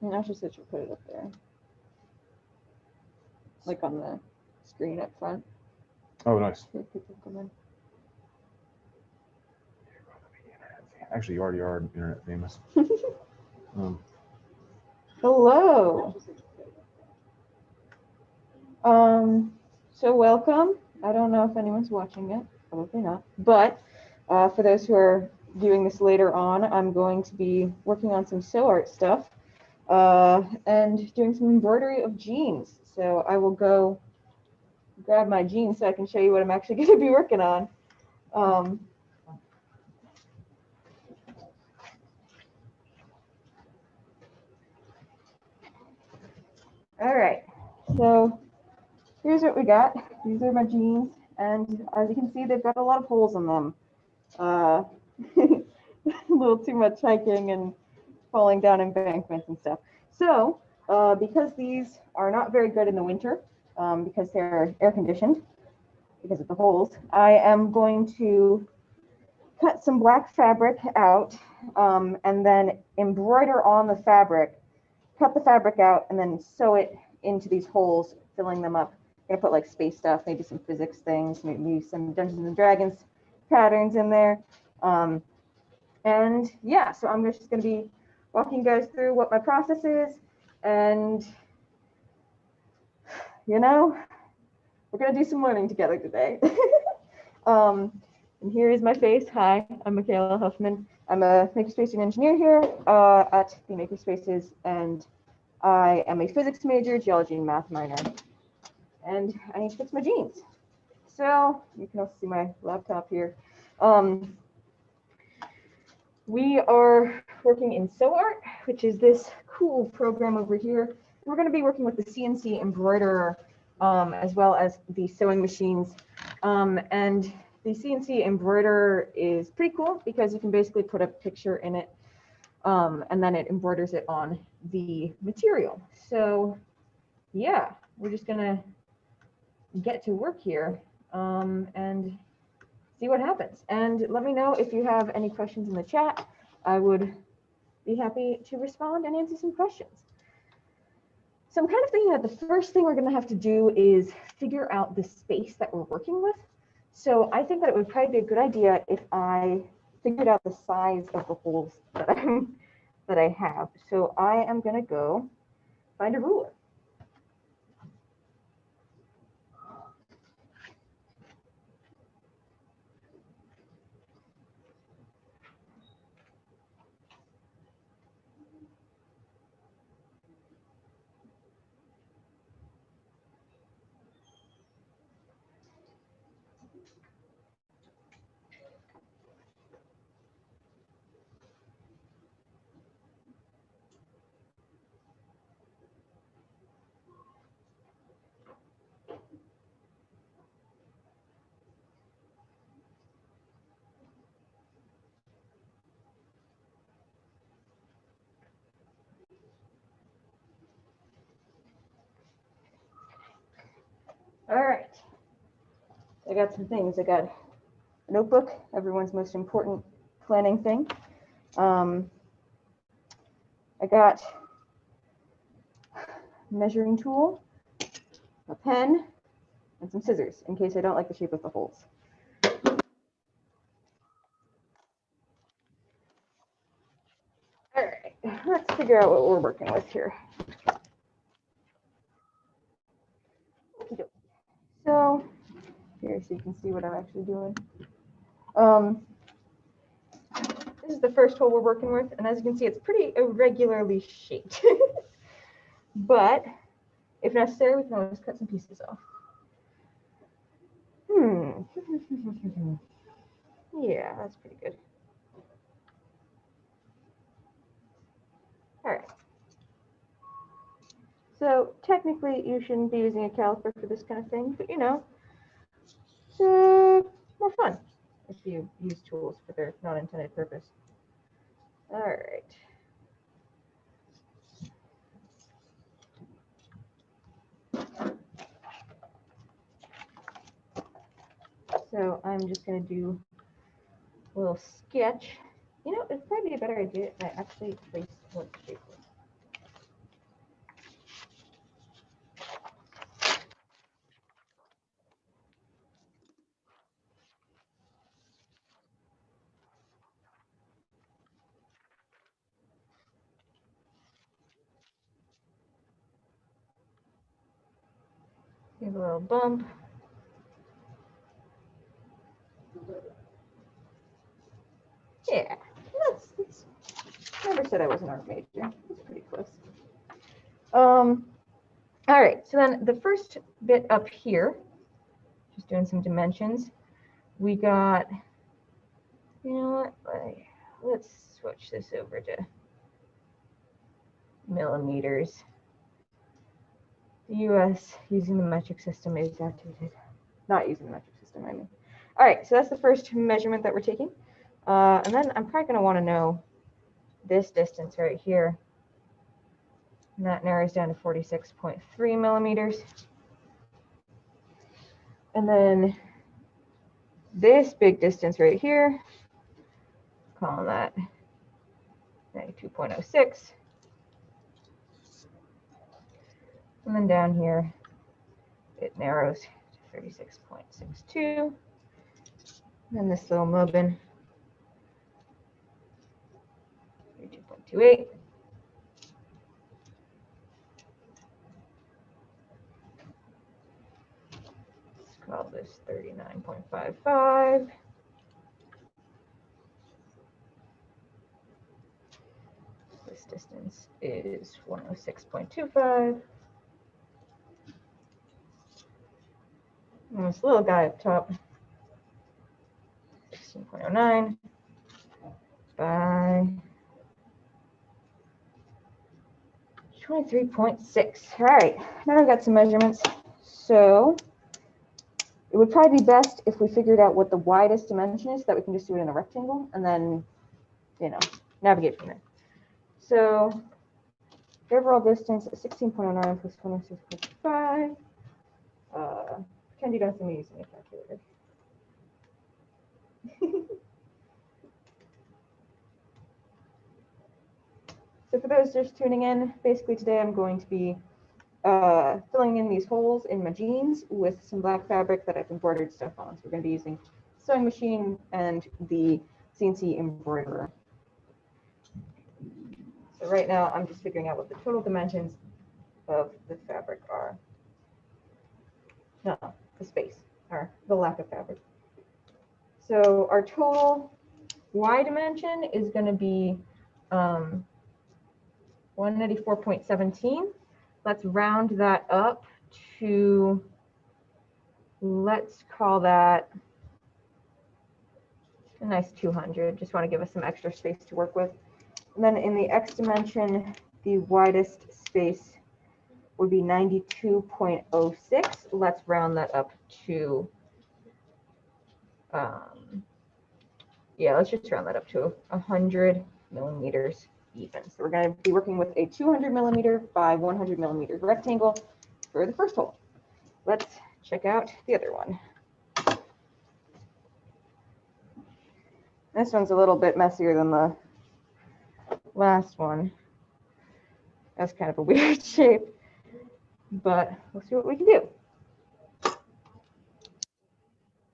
And I just said she'll put it up there, like on the screen up front. Oh, nice. Here people come in. Actually, you already are internet famous. Hello. So welcome. I don't know if anyone's watching it, probably not. But for those who are viewing this later on, I'm going to be working on some sew art stuff and doing some embroidery of jeans. So I will go grab my jeans so I can show you what I'm actually going to be working on. All right, so here's what we got. These are my jeans, and as you can see, they've got a lot of holes in them. A little too much hiking and falling down embankments and stuff. So because these are not very good in the winter, because they're air conditioned, because of the holes, I am going to cut some black fabric out and then embroider on the fabric, cut the fabric out, and then sew it into these holes, filling them up. I'm gonna put like space stuff, maybe some physics things, maybe some Dungeons and Dragons patterns in there. And yeah, so I'm just gonna be walking you guys through what my process is, and you know, we're gonna do some learning together today. And here is my face. Hi, I'm Michaela Huffman. I'm a makerspace engineer here at the Makerspaces, and I am a physics major, geology and math minor. And I need to fix my jeans. So you can also see my laptop here. We are working in Sew Art, which is this cool program over here. We're going to be working with the CNC embroiderer as well as the sewing machines. And the CNC embroiderer is pretty cool because you can basically put a picture in it and then it embroiders it on the material. So yeah, we're just going to get to work here and see what happens. And let me know if you have any questions in the chat. I would be happy to respond and answer some questions. So I'm kind of thinking that the first thing we're going to have to do is figure out the space that we're working with. So I think that it would probably be a good idea if I figured out the size of the holes that I have. So I am going to go find a ruler. All right, I got some things. I got a notebook, everyone's most important planning thing. I got a measuring tool, a pen, and some scissors in case I don't like the shape of the holes. All right, let's figure out what we're working with here. So here, so you can see what I'm actually doing. This is the first hole we're working with, and as you can see, it's pretty irregularly shaped. But if necessary, we can always cut some pieces off. Yeah, that's pretty good. All right. So technically, you shouldn't be using a caliper for this kind of thing, but you know, it's more fun if you use tools for their non-intended purpose. All right. So I'm just going to do a little sketch. You know, it'd probably be a better idea if I actually place what shape. Give a little bump. Yeah, that's never said I was an art major. It's pretty close. All right, so then the first bit up here, just doing some dimensions, we got, you know what, let's switch this over to millimeters. The US using the metric system is outdated. Not using the metric system, I mean. All right, so that's the first measurement that we're taking. And then I'm probably gonna wanna know this distance right here. And that narrows down to 46.3 millimeters. And then this big distance right here, calling that 92.06. And then down here, it narrows to 36.62. And this little mubbin, 32.28. Let's call this 39.55. This distance is 106.25. And this little guy up top, 16.09 by 23.6. All right, now I've got some measurements. So it would probably be best if we figured out what the widest dimension is so that we can just do it in a rectangle and then, you know, navigate from there. So the overall distance is 16.09 plus 26.5. Pretend you don't see me using a calculator. So for those just tuning in, basically today I'm going to be filling in these holes in my jeans with some black fabric that I've embroidered stuff on. So we're going to be using sewing machine and the CNC embroiderer. So right now I'm just figuring out what the total dimensions of the fabric are. No, the space, or the lack of fabric. So our total Y dimension is going to be 194.17. Let's round that up to, let's call that a nice 200. Just want to give us some extra space to work with. And then in the X dimension, the widest space would be 92.06. Let's round that up to, yeah, let's just round that up to 100 millimeters even. So we're going to be working with a 200 millimeter by 100 millimeter rectangle for the first hole. Let's check out the other one. This one's a little bit messier than the last one. That's kind of a weird shape, but we'll see what we can do.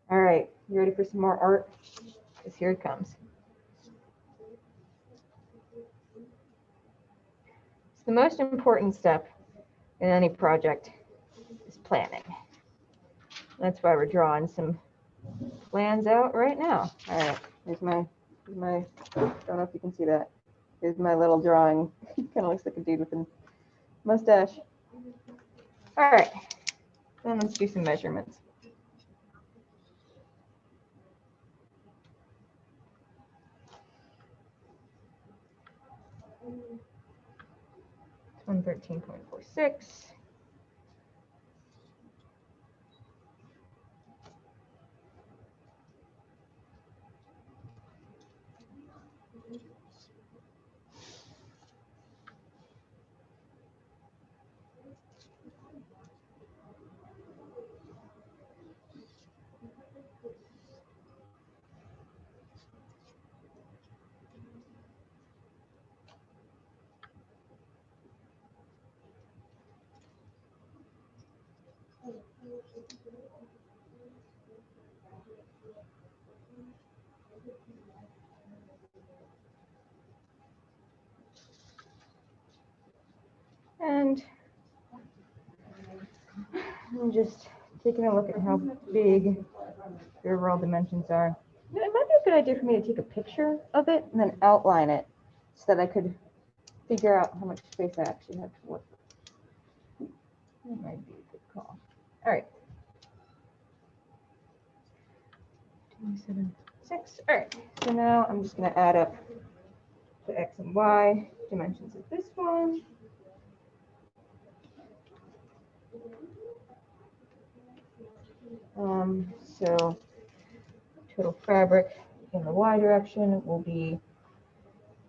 All right, you ready for some more art? Because here it comes. So the most important step in any project is planning. That's why we're drawing some plans out right now. All right, here's my, I don't know if you can see that. Here's my little drawing. Kind of looks like a dude with a mustache. All right, then let's do some measurements. It's 113.46. And I'm just taking a look at how big the overall dimensions are. You know, it might be a good idea for me to take a picture of it and then outline it so that I could figure out how much space I actually have to work with. That might be a good call. All right. 276. All right. So now I'm just going to add up the X and Y dimensions of this one. So total fabric in the Y direction will be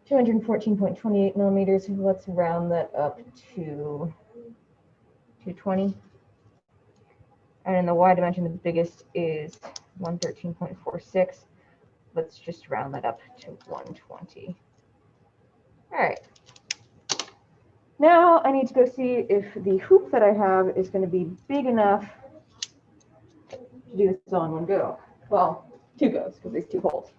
214.28 millimeters. Let's round that up to 220. And in the Y dimension, the biggest is 113.46. Let's just round that up to 120. All right. Now I need to go see if the hoop that I have is going to be big enough to do this all in one go. Well, two goes, because there's two holes.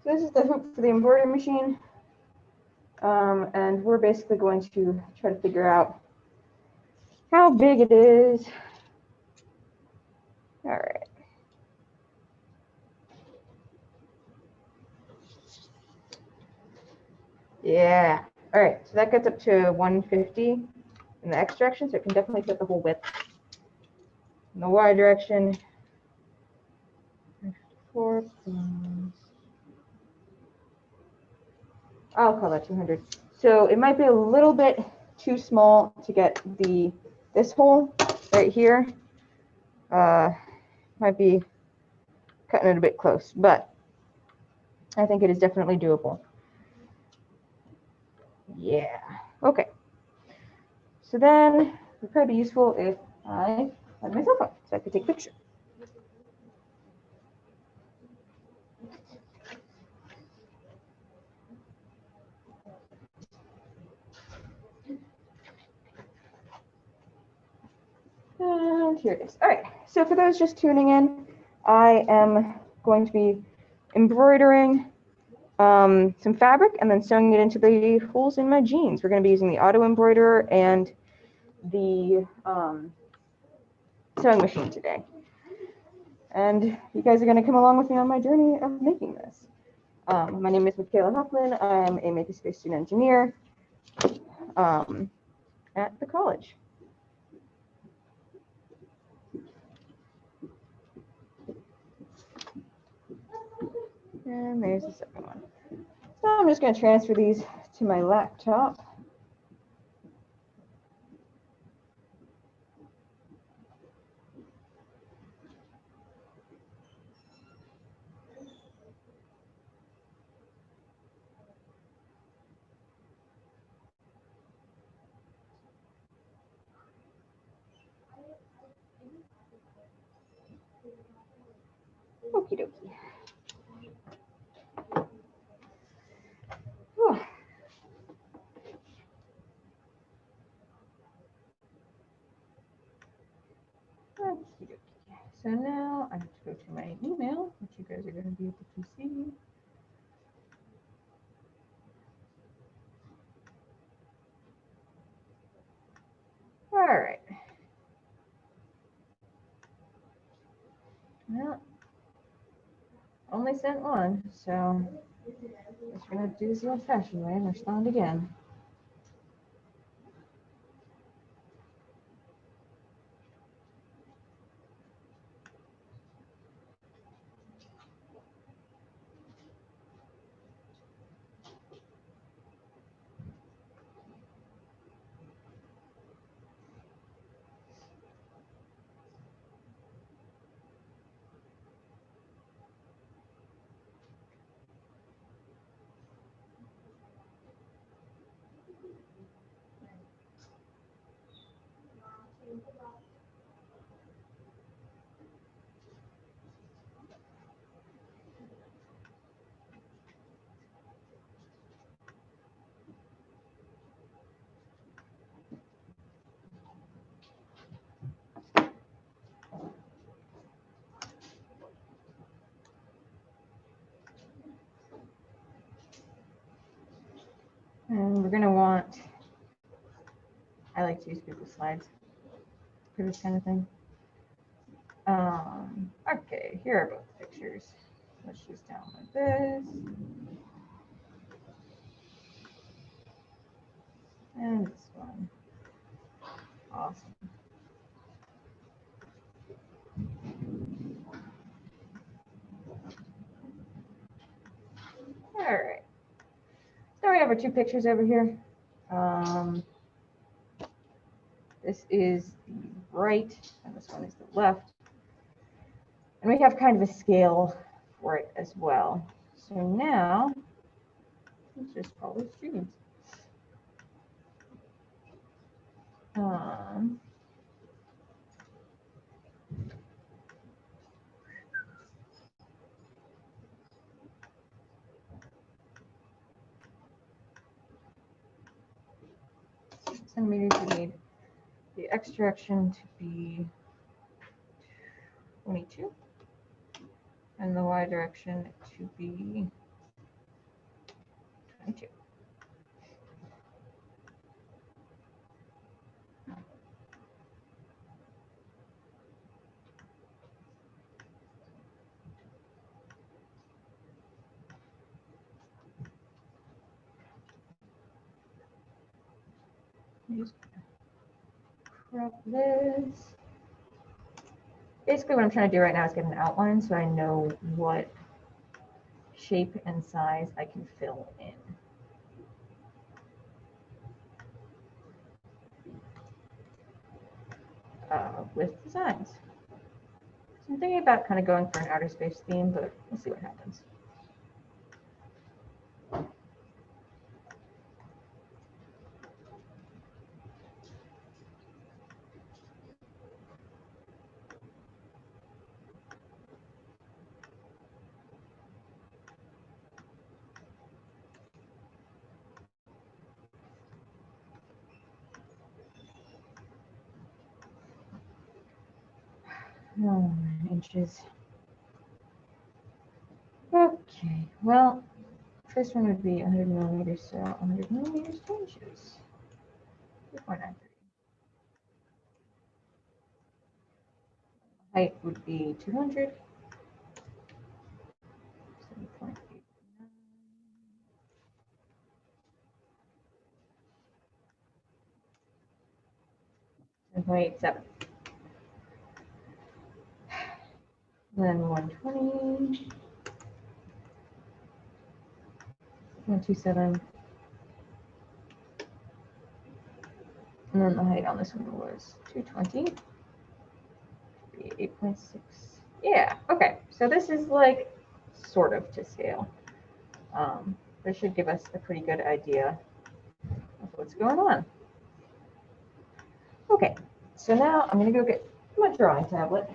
So this is the hoop for the embroidery machine. And we're basically going to try to figure out how big it is. All right. Yeah. All right. So that gets up to 150 in the X direction, so it can definitely fit the whole width. In the Y direction, 4 plus, I'll call that 200. So it might be a little bit too small to get this hole right here. Might be cutting it a bit close, but I think it is definitely doable. Yeah. Okay. So then it would probably be useful if I had my cell phone so I could take a picture. And here it is. All right. So for those just tuning in, I am going to be embroidering some fabric and then sewing it into the holes in my jeans. We're going to be using the auto embroiderer and the sewing machine today. And you guys are going to come along with me on my journey of making this. My name is Michaela Hoffman. I'm a Makerspace student engineer at the college. And there's the second one. So I'm just going to transfer these to my laptop. Okie dokie. Whew. Okie dokie. So now I have to go to my email, which you guys are going to be able to see. All right. Well, only sent one, so I'm just going to do this the old-fashioned way and respond again. we're going to want, I like to use Google Slides for this kind of thing. Okay, here are both pictures. Let's just download this. And this one. Awesome. All right. So we have our two pictures over here. This is the right, and this one is the left. And we have kind of a scale for it as well. So now, let's just call this jeans. Centimeters, we need the X direction to be 22 and the Y direction to be 22. Just crop this. Basically what I'm trying to do right now is get an outline so I know what shape and size I can fill in. With designs. So I'm thinking about kind of going for an outer space theme, but we'll see what happens. Oh, 9 inches. Okay, well, first one would be 100 millimeters, so 100 millimeters to inches. 2.93. Height would be 200. 7.89. 7.87. Then 120. 127. And then the height on this one was 220. 8.6. Yeah, okay. So this is like sort of to scale. This should give us a pretty good idea of what's going on. Okay, so now I'm going to go get my drawing tablet.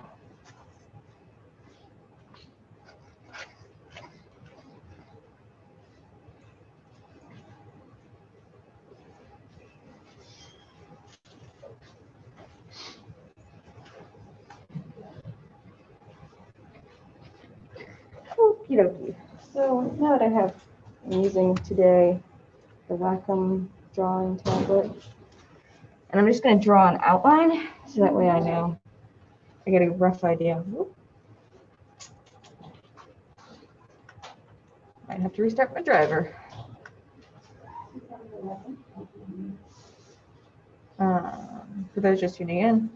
Okie dokie. So now that I'm using today the Wacom drawing tablet, and I'm just going to draw an outline so that way I know, I get a rough idea. Whoop. Might have to restart my driver. For those just tuning in,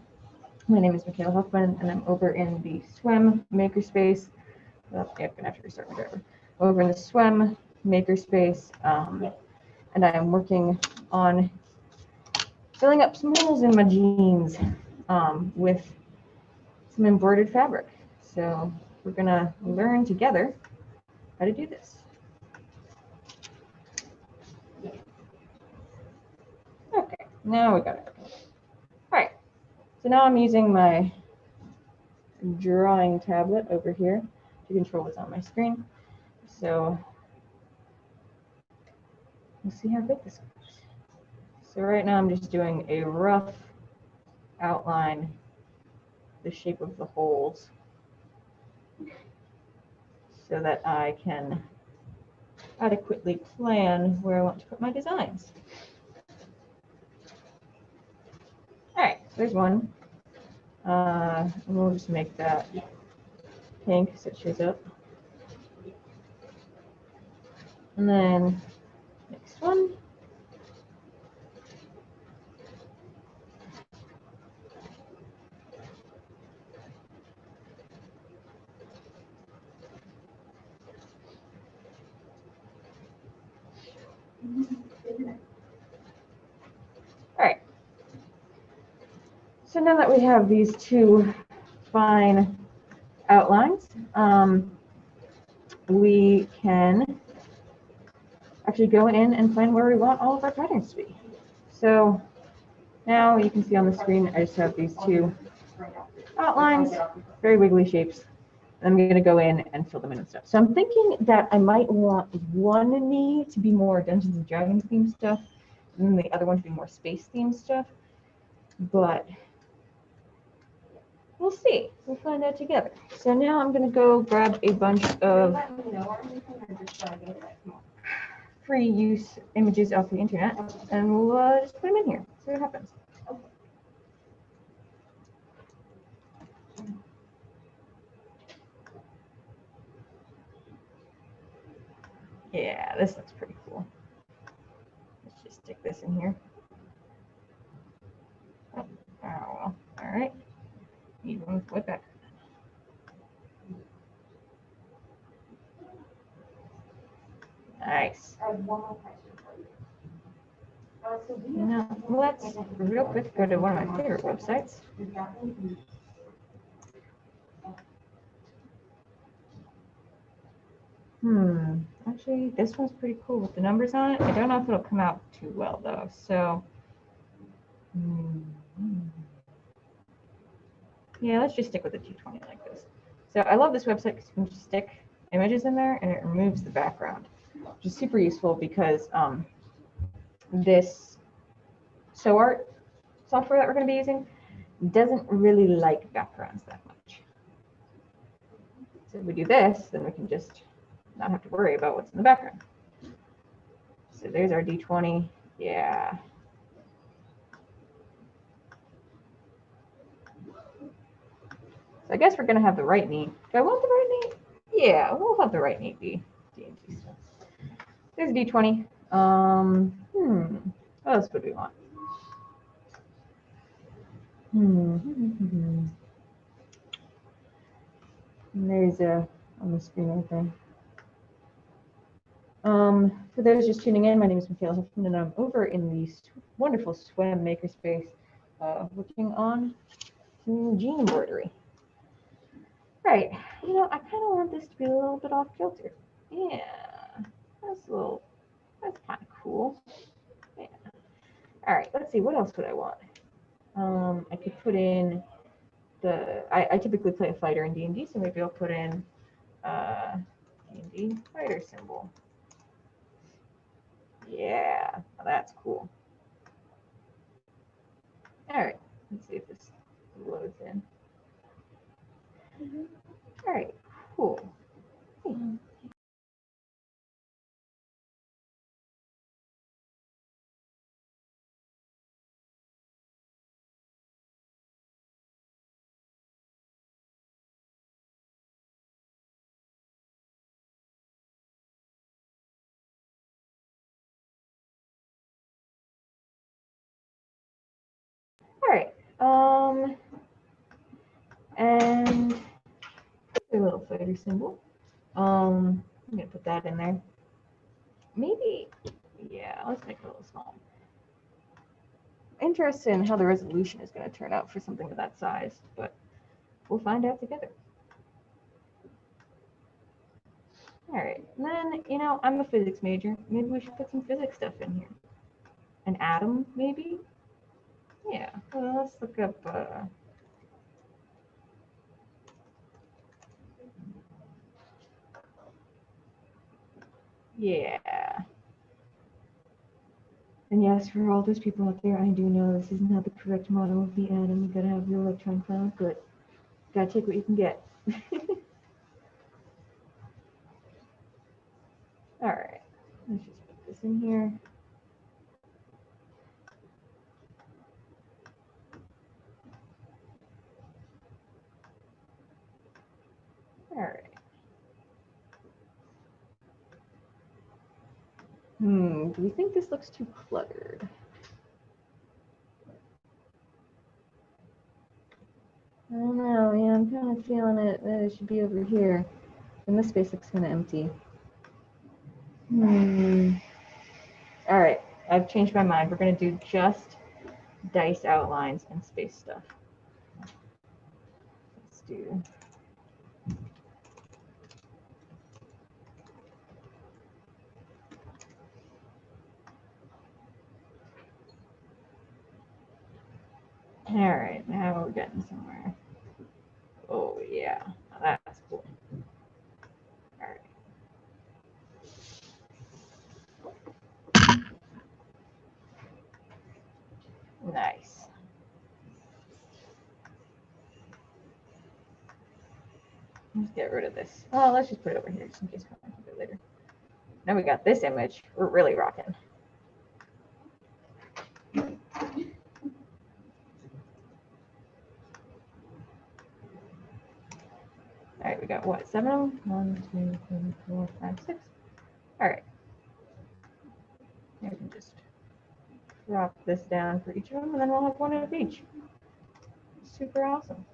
my name is Michaela Huffman, and I'm over in the SWEM Makerspace. Oh, yeah, I'm gonna have to restart my driver. Over in the SWEM Makerspace, and I'm working on filling up some holes in my jeans with some embroidered fabric. So we're gonna learn together how to do this. Okay, now we got it. All right, so now I'm using my drawing tablet over here to control what's on my screen. So we'll see how good this goes. So right now I'm just doing a rough outline, the shape of the holes, so that I can adequately plan where I want to put my designs. All right, there's one. And we'll just make that pink so it shows up. And then next one. All right. So now that we have these two fine outlines, we can actually go in and find where we want all of our patterns to be. So now you can see on the screen, I just have these two outlines, very wiggly shapes. I'm going to go in and fill them in and stuff. So I'm thinking that I might want one knee to be more Dungeons and Dragons themed stuff, and then the other one to be more space themed stuff. But we'll see. We'll find out together. So now I'm going to go grab a bunch of free use images off the internet, and we'll just put them in here. See what happens. Yeah, this looks pretty cool. Let's just stick this in here. Oh, well. All right. Need one with whip back. Nice. I have one more question for you. Now, let's real quick go to one of my favorite websites. Actually, this one's pretty cool with the numbers on it. I don't know if it'll come out too well though. So, yeah, let's just stick with the 220 like this. So I love this website because you can just stick images in there and it removes the background, which is super useful because this SewArt software that we're going to be using doesn't really like backgrounds that much. So if we do this, then we can just not have to worry about what's in the background. So there's our D20. Yeah. So I guess we're going to have the right knee. Do I want the right knee? Yeah, we'll have the right knee be D&D stuff. There's a D20. What else would we want? And there's a on the screen right there. For those just tuning in, my name is Michaela Huffman, and I'm over in the wonderful SWEM Makerspace working on some jean embroidery. Right, you know, I kind of want this to be a little bit off kilter. Yeah, that's kind of cool. Yeah. All right, let's see, what else would I want? I could put in I typically play a fighter in D&D, so maybe I'll put in D&D fighter symbol. Yeah, that's cool. All right, let's see if this loads in. All right, cool. All right, and a little fighter symbol. I'm gonna put that in there. Maybe, yeah, let's make it a little small. Interested in how the resolution is going to turn out for something of that size, but we'll find out together. All right, and then, you know, I'm a physics major. Maybe we should put some physics stuff in here. An atom, maybe? Yeah, well, let's look up, yeah. And yes, for all those people out there, I do know this is not the correct model of the atom. You gotta have your electron cloud, but gotta take what you can get. All right, Let's just put this in here. All right. Do we think this looks too cluttered? I don't know, yeah, I'm kind of feeling it that it should be over here. And this space looks kind of empty. All right, I've changed my mind. We're going to do just dice outlines and space stuff. Let's do. All right, now we're getting somewhere. Oh yeah, that's cool. All right. Nice. Let's get rid of this. Oh, let's just put it over here just in case we want to keep it later. Now we got this image. We're really rocking. All right, we got what? 7 of them? 1, 2, 3, 4, 5, 6. All right. I can just drop this down for each of them, and then we'll have one of each. Super awesome.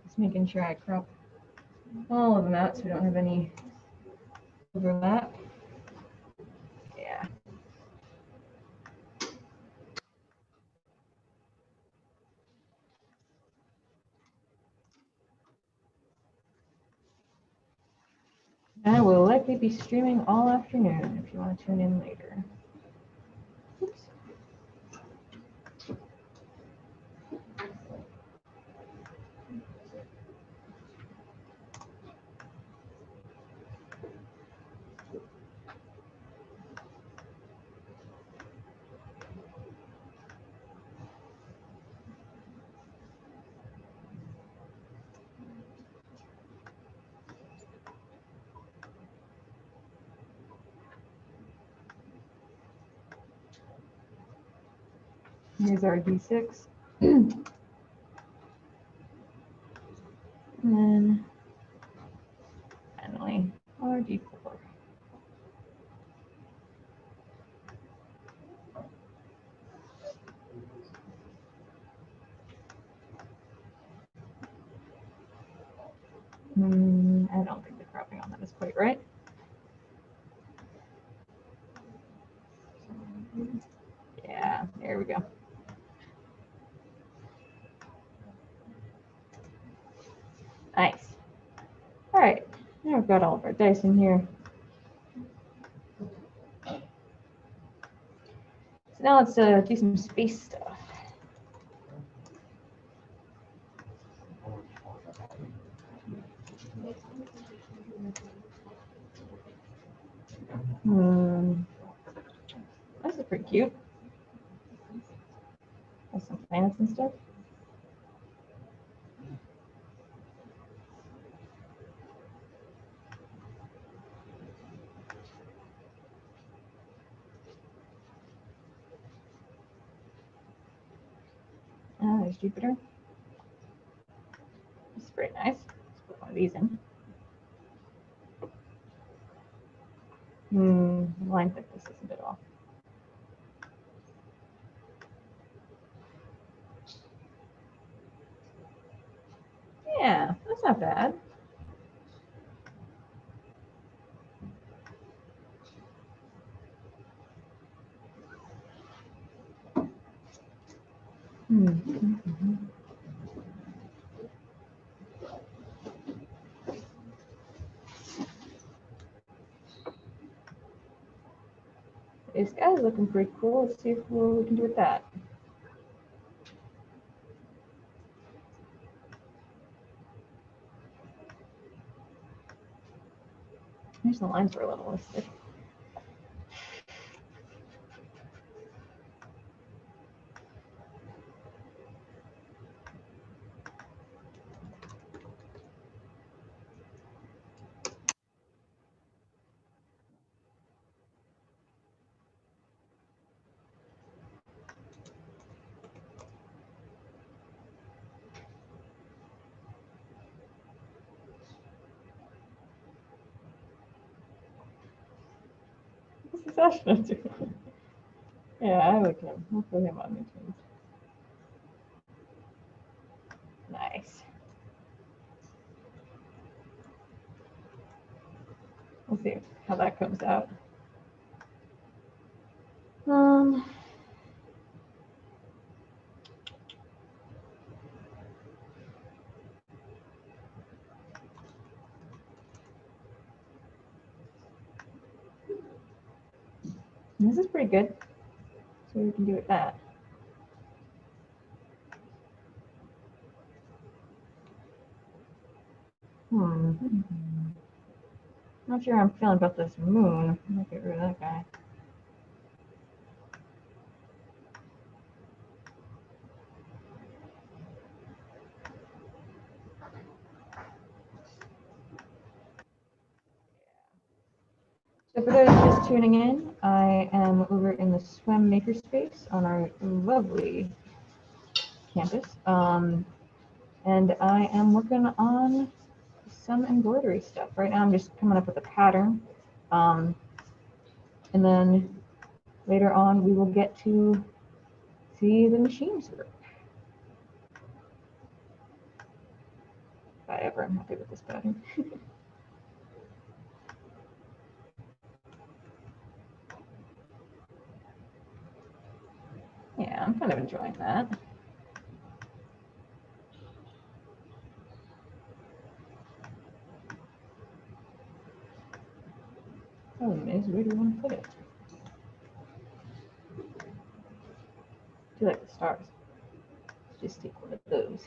Just making sure I crop all of them out so we don't have any overlap. Yeah. I will likely be streaming all afternoon if you want to tune in later. Oops. Here's our D6. And then finally our D4. I don't think the cropping on that is quite right. Yeah, there we go. Nice. All right, now we've got all of our dice in here. So now let's do some space stuff. This is pretty cute. Has some planets and stuff. Oh, there's Jupiter. This is very nice. Let's put one of these in. The line thickness is a bit off. Yeah, that's not bad. this guy's looking pretty cool. Let's see what we can do with that. There's the lines were a little listed. This is Ashton. Yeah, I like him. We'll put him on the team. Nice. We'll see how that comes out. This is pretty good. So we can do with that. Not sure how I'm feeling about this moon. I might get rid of that guy. So for those just tuning in, I am over in the Swim Makerspace on our lovely campus. And I am working on some embroidery stuff. Right now I'm just coming up with a pattern. And then later on we will get to see the machines work. If I ever am happy with this pattern. Yeah, I'm kind of enjoying that. Problem is, where do you want to put it? I do like the stars. Let's just take one of those.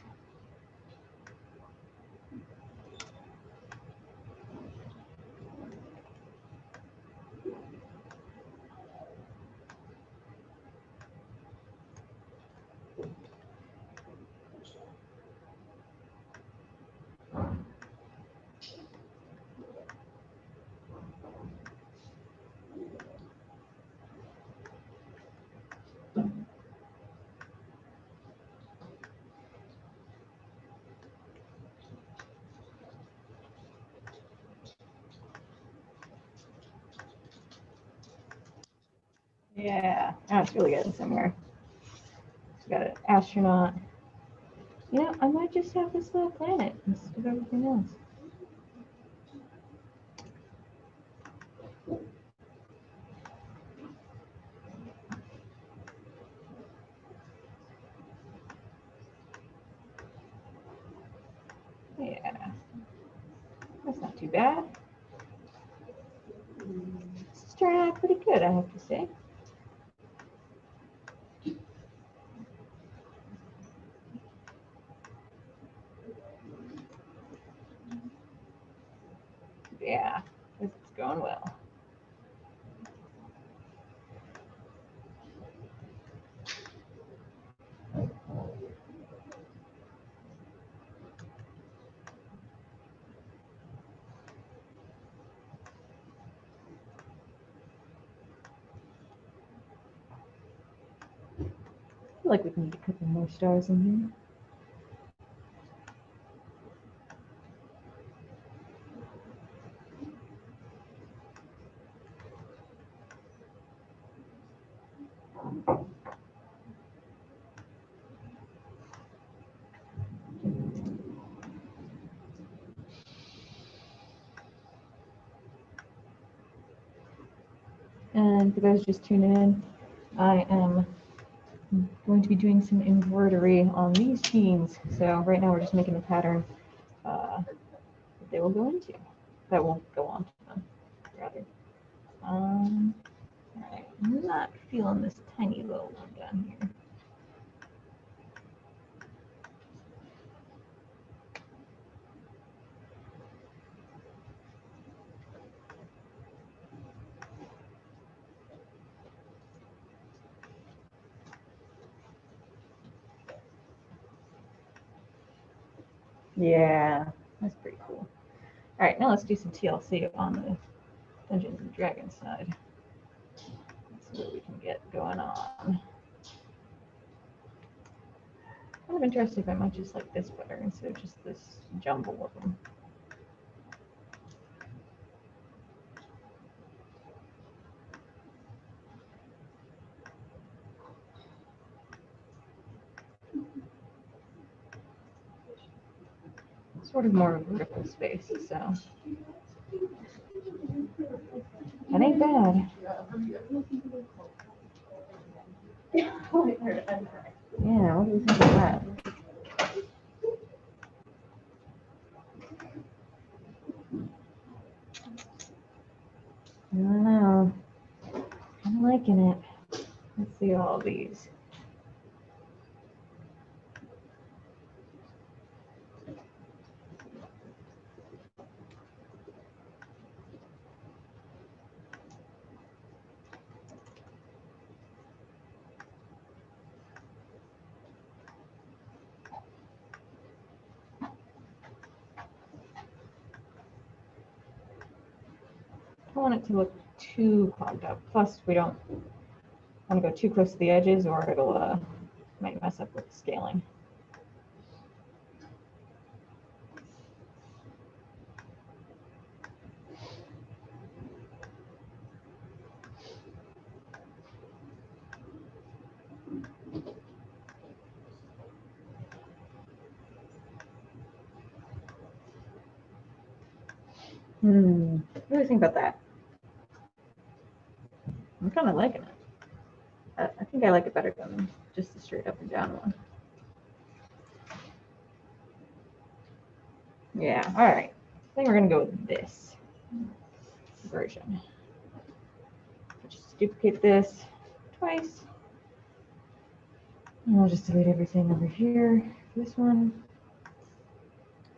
Yeah, that's really getting somewhere. It's got an astronaut. You know, I might just have this little planet instead of everything else. Yeah, that's not too bad. It's turning out pretty good, I have to say. Yeah, it's going well. I feel like we can need a couple more stars in here. And for those just tuning in, I am going to be doing some embroidery on these jeans. So right now we're just making a pattern that they will go into. That will go on to them, rather. All right. I'm not feeling this tiny little one down here. Yeah, that's pretty cool. All right, now let's do some TLC on the Dungeons and Dragons side. Let's see what we can get going on. Kind of interested if I might just like this better instead of just this jumble of them. Sort of more vertical space, so that ain't bad. Yeah, what do you think of that? I don't know. I'm liking it. Let's see all these. I don't want it to look too clogged up. Plus, we don't want to go too close to the edges or it'll might mess up with the scaling. What do you think about that? I'm kind of liking it. I think I like it better than just the straight up and down one. Yeah, all right. I think we're gonna go with this version. Just duplicate this twice. And I'll just delete everything over here for this one.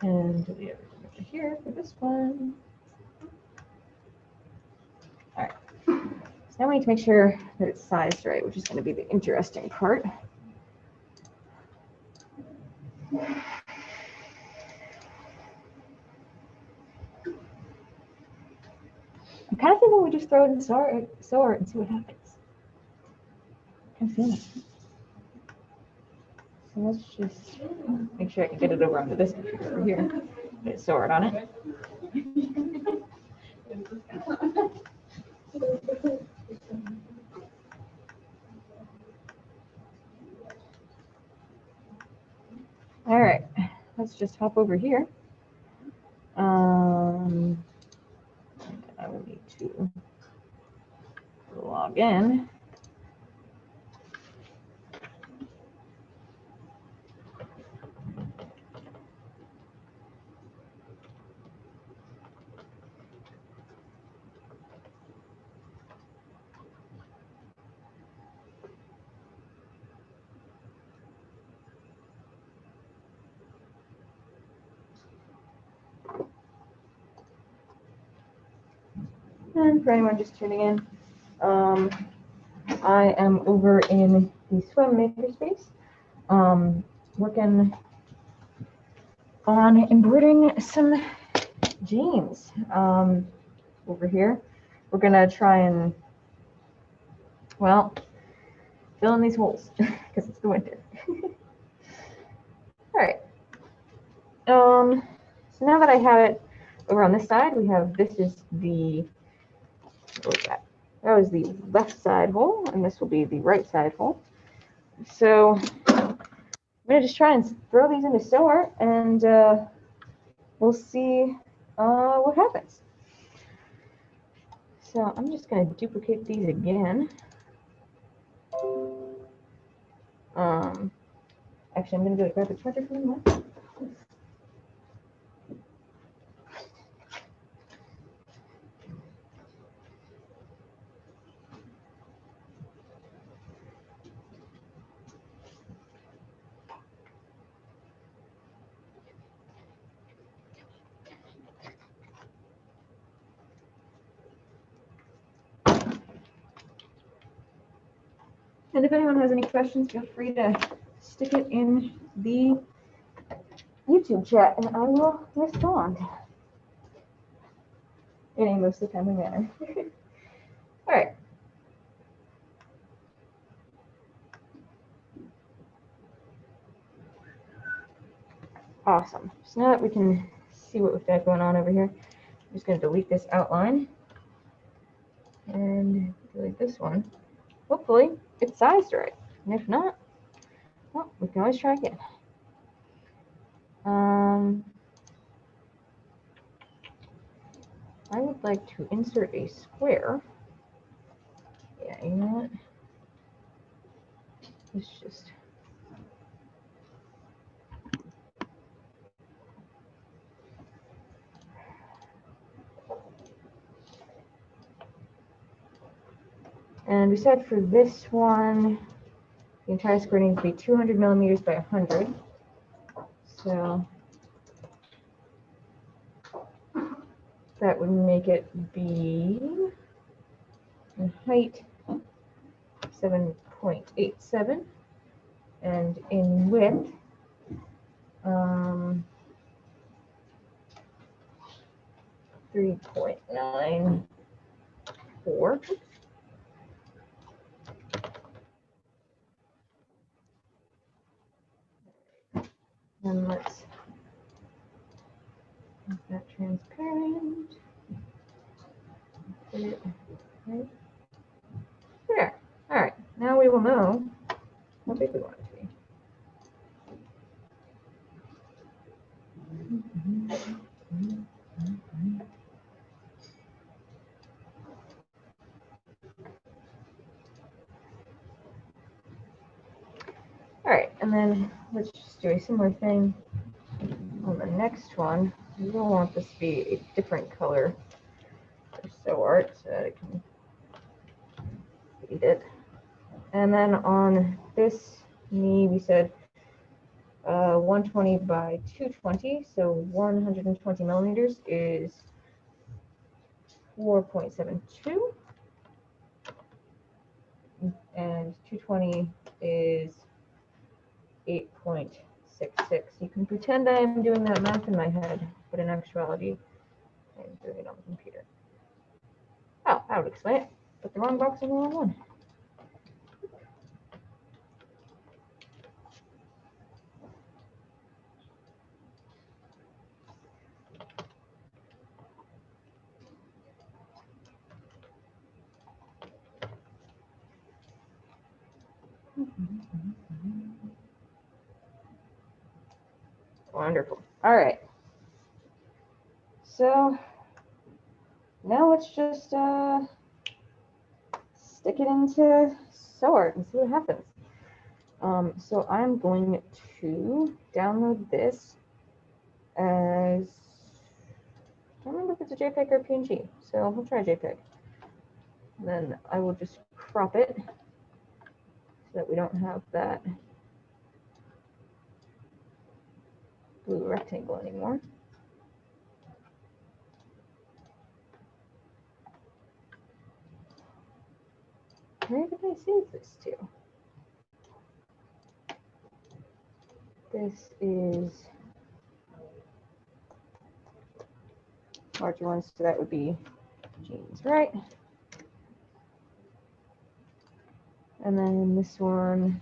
And delete everything over here for this one. All right. So now we need to make sure that it's sized right, which is going to be the interesting part. I'm kind of thinking we just throw it in sew art and see what happens. I'm feeling it. So let's just make sure I can get it over onto this computer over here. Put sew art on it. All right, let's just hop over here. I will need to log in. And for anyone just tuning in, I am over in the Swim Makerspace, working on embroidering some jeans over here. We're gonna try and, well, fill in these holes because it's the winter. All right. So now that I have it over on this side, we have, this is the, what was that? That was the left side hole, and this will be the right side hole. So I'm gonna just try and throw these into sew art, and we'll see what happens. So I'm just gonna duplicate these again. Actually, I'm gonna go to grab a charger for a moment. And if anyone has any questions, feel free to stick it in the YouTube chat and I will respond in a mostly timely manner. All right. Awesome. So now that we can see what we've got going on over here, I'm just going to delete this outline and delete this one. Hopefully it's sized right. And if not, well, we can always try again. I would like to insert a square. Yeah, you know what? Let's just and we said for this one, the entire square needs to be 200 millimeters by 100. So that would make it be in height 7.87 and in width 3.94. And let's make that transparent. Put it right there. All right, now we will know how big we want it to be. All right, and then let's just do a similar thing on the next one. We will want this to be a different color for sew art so that it can read it. And then on this knee, we said 120 by 220, so 120 millimeters is 4.72, and 220 is 8.66. You can pretend I am doing that math in my head, but in actuality, I'm doing it on the computer. Oh, that would explain it. Put the wrong box in the wrong one. Wonderful. All right. So now let's just stick it into sew art and see what happens. So I'm going to download this as, I don't remember if it's a JPEG or a PNG, so we'll try JPEG. Then I will just crop it so that we don't have that blue rectangle anymore. Where did I save this to? This is larger ones, so that would be jeans, right? And then this one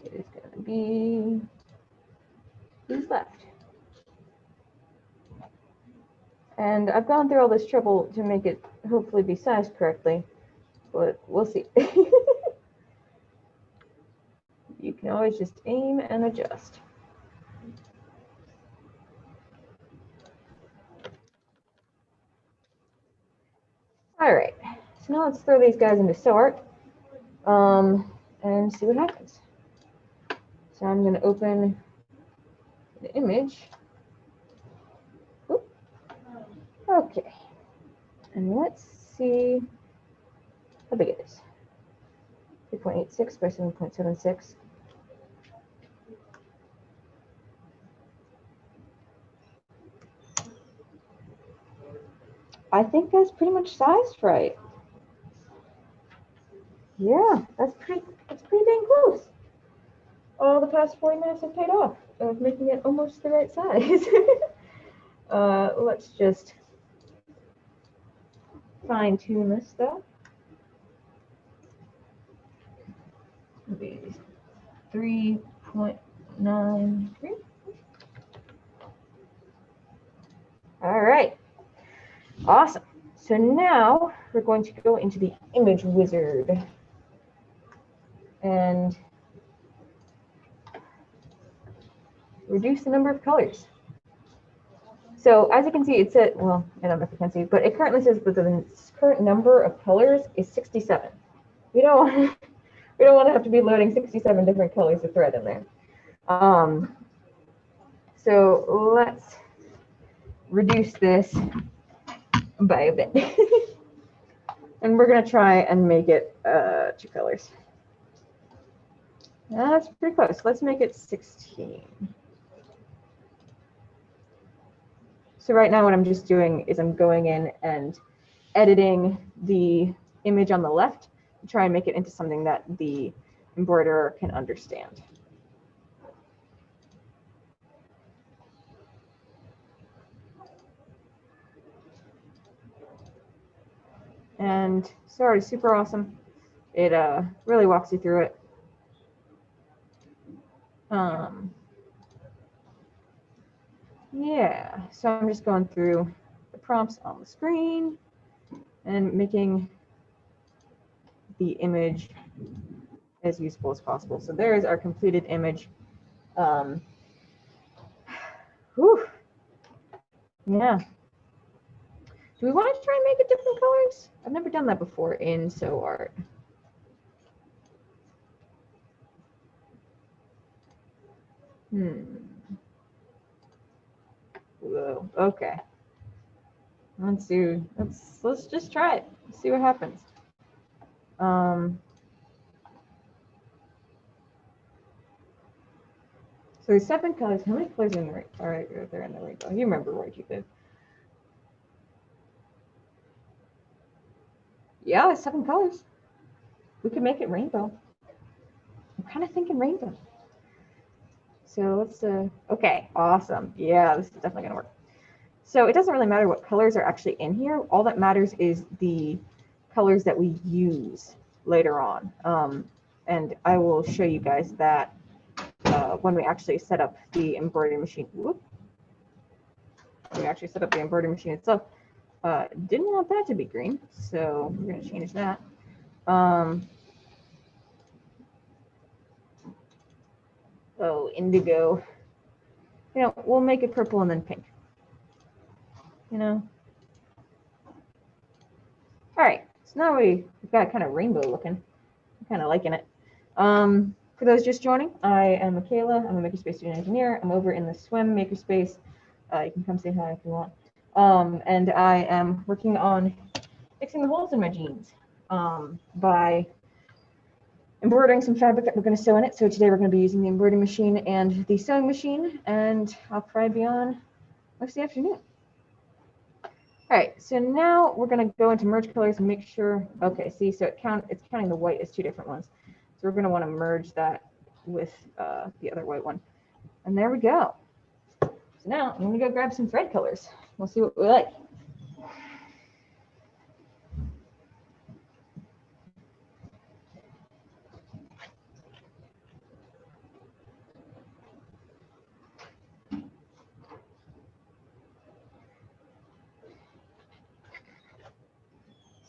is going to be these left. And I've gone through all this trouble to make it hopefully be sized correctly, but we'll see. You can always just aim and adjust. All right, so now let's throw these guys into sew art and see what happens. So I'm going to open the image. Oop. Okay, and let's see how big it is. 3.86 by 7.76. I think that's pretty much sized right. Yeah, that's pretty dang close. All the past 40 minutes have paid off of making it almost the right size. Let's just fine tune this stuff. Maybe 3.93. All right, awesome. So now we're going to go into the image wizard and reduce the number of colors. So as you can see, it said, well, I don't know if you can see, but it currently says that the current number of colors is 67. We don't want to have to be loading 67 different colors of thread in there. So let's reduce this by a bit. And we're going to try and make it 2 colors. That's pretty close. Let's make it 16. So right now what I'm just doing is I'm going in and editing the image on the left to try and make it into something that the embroiderer can understand. And it's already super awesome. It really walks you through it. Yeah, so I'm just going through the prompts on the screen and making the image as useful as possible. So there's our completed image. Whew. Yeah. Do we want to try and make it different colors? I've never done that before in So Art. Whoa. Okay. Let's just try it. See what happens. So there's 7 colors. How many colors in the rainbow? All right, they're in the rainbow. You remember what you did. Yeah, there's 7 colors. We could make it rainbow. I'm kind of thinking rainbow. So let's, okay, awesome. Yeah, this is definitely gonna work. So it doesn't really matter what colors are actually in here. All that matters is the colors that we use later on. And I will show you guys that when we actually set up the embroidery machine. Whoop. When we actually set up the embroidery machine itself. Didn't want that to be green, so we're gonna change that. Oh, indigo. You know, we'll make it purple and then pink. You know. All right, so now we've got kind of rainbow looking. I'm kind of liking it. For those just joining, I am Michaela. I'm a Makerspace student engineer. I'm over in the SWEM Makerspace. You can come say hi if you want. And I am working on fixing the holes in my jeans by embroidering some fabric that we're going to sew in it. So today we're going to be using the embroidery machine and the sewing machine, and I'll probably be on most of the afternoon. All right, so now we're going to go into merge colors and make sure. Okay, see, so it's counting the white as 2 different ones. So we're going to want to merge that with the other white one. And there we go. So now I'm going to go grab some thread colors. We'll see what we like.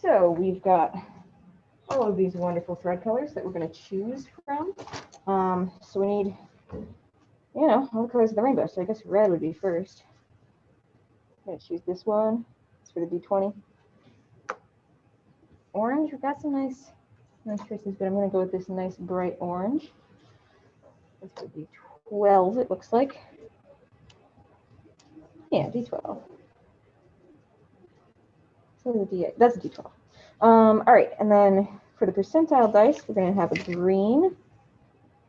So we've got all of these wonderful thread colors that we're going to choose from. So we need, you know, all the colors of the rainbow. So I guess red would be first. I'm going to choose this one. It's for the D20. Orange, we've got some nice choices, but I'm going to go with this nice bright orange. This would be D12, it looks like. Yeah, D12. So the D8, that's a D12. All right, and then for the percentile dice, we're going to have a green.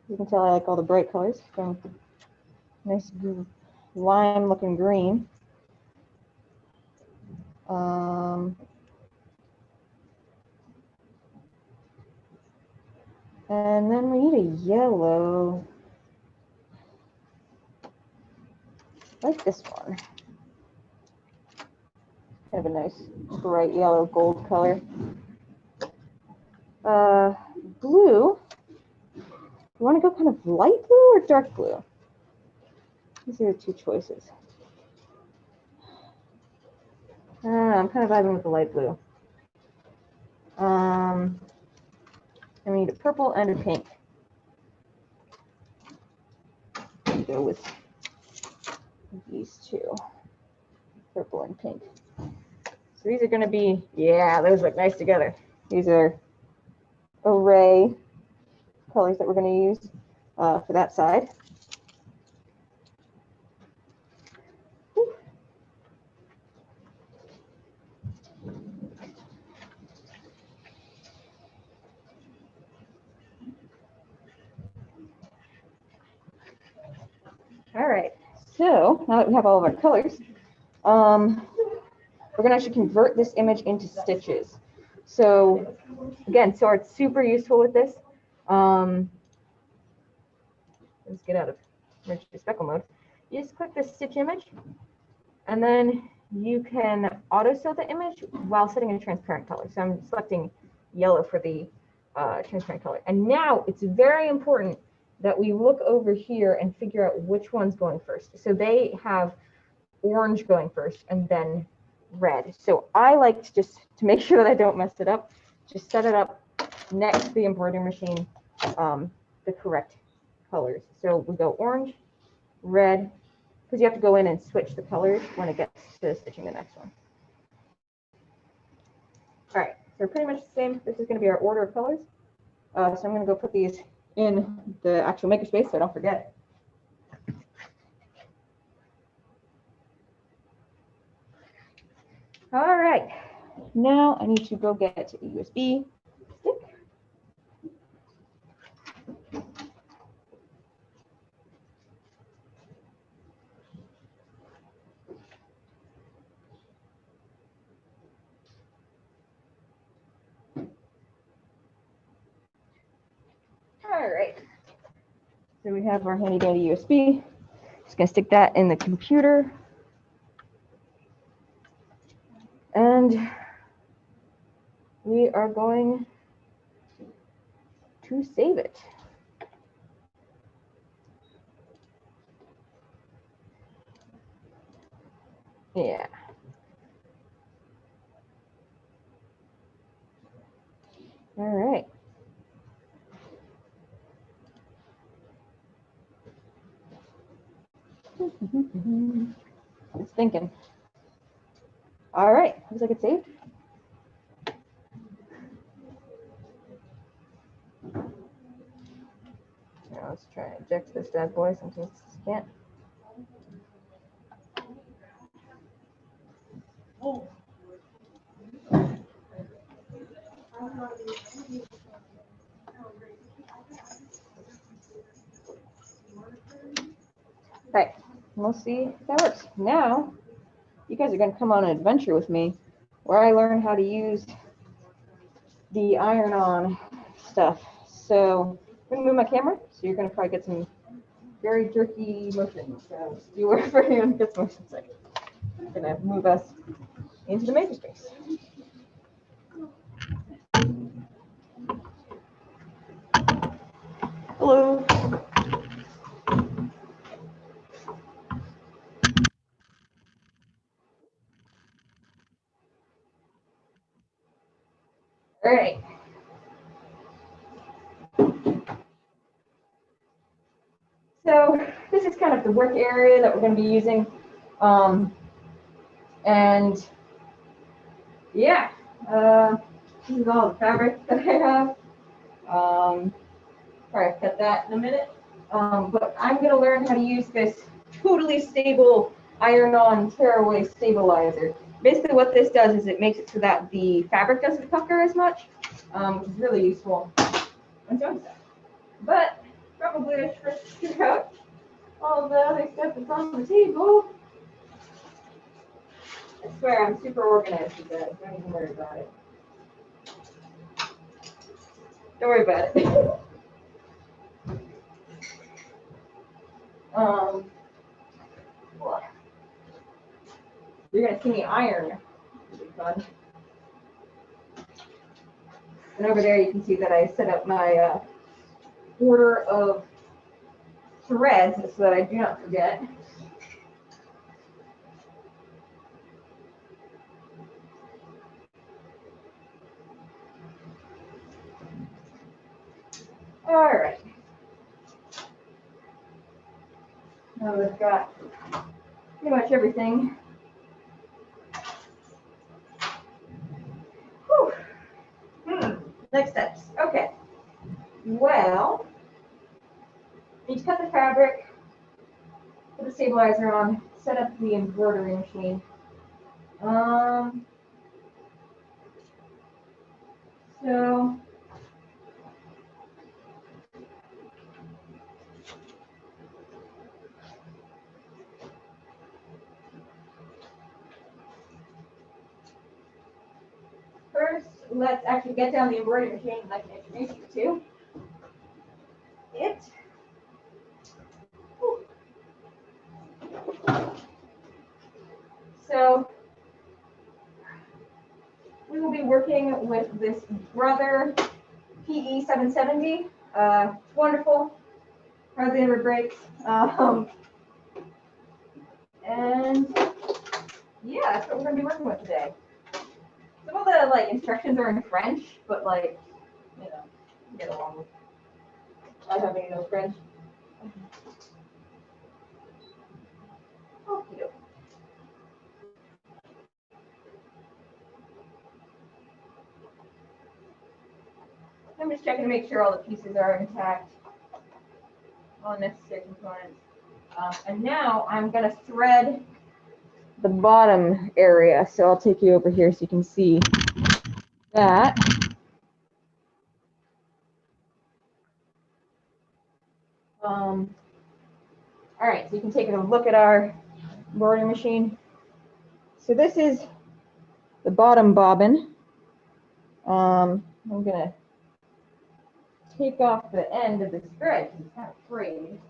You can tell I like all the bright colors. So nice lime-looking green. And then we need a yellow, like this one. Kind of a nice bright yellow gold color. Blue. You want to go kind of light blue or dark blue? These are the two choices. I'm kind of vibing with the light blue. And we need a purple and a pink. Go with these two, purple and pink. So these are going to be, yeah, those look nice together. These are array colors that we're going to use for that side. All right, so now that we have all of our colors, we're going to actually convert this image into stitches. So again, Sword's super useful with this. Let's get out of emergency speckle mode. You just click the stitch image, and then you can auto sew the image while setting a transparent color. So I'm selecting yellow for the transparent color. And now it's very important that we look over here and figure out which one's going first. So they have orange going first and then red. So I like to just, to make sure that I don't mess it up, just set it up next to the embroidery machine, the correct colors. So we go orange, red, because you have to go in and switch the colors when it gets to stitching the next one. All right, so pretty much the same. This is going to be our order of colors. So I'm going to go put these in the actual Makerspace so I don't forget. All right, now I need to go get a USB stick. All right, so we have our handy dandy USB. Just gonna stick that in the computer. And we are going to save it. Yeah. All right. It's thinking. All right, looks like it's saved. Now let's try and eject this bad boy since it can't. Right, we'll see if that works. Now, you guys are going to come on an adventure with me where I learn how to use the iron-on stuff. So I'm going to move my camera, so you're going to probably get some very jerky motion. So you were ready to get some motion second. I'm going to move us into the Makerspace. Hello. All right. So this is kind of the work area that we're going to be using. And yeah, this is all the fabric that I have. Probably cut that in a minute. But I'm going to learn how to use this totally stable iron-on tearaway stabilizer. Basically what this does is it makes it so that the fabric doesn't pucker as much, which is really useful when sewing stuff. But probably I should figure out all the other stuff that's on the table. I swear I'm super organized with that. Don't even worry about it. Don't worry about it. You're gonna see me iron. It'll be fun. And over there you can see that I set up my order of threads so that I do not forget. All right. Now we've got pretty much everything. Whew. Next steps. Okay. Well, you need to cut the fabric, put the stabilizer on, set up the embroidery machine. So first, let's actually get down the embroidery machine and I can introduce you to it. Whew. So we will be working with this Brother PE 770. It's wonderful, hardly ever breaks. And yeah, that's what we're gonna be working with today. Some of the instructions are in French, but get along with. I don't have any of those French. Oh, I'm just checking to make sure all the pieces are intact, all necessary components. And now I'm going to thread the bottom area. So I'll take you over here so you can see that. All right, so you can take a look at our embroidery machine. So this is the bottom bobbin. I'm going to take off the end of this thread because it's kind of frayed.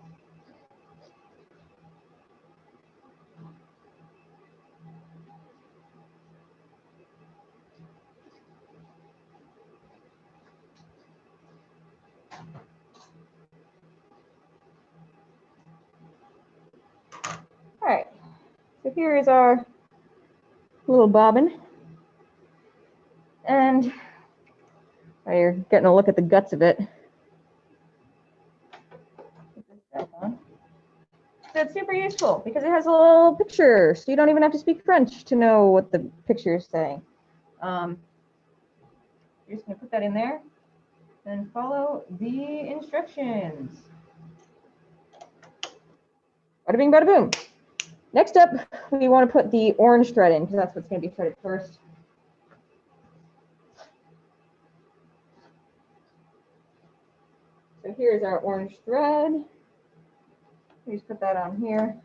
All right, so here is our little bobbin. And you're getting a look at the guts of it. So it's super useful because it has a little picture, so you don't even have to speak French to know what the picture is saying. You're just going to put that in there and follow the instructions. Bada bing, bada boom. Next up, we want to put the orange thread in because that's what's going to be threaded first. So here's our orange thread. We just put that on here.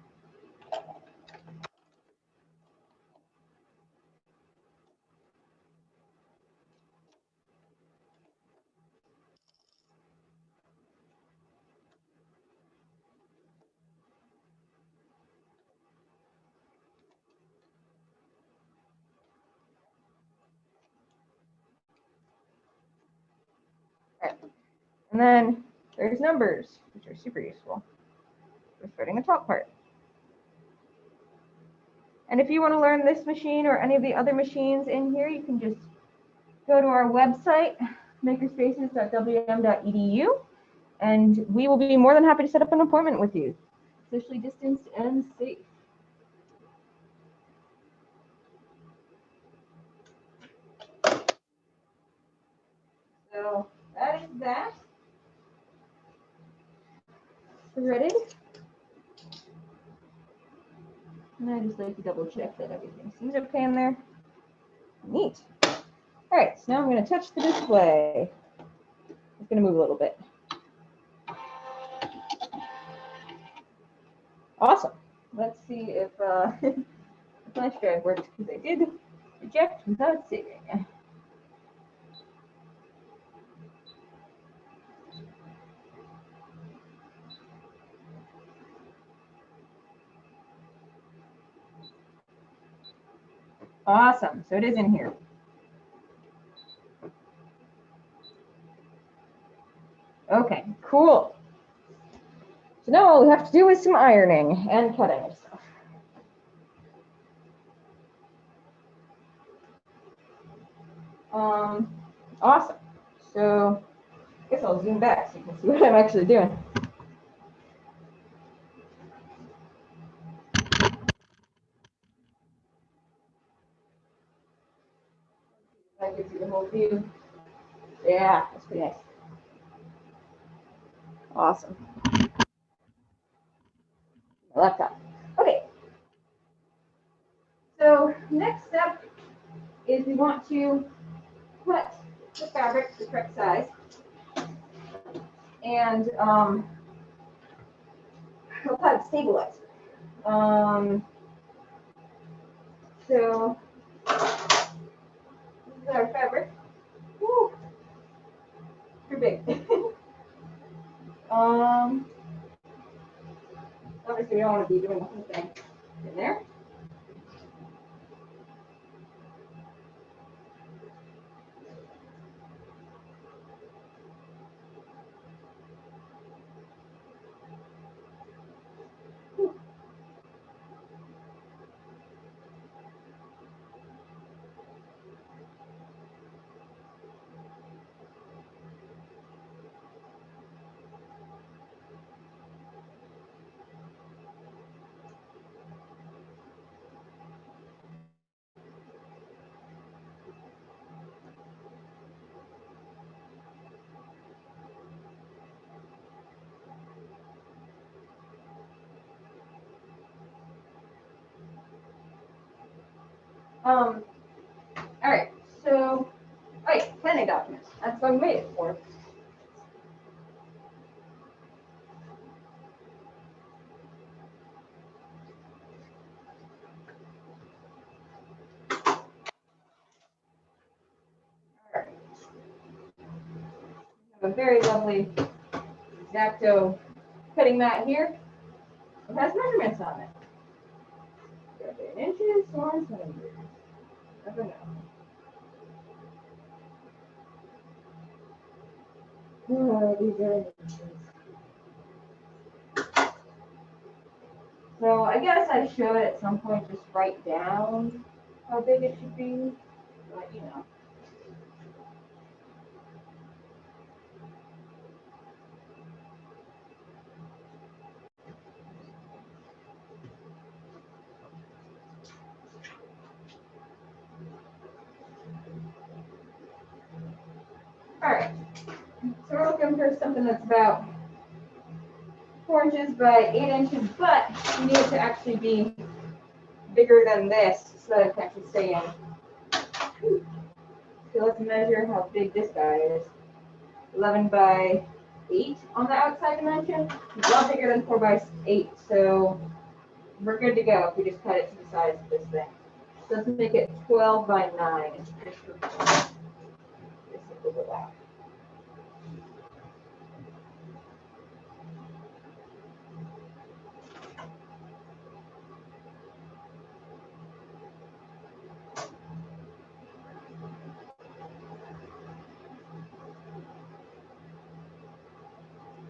All right. And then there's numbers, which are super useful for threading the top part. And if you want to learn this machine or any of the other machines in here, you can just go to our website, makerspaces.wm.edu, and we will be more than happy to set up an appointment with you, socially distanced and safe. So that is that. Threaded. And I just like to double check that everything seems okay in there. Neat. All right, so now I'm going to touch the display. It's going to move a little bit. Awesome. Let's see if the flash drive works because I did eject without saving. Awesome, so it is in here. Okay, cool. So now all we have to do is some ironing and cutting of stuff. Awesome. So I guess I'll zoom back so you can see what I'm actually doing. That gives you the whole view. Yeah, that's pretty nice. Awesome. My laptop. Okay. So next step is we want to cut the fabric the correct size. And we'll cut it stabilizer. So this is our fabric. Woo! Too big. Obviously we don't want to be doing the whole thing in there. All right, so, planning documents. That's what we made it for. All right. We have a very lovely X-Acto cutting mat here. It has measurements on it. Got it in inches or centimeters. Never know. Oh, these are inches. So I guess I should at some point just write down how big it should be, but you know. All right, so we're looking for something that's about 4 inches by 8 inches, but we need it to actually be bigger than this so that it can actually stay in. So let's measure how big this guy is. 11 by 8 on the outside dimension. It's a lot bigger than 4 by 8, so we're good to go if we just cut it to the size of this thing. So let's make it 12 by 9. Just for this overlap.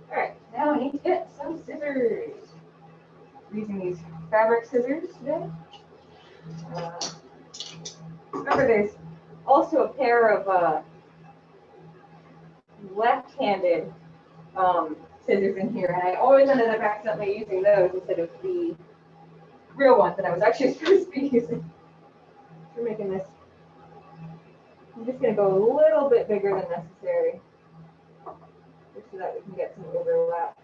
All right, now I need to get some scissors. We're using these fabric scissors today. Remember, there's also a pair of left-handed scissors in here, and I always ended up accidentally using those instead of the real ones that I was actually supposed to be using. We're making this. I'm just going to go a little bit bigger than necessary, just so that we can get some overlap.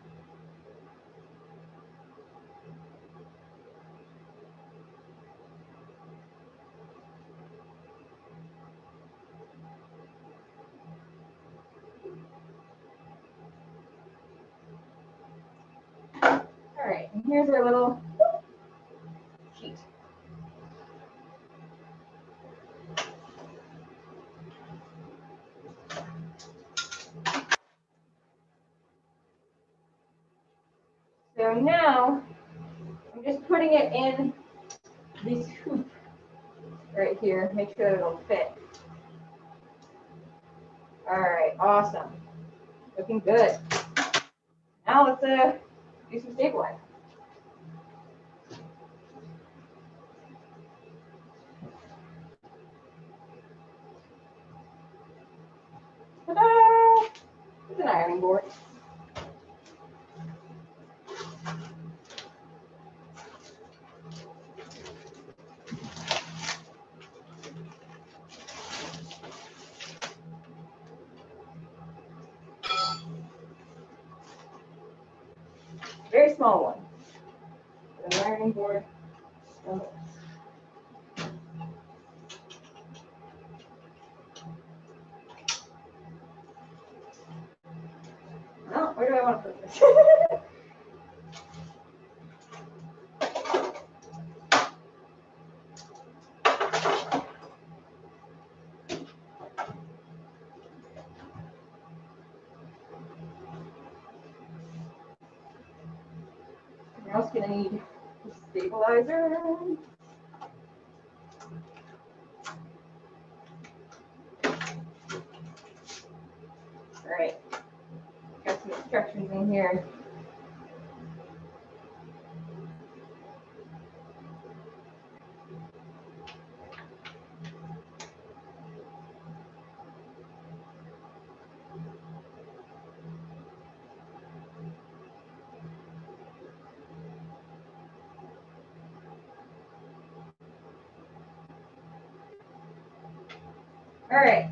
All right, and here's our little sheet. So now I'm just putting it in this hoop right here. Make sure that it'll fit. All right, awesome. Looking good. Now let's do some stabilizing. Ta-da! It's an ironing board. Very small one. An ironing board. Well, where do I want to put this? What else gonna need? A stabilizer. All right. Got some instructions in here. All right.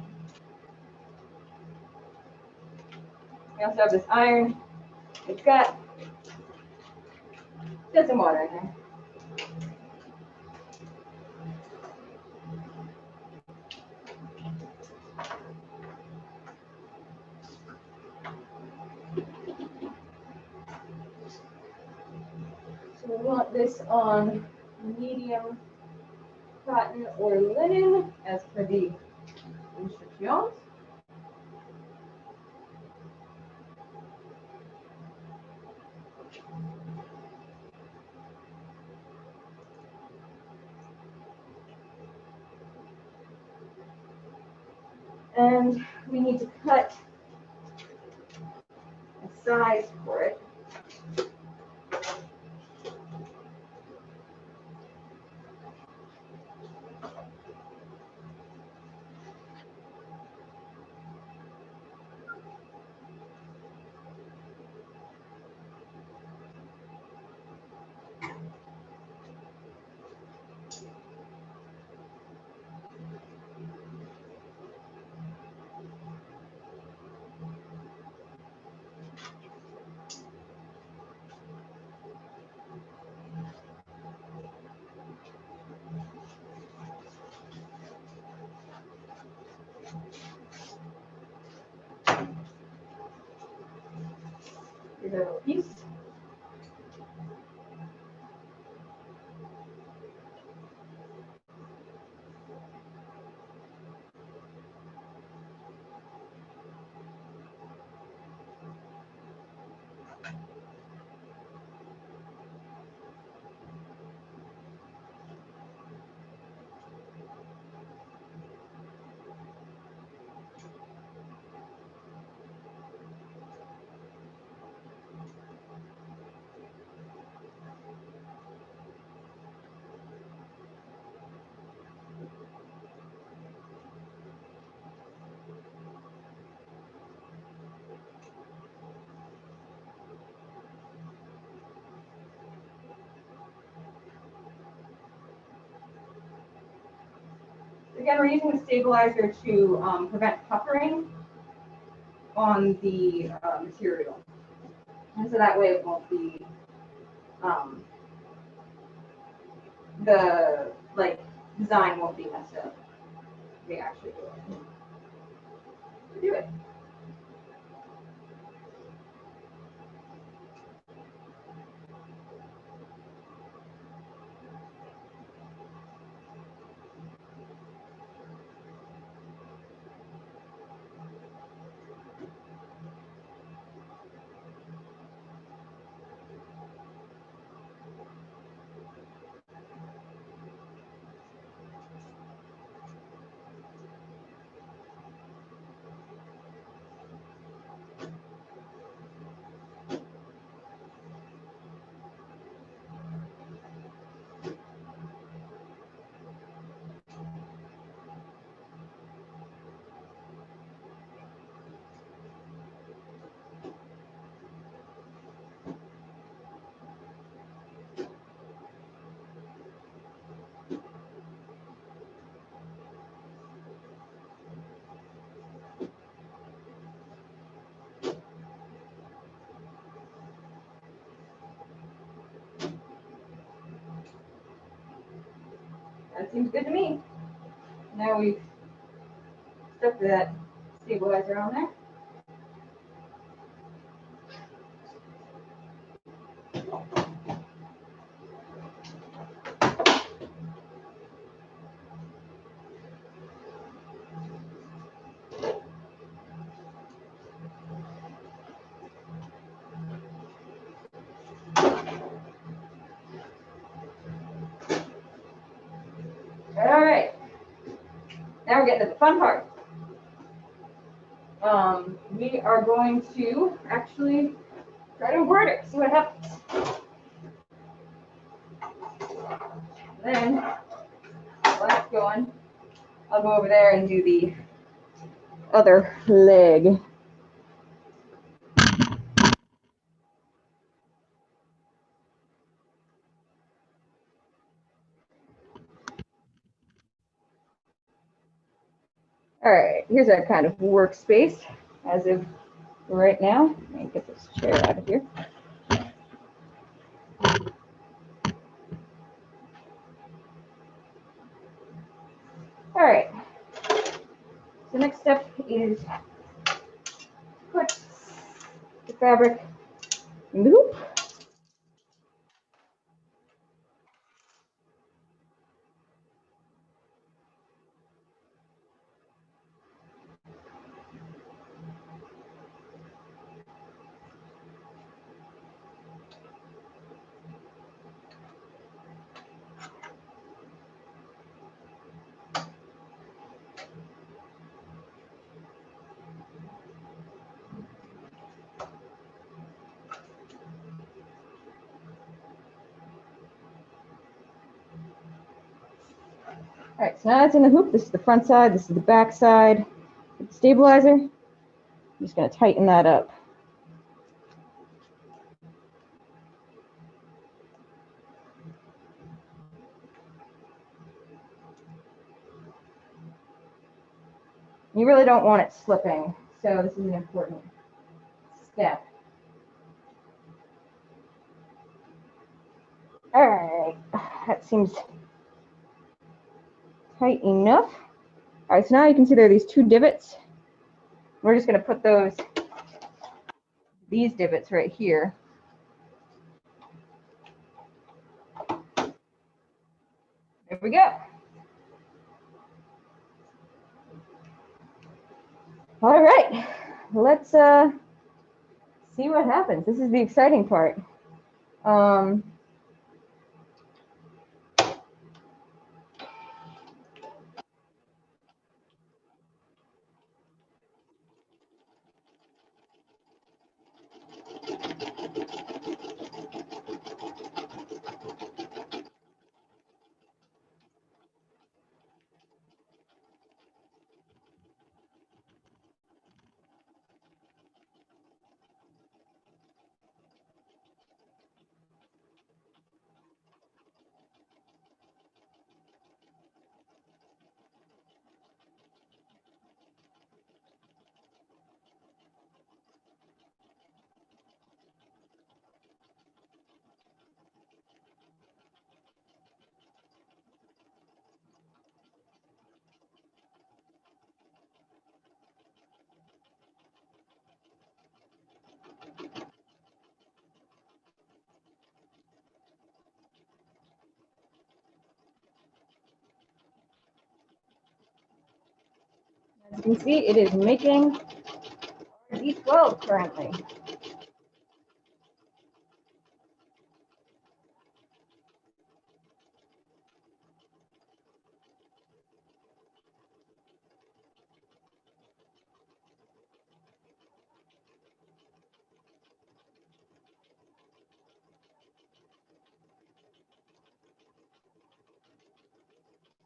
We also have this iron. It's got some water in there. So we want this on medium cotton or linen as per the instructions. And we need to cut a size for it. Here's a little piece. Again, we're using the stabilizer to prevent puckering on the material. And so that way it won't be, the design won't be messed up. We actually do it. That seems good to me. Now we've stuck that stabilizer on there. All right, now we're getting to the fun part. We are going to actually try to embroider, see what happens. Then, while that's going, I'll go over there and do the other leg. All right, here's our kind of workspace as of right now. Let me get this chair out of here. All right, the next step is put the fabric in the hoop. All right, so now it's in the hoop. This is the front side, this is the back side. With the stabilizer, I'm just going to tighten that up. You really don't want it slipping, so this is an important step. All right, that seems tight enough. All right, so now you can see there are these two divots. We're just going to put these divots right here. There we go. All right, let's see what happens. This is the exciting part. As you can see, it is making D12 currently.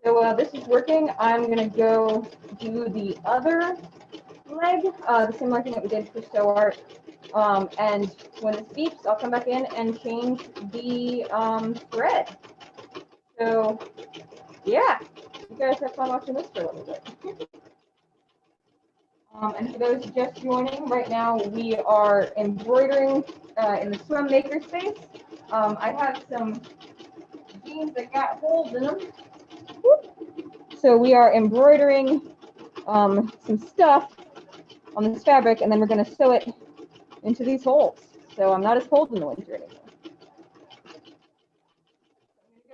So while this is working, I'm going to go do the other leg, the similar thing that we did for sew art. And when this beeps, I'll come back in and change the thread. So yeah, you guys have fun watching this for a little bit. And for those just joining, right now we are embroidering in the swim makerspace. I have some jeans that got holes in them. Whoop. So we are embroidering some stuff on this fabric, and then we're going to sew it into these holes. So I'm not as cold in the winter anymore.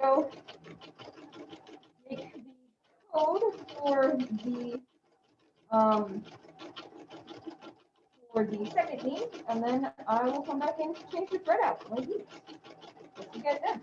I'm going to go make the code for the second knee, and then I will come back and change the thread out like these. Let's get done.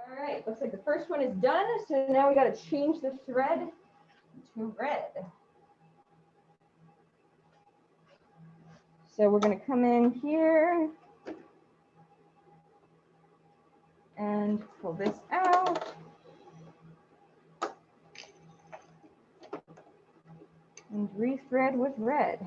All right, looks like the first one is done. So now we got to change the thread to red. So we're going to come in here and pull this out. And rethread with red.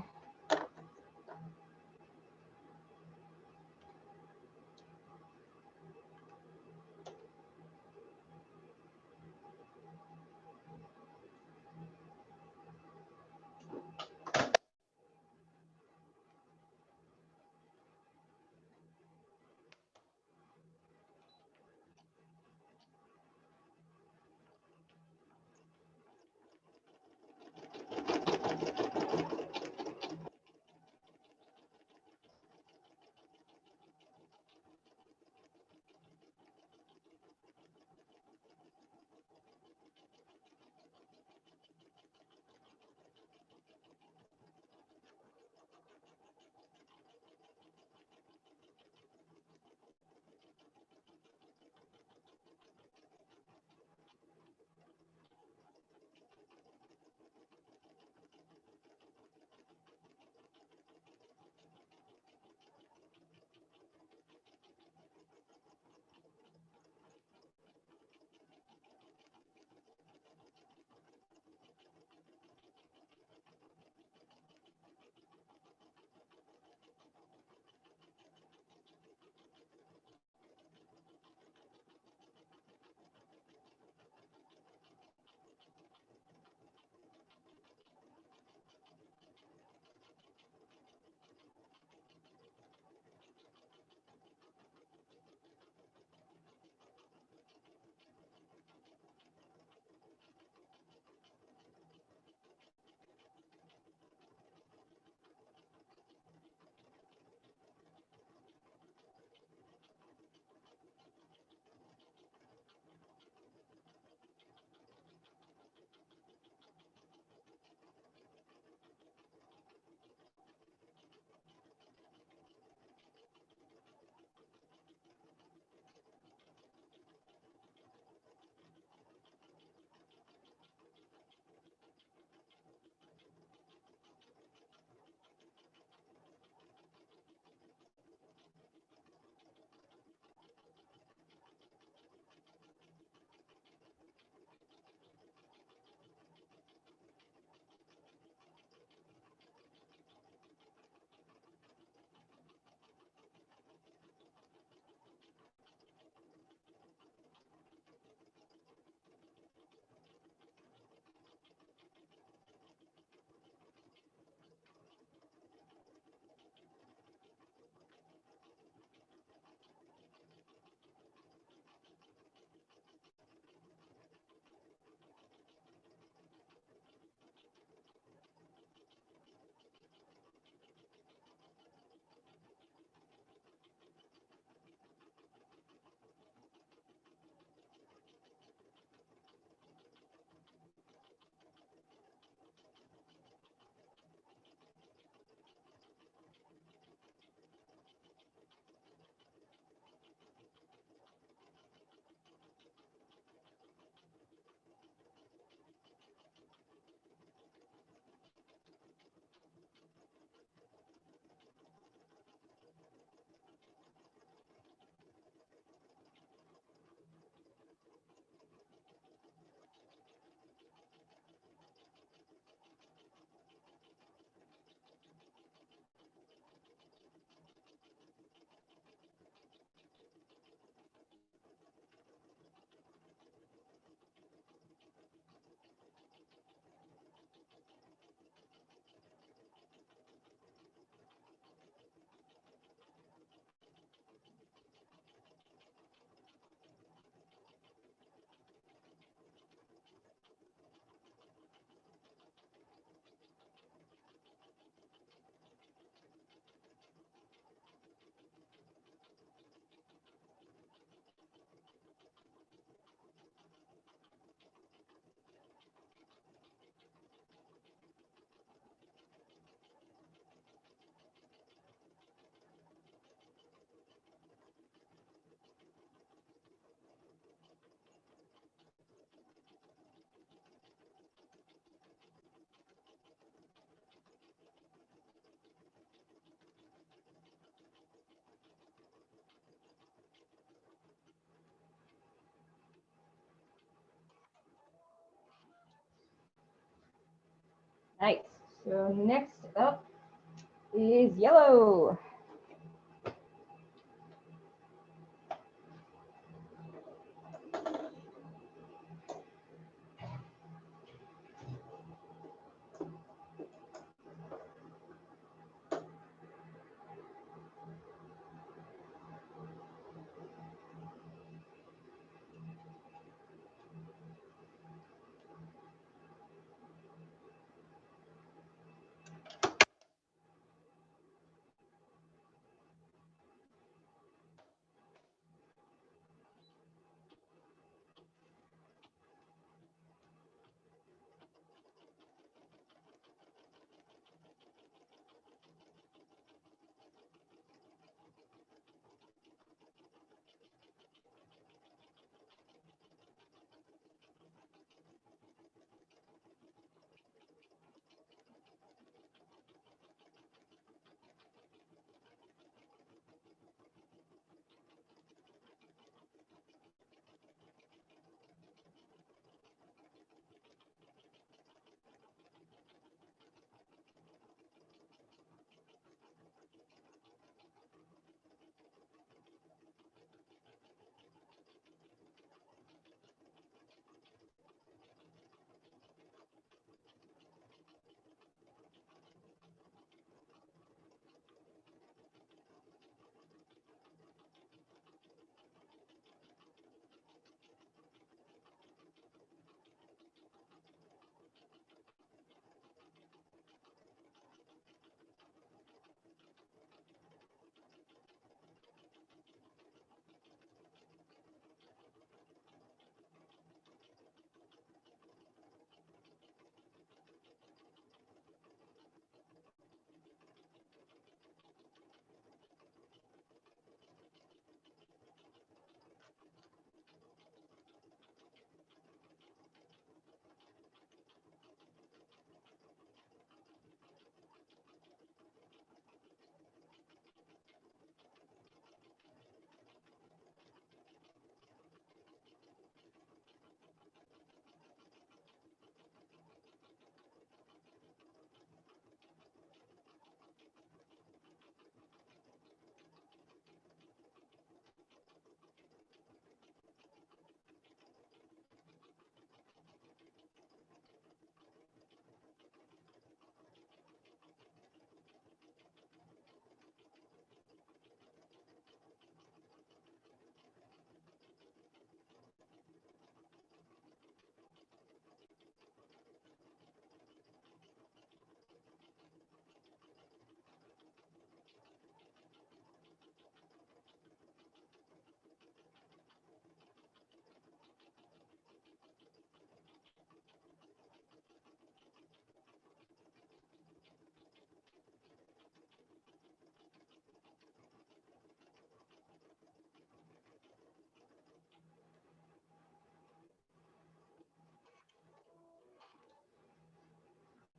Nice. So next up is yellow.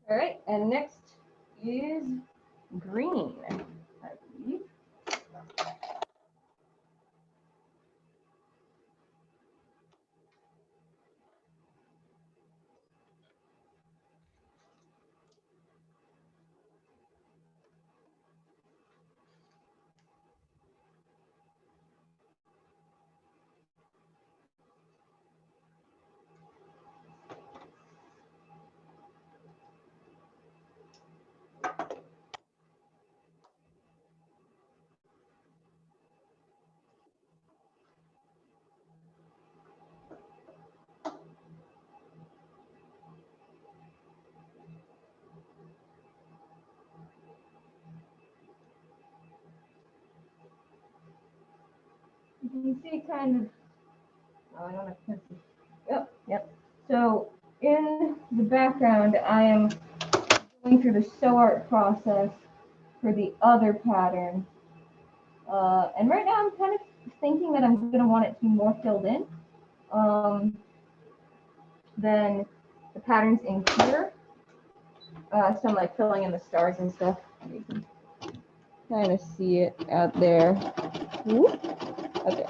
All right, and next is green, I believe. You can see kind of, oh, I don't have pencils. Yep. So in the background, I am going through the sew art process for the other pattern. And right now I'm kind of thinking that I'm going to want it to be more filled in than the patterns in here. So I'm like filling in the stars and stuff. You can kind of see it out there. Whoop. Okay.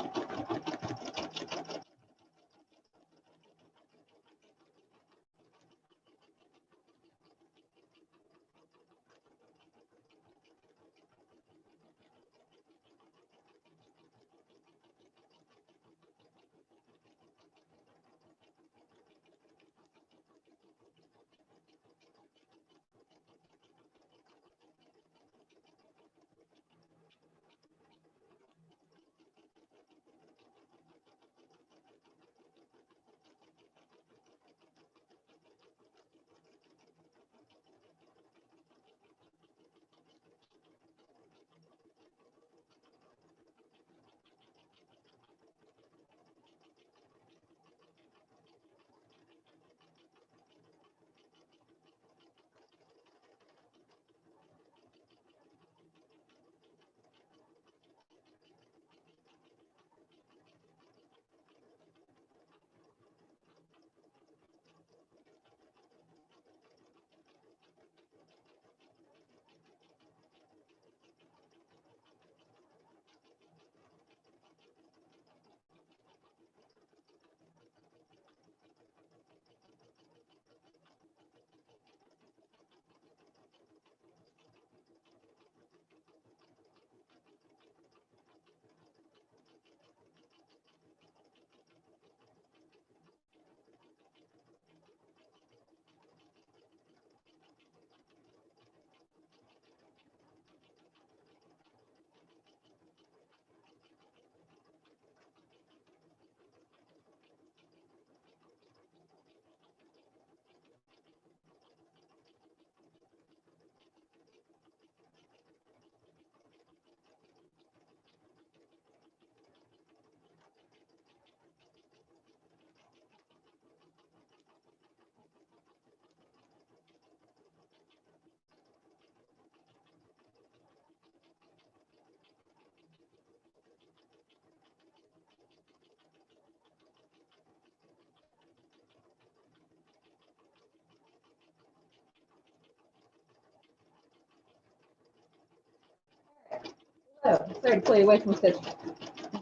So, sorry to pull you away from such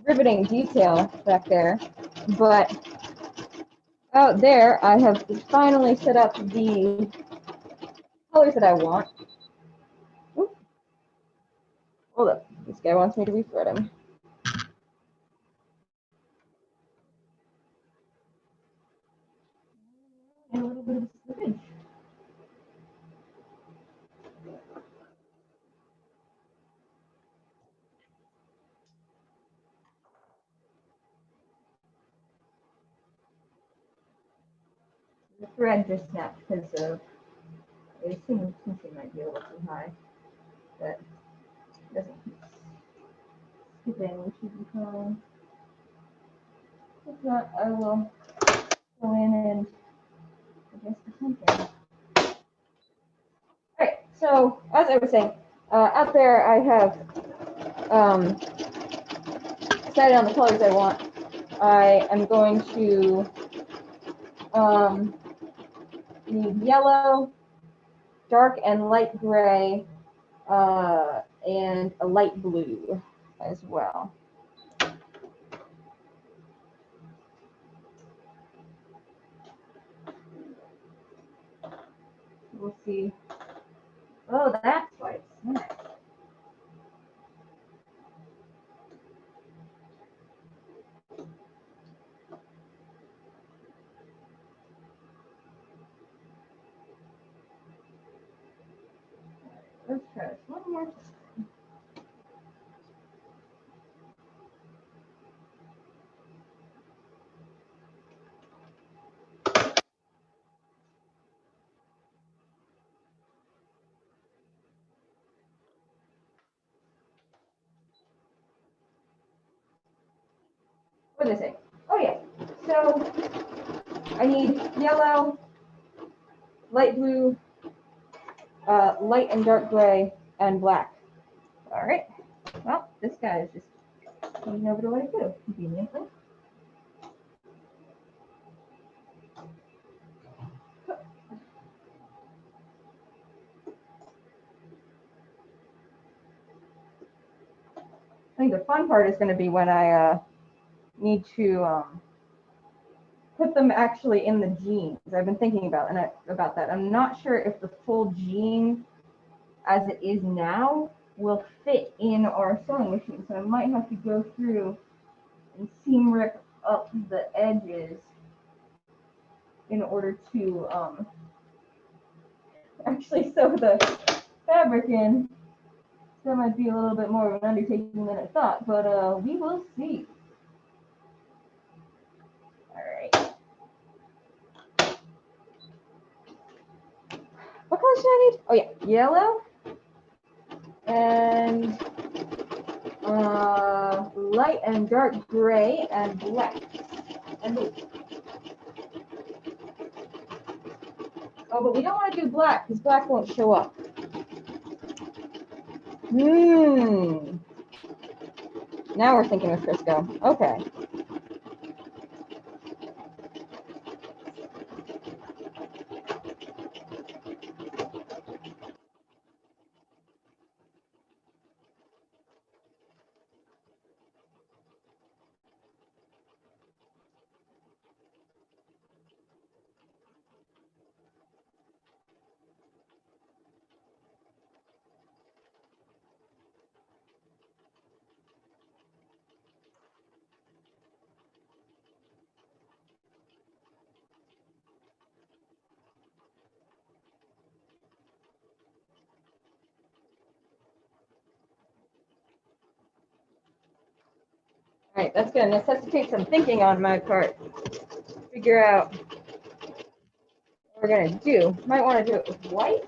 riveting detail back there, but out there I have finally set up the colors that I want. Oop. Hold up, this guy wants me to rethread him. And a little bit of slippage. The thread just snapped because of, it seems it might be a little too high, but it doesn't keep skipping, which should be fine. If not, I will go in and adjust the something. Alright, so as I was saying, out there I have decided on the colors I want. I am going to need yellow, dark and light gray, and a light blue as well. We'll see. Oh, that's why it's snapped. Let's try this one more time. What did I say? Oh yeah. So I need yellow, light blue, light and dark gray, and black. All right. Well, this guy is just taking over the way too, conveniently. I think the fun part is going to be when I need to put them actually in the jeans. I've been thinking about that. I'm not sure if the full jean, as it is now, will fit in our sewing machine. So I might have to go through and seam rip up the edges in order to actually sew the fabric in. So that might be a little bit more of an undertaking than I thought, but we will see. All right. What color should I need? Oh yeah, yellow and light and dark gray and black and blue. Oh, but we don't want to do black because black won't show up. Now we're thinking of Crisco. Okay. All right, that's going to necessitate some thinking on my part. Figure out what we're going to do. Might want to do it with white.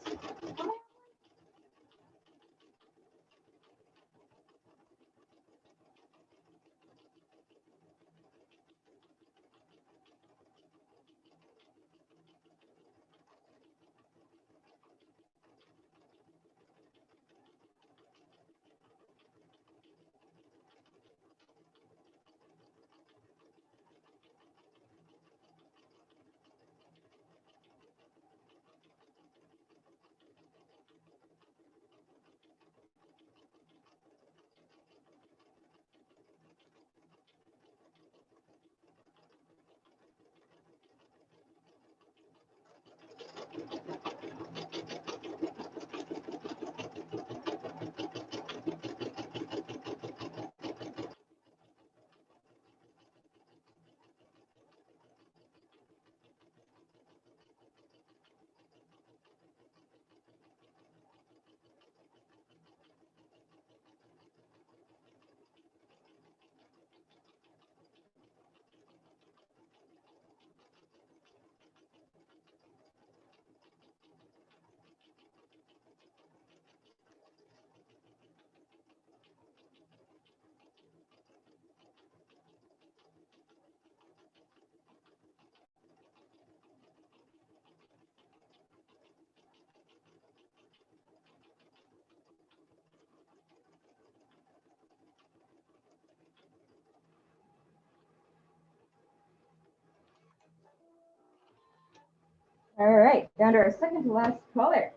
All right, down to our second to last color.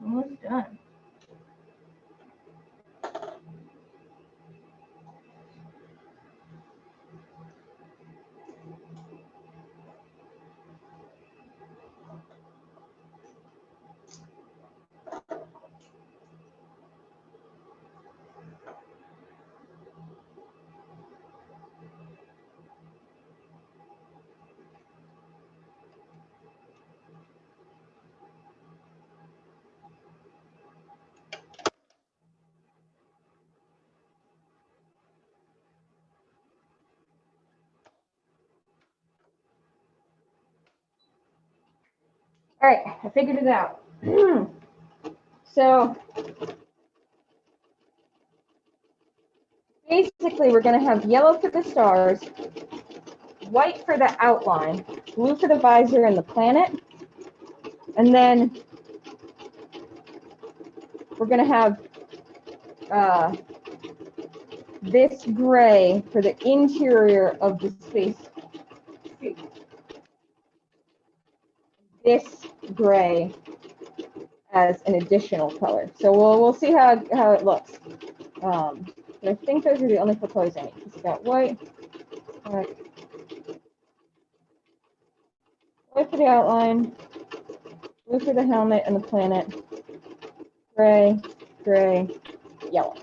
Almost done. All right, I figured it out. So basically, we're going to have yellow for the stars, white for the outline, blue for the visor and the planet, and then we're going to have this gray for the interior of the space. This gray as an additional color. So we'll see how it looks. But I think those are the only four colors I need. Because we got white, white for the outline, blue for the helmet and the planet, gray, gray, yellow.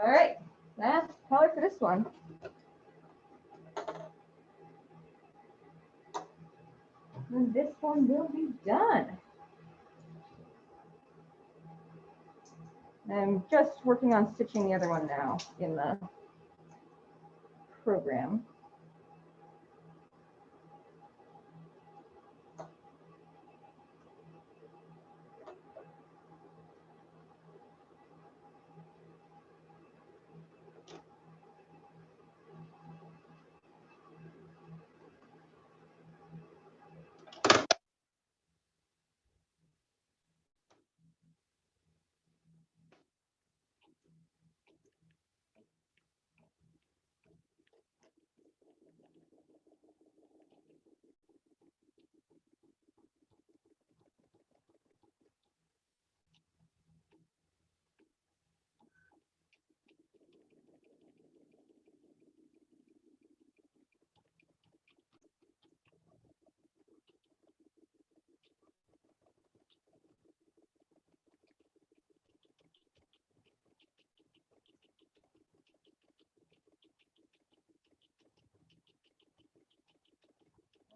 All right, last color for this one. And this one will be done. I'm just working on stitching the other one now in the program.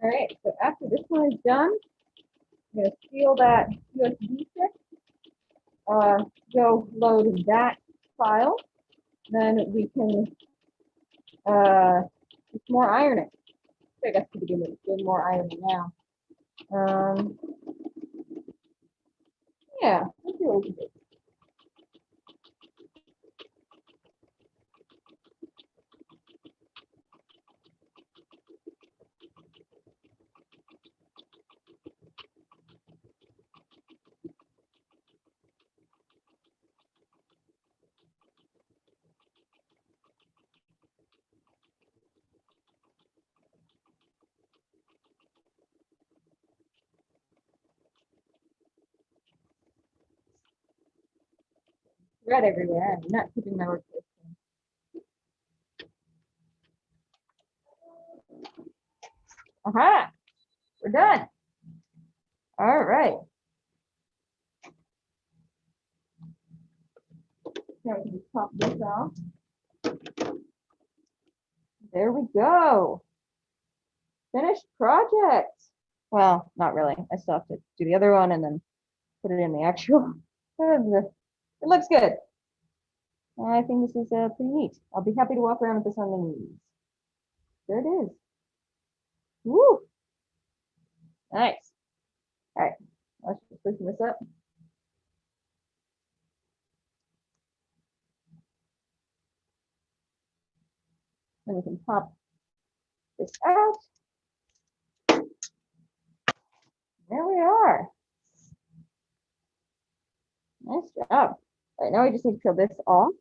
All right, so after this one is done, I'm going to seal that USB stick, go load that file, then we can do more ironing. I guess to begin with, doing more ironing now. Yeah, let's see what we can do. Thread everywhere. I'm not keeping my workstation. Aha! We're done. All right. Now we can just pop this off. There we go. Finished project. Well, not really. I still have to do the other one and then put it in the actual. It looks good. I think this is pretty neat. I'll be happy to walk around with this on the knees. There it is. Woo! Nice. All right, let's just loosen this up. And we can pop this out. There we are. Nice job. All right, now we just need to peel this off.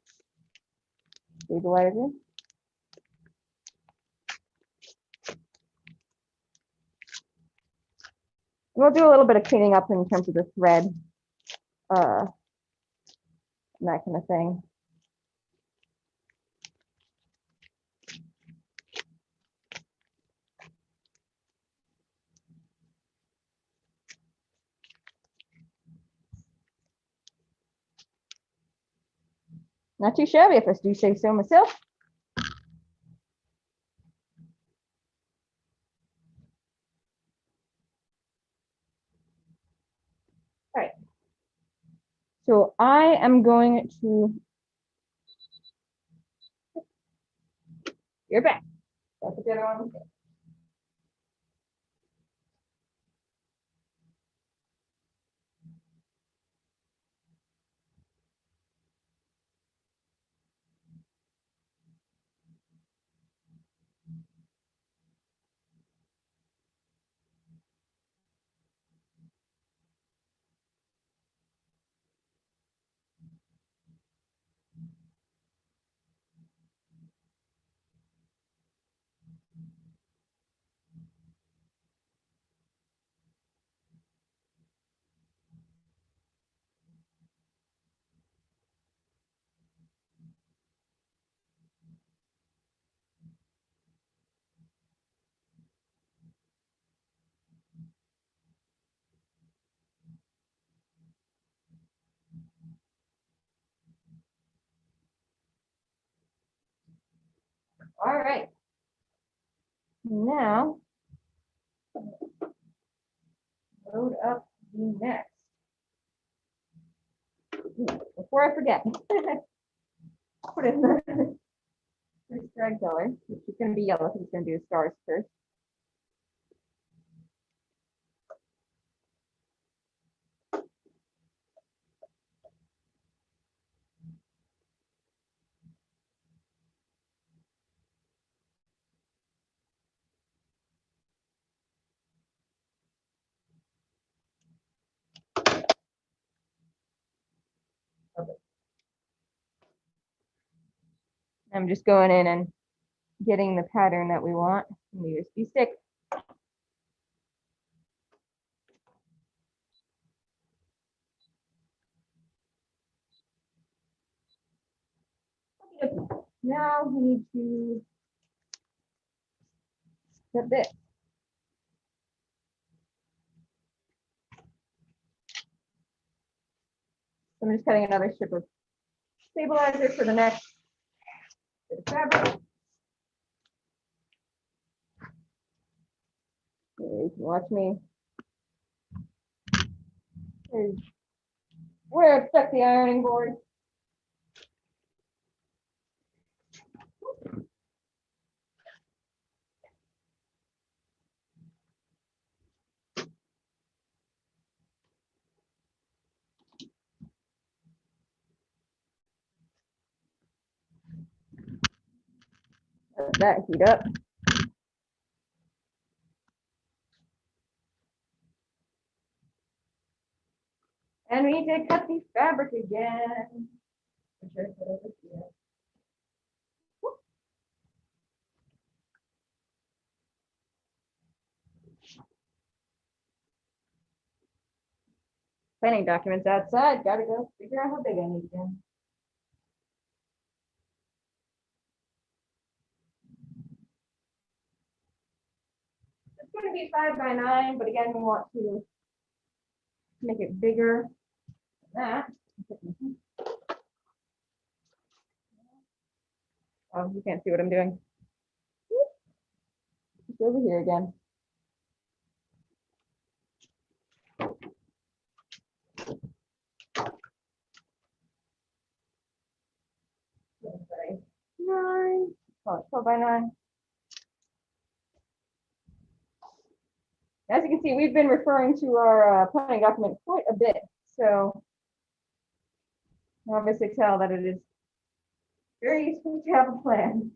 Stabilizer. We'll do a little bit of cleaning up in terms of the thread, and that kind of thing. Not too shabby if I do say so myself. All right. So I am going to. You're back. That's the other one. All right. Now, load up the next. Before I forget, put in the first thread color, which is going to be yellow because it's going to do stars first. I'm just going in and getting the pattern that we want in the USB stick. Okay. Now we need to get this. So I'm just cutting another strip of stabilizer for the next bit of fabric. You can watch me. There's where I've stuck the ironing board. Let that heat up. And we need to cut the fabric again. Planning documents outside. Gotta go figure out how big I need them. It's going to be 5 by 9, but again, we want to make it bigger than that. Oh, you can't see what I'm doing. It's over here again. 12 by 9. As you can see, we've been referring to our planning document quite a bit, so you obviously tell that it is very useful to have a plan.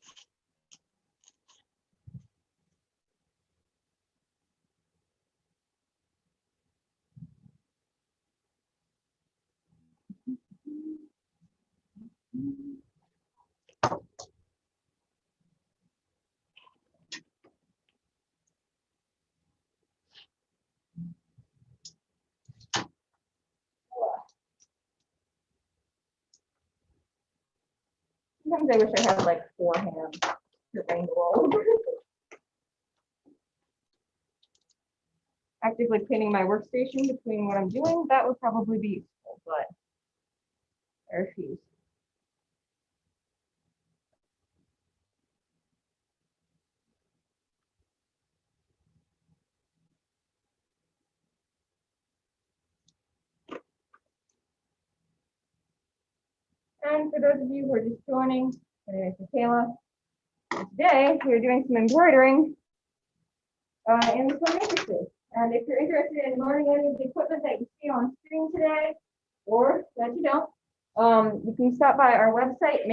Sometimes I wish I had like 4 hands to wrangle all over. Actively cleaning my workstation between what I'm doing, that would probably be useful, but I refuse. And for those of you who are just joining, my name is Michaela. Today, we're doing some embroidering in the Makerspaces. And if you're interested in learning any of the equipment that you see on screen today, or that you don't, you can stop by our website,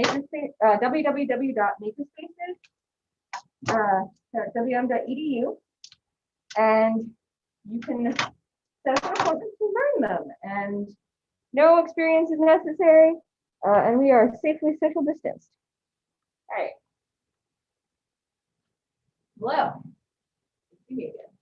www.makerspaces.wm.edu, and you can set up an appointment to learn them. And no experience is necessary, and we are safely social distanced. All right. Hello. See me again.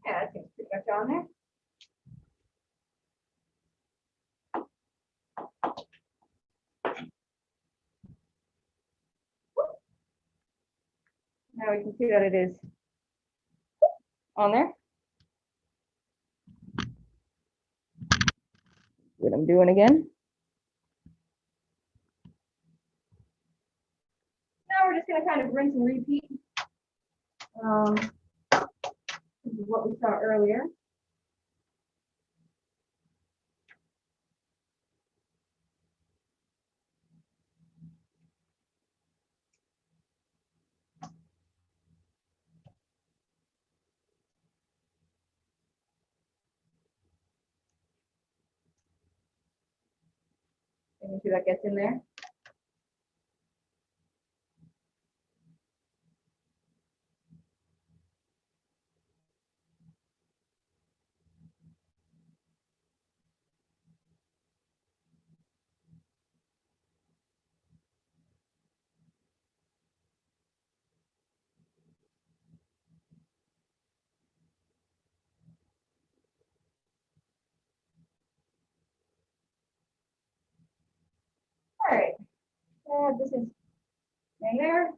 Yeah, that seems pretty much on there. Now we can see that it is on there. What I'm doing again. Now we're just going to kind of rinse and repeat. This is what we saw earlier. Making sure that gets in there. All right. This is in there.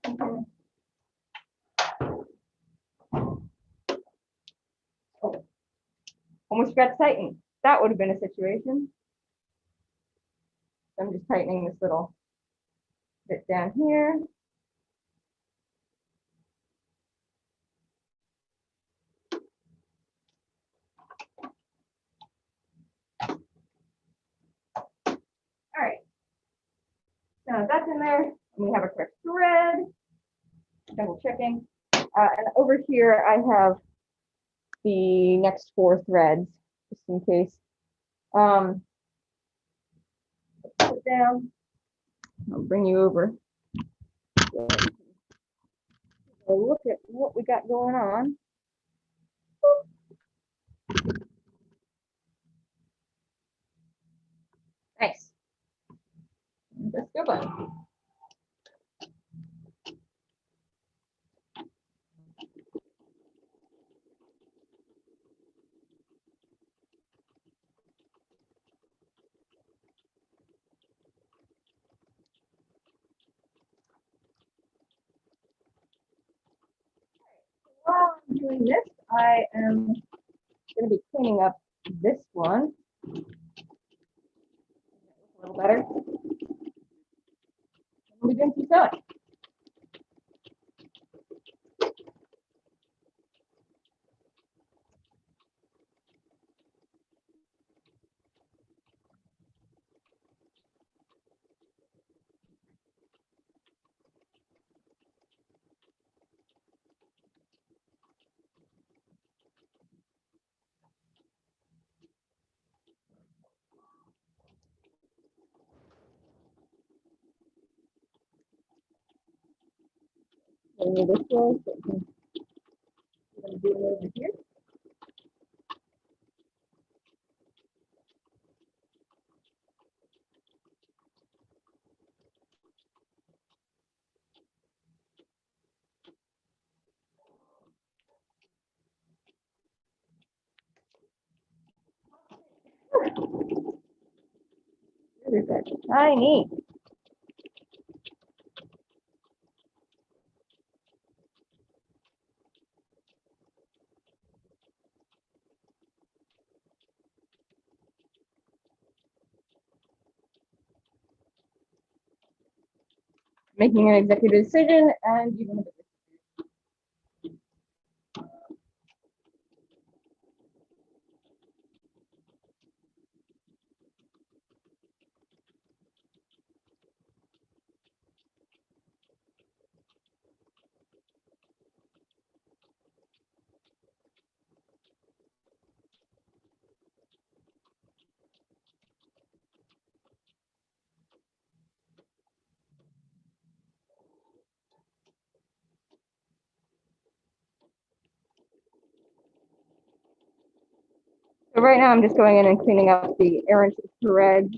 Almost forgot to tighten. That would have been a situation. So I'm just tightening this little bit down here. All right. Now that's in there, and we have a correct thread. Double checking. And over here, I have the next 4 threads, just in case. Put it down. I'll bring you over. So look at what we got going on. Nice. Let's go, bud. While I'm doing this, I am going to be cleaning up this one. A little better. We'll be doing some sewing. Bring you this way, so we can we're going to do it over here. Very good. Tiny. Making an executive decision, and you're going to So right now I'm just going in and cleaning up the errant threads.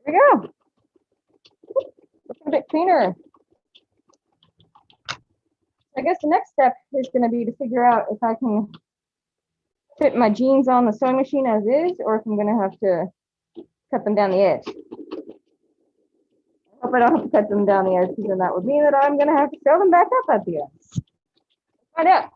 There we go. Looking a bit cleaner. I guess the next step is going to be to figure out if I can fit my jeans on the sewing machine as is, or if I'm going to have to cut them down the edge. I hope I don't have to cut them down the edge, because then that would mean that I'm going to have to sew them back up at the end. Let's find out.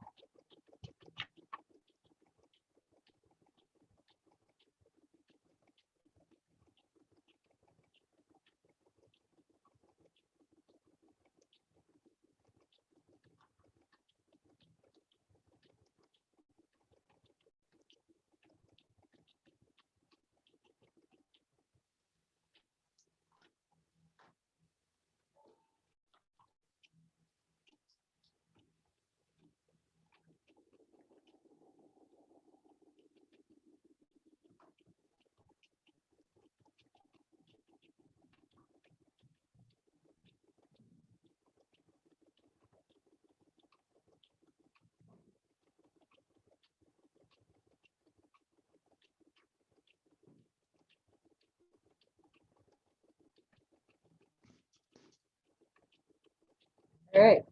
All right,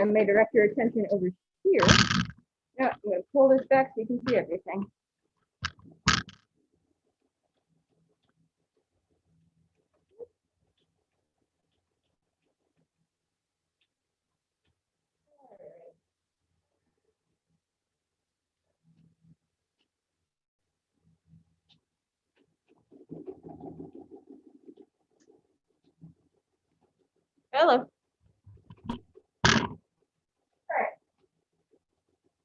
I may direct your attention over here. Now, I'm going to pull this back so you can see everything. Hello. All right.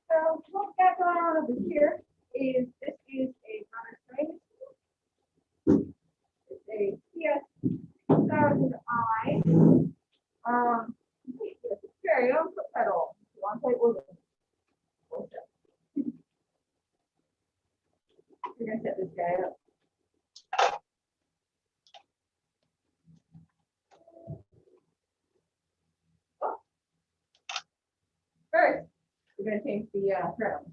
So what we got going on over here is this is a Makerspaces. It's a CS1000i. With a stereo foot pedal. One plate with it. We're gonna set this guy up. Oh. First, we're gonna change the throttle.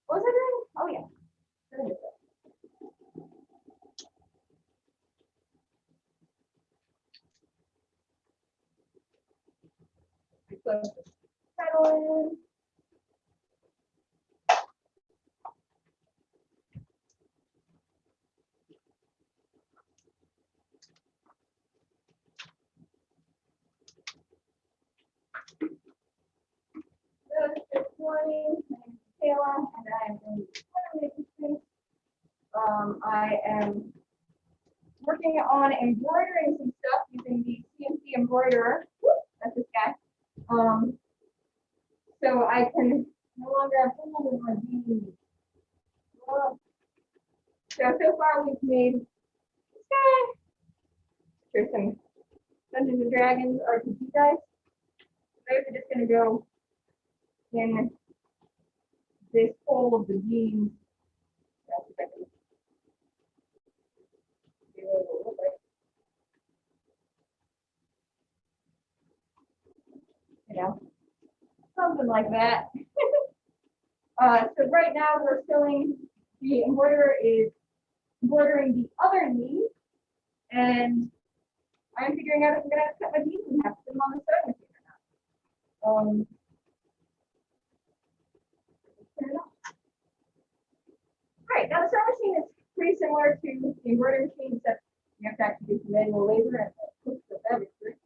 What was I doing? Oh yeah. I put the pedal in. This morning, Kayla, and I am in Makerspaces. I am working on embroidering some stuff using the CNC embroiderer. That's this guy. So I can no longer have holes in my jeans. So far we've made this guy. There's some Dungeons and Dragons RPG guys. Those are just gonna go in this hole of the jeans. That's what I can do a little bit. You know, something like that. So right now we're sewing, the embroiderer is embroidering the other knee, and I'm figuring out if I'm gonna have to cut my jeans and have to put them on the sewing machine or not. Right, now the sewing machine is pretty similar to the embroidery machine, except you have to actually do some manual labor and push the fabric through.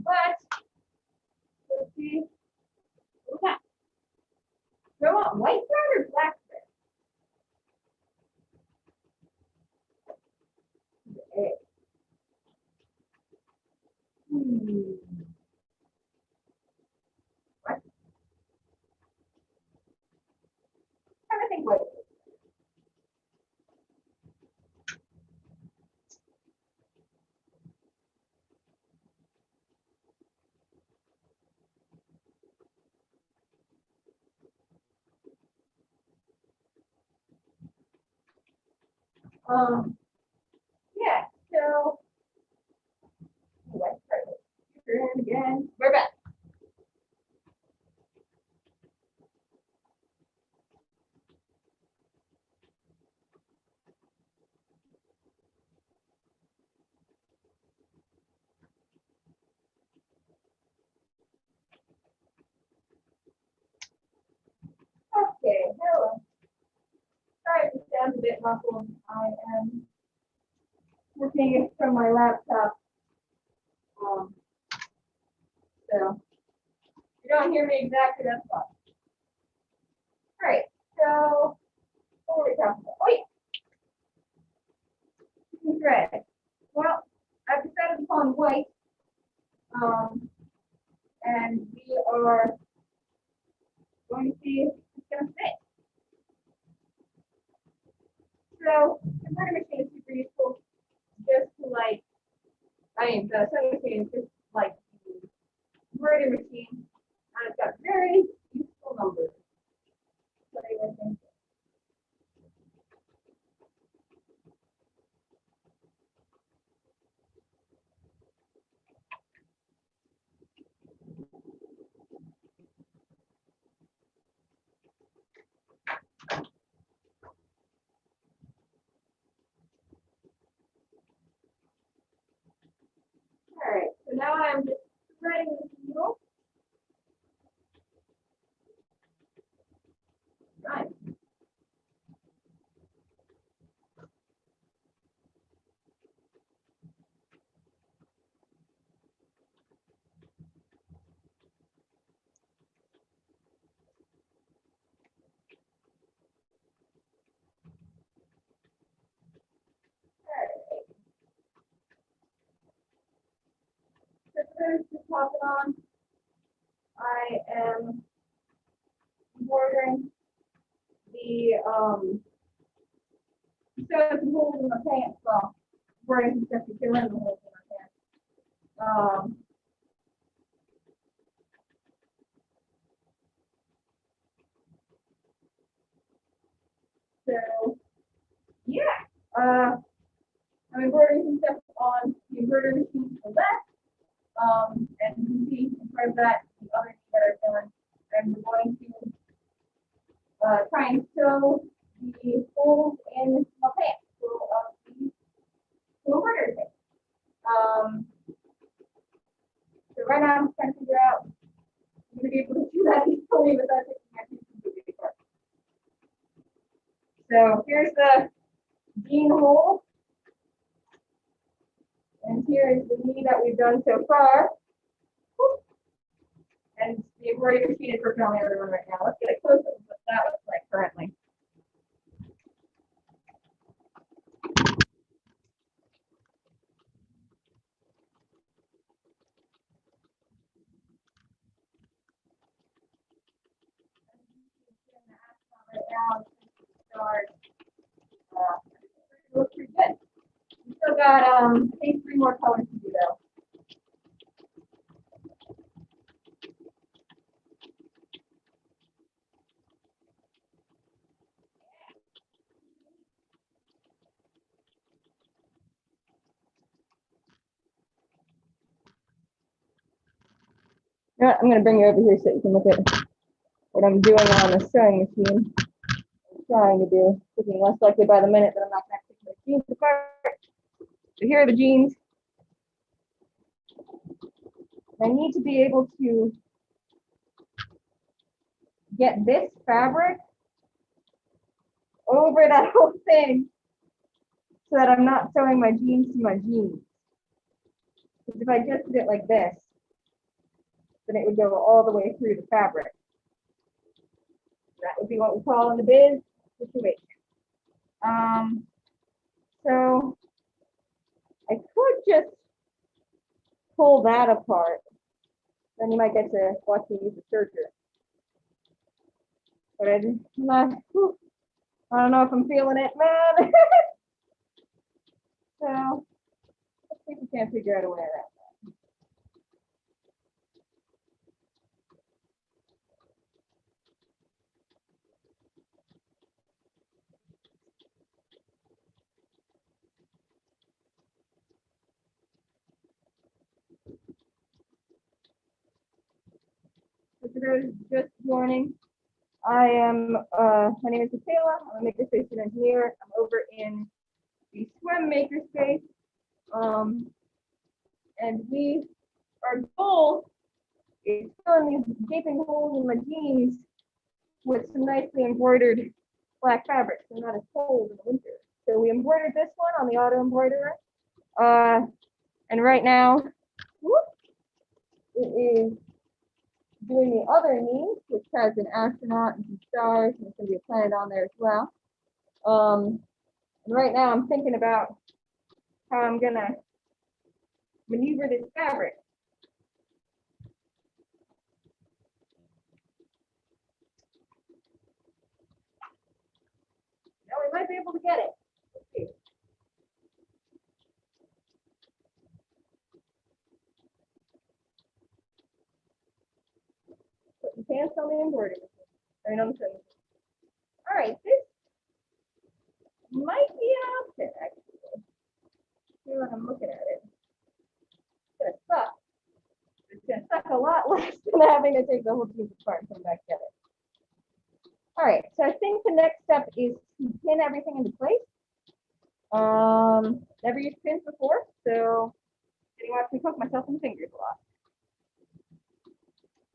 But let's see. What's that? Do I want white thread or black thread? Okay. What? I think white. Yeah, so white thread. Again. We're back. Okay, hello. Sorry if this sounds a bit muffled. I am working from my laptop. So you don't hear me exactly, that's fine. All right, so what were we talking about? Oh yeah, thread. Well, I've decided upon white. and we are going to see if it's going to fit. So the embroidery machine is super useful, just to like, the sewing machine is just like the embroidery machine, and it's got very useful numbers. So they were thinking. All right, so now I'm just threading the needle. Right. So first, to top it on, I am embroidering the so some holes in my pants. Well, embroidering some stuff to fill in the holes in my pants. So yeah, I'm embroidering some stuff on the embroidery machine to the left. And you can see in front of that the other thing that I've done. I'm going to try and sew the holes in my pants full of these embroidery things. So right now I'm trying to figure out I'm going to be able to do that easily without taking my piece completely apart. So here's the jean hole. And here is the knee that we've done so far. And the embroidery machine is working on the other one right now. Let's get a close up of what that looks like currently. Right now, start. It looks pretty good. We still got I think 3 more colors to do though. You know what, I'm going to bring you over here so you can look at what I'm doing on the sewing machine. I'm trying to do, looking less likely by the minute that I'm not going to take my jeans apart. So here are the jeans. I need to be able to get this fabric over that whole thing so that I'm not sewing my jeans to my jeans. Because if I just did it like this, then it would go all the way through the fabric. That would be what we call in the biz situation. So I could just pull that apart. Then you might get to watch me use the serger. But I don't know if I'm feeling it, man. So let's see if we can't figure out a way around that. So for those just joining, I am, my name is Michaela. I'm a makerspace engineer. I'm over in the swim makerspace. And our goal is filling these gaping holes in my jeans with some nicely embroidered black fabric, so not as cold in the winter. So we embroidered this one on the auto embroiderer. And right now, it is doing the other knee, which has an astronaut and some stars, and there's going to be a planet on there as well. And right now I'm thinking about how I'm going to maneuver this fabric. on the embroidery machine. I mean, on the sewing machine. All right, this might be an option, actually. See when I'm looking at it. It's gonna suck. It's gonna suck a lot less than having to take the whole piece apart and put it back together. All right, so I think the next step is to pin everything into place. Never used pins before, so getting watch me poke myself in the fingers a lot.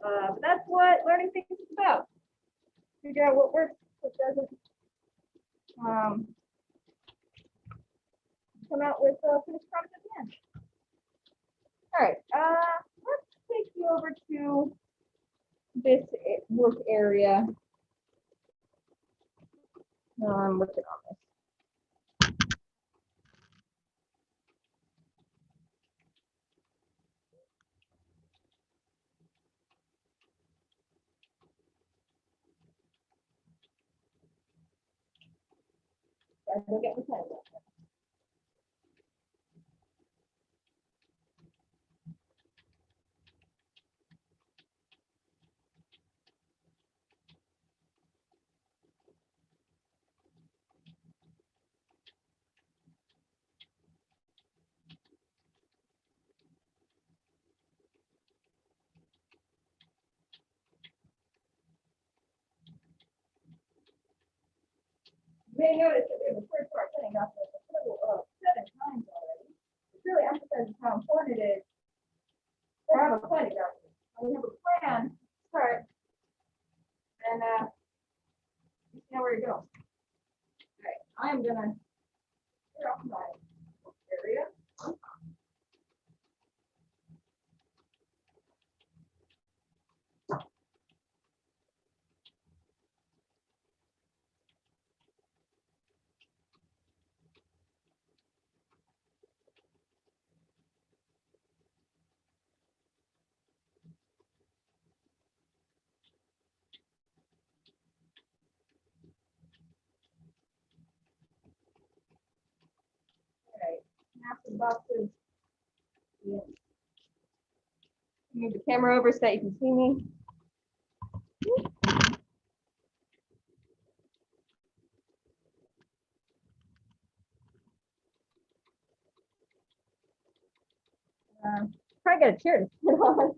But that's what learning things is about. Figure out what works, what doesn't. Come out with a finished product at the end. All right, let's take you over to this work area. I'm working on this. Guys, go get the pen. You may notice that we referred to our pinning document a total of 7 times already. It really emphasizes how important it is to have a planning document. When you have a plan, start, and you know where to go. All right, I'm gonna clear off my area. All right, napkin boxes. Yeah. Move the camera over so that you can see me. Probably get a chair to sit on.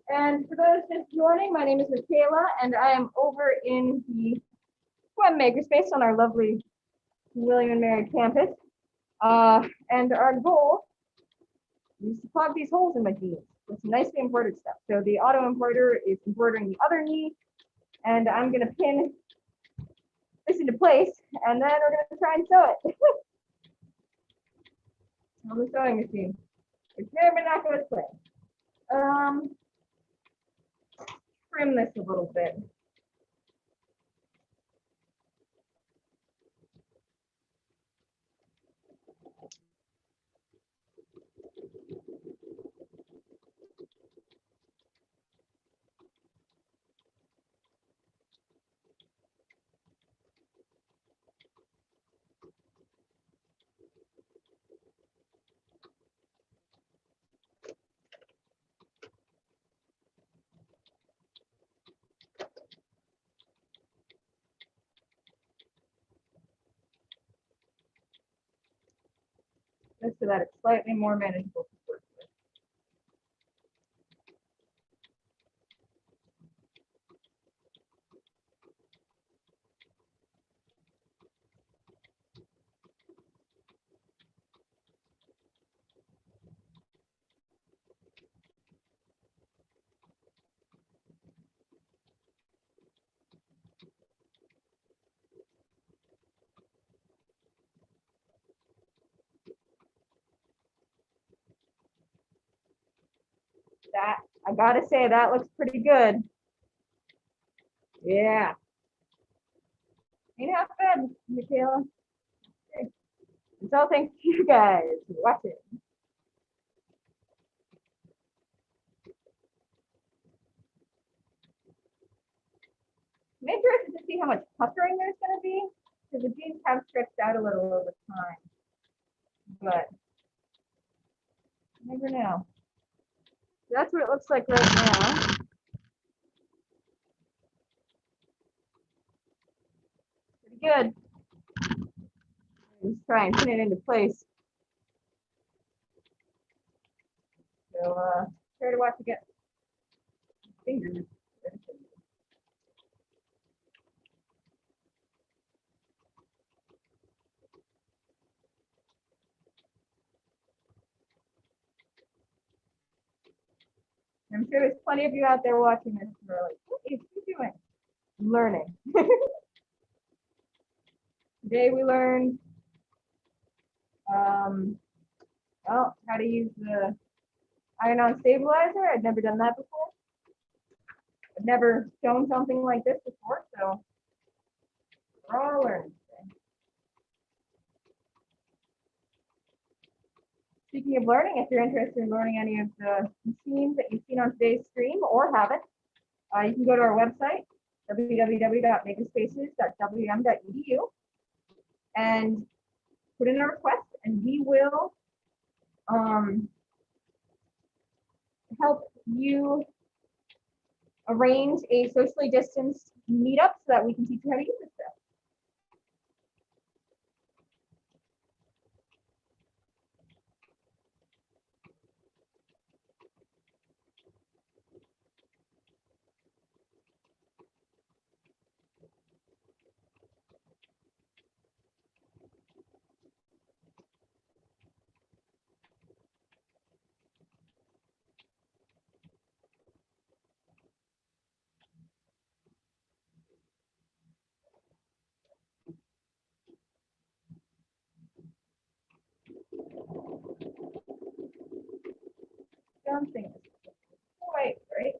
And for those just joining, my name is Michaela, and I am over in the Makerspace on our lovely William and Mary campus. And our goal is to plug these holes in my jeans with some nicely embroidered stuff. So the auto embroider is embroidering the other knee, and I'm gonna pin this into place, and then we're gonna try and sew it on the sewing machine, which may or may not go as planned. Trim this a little bit. Just so that it's slightly more manageable to work with. That, I gotta say, that looks pretty good. Yeah. Ain't half bad, Michaela. It's all thanks to you guys watching. I'm interested to see how much puckering there's going to be, because the jeans have stretched out a little over time. But you never know. That's what it looks like right now. Pretty good. Just try and pin it into place. So try to watch it get fingers. I'm sure there's plenty of you out there watching this who are like, what is she doing? I'm learning. Today we learned well, how to use the iron-on stabilizer. I'd never done that before. I've never shown something like this before, so we're all learning today. Speaking of learning, if you're interested in learning any of the machines that you've seen on today's stream or haven't, you can go to our website, www.makerspaces.wm.edu, and put in a request, and we will help you arrange a socially distanced meetup so that we can teach you how to use this stuff. Something right, right?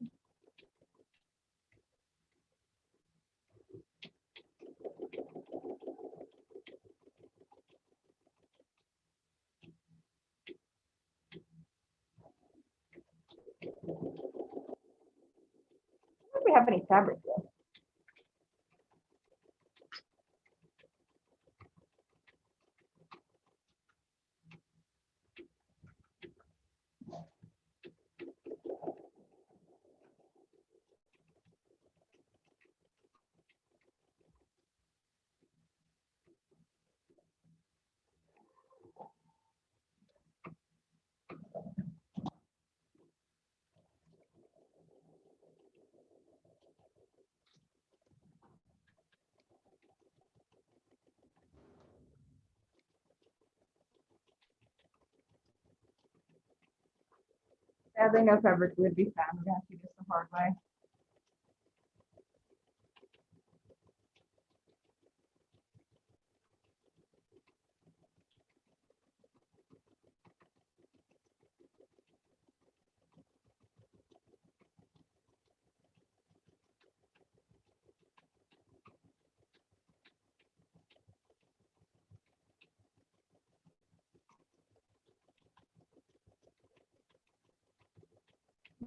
I don't think we have any fabric though. Sadly, no fabric would be found. We're gonna have to do this the hard way.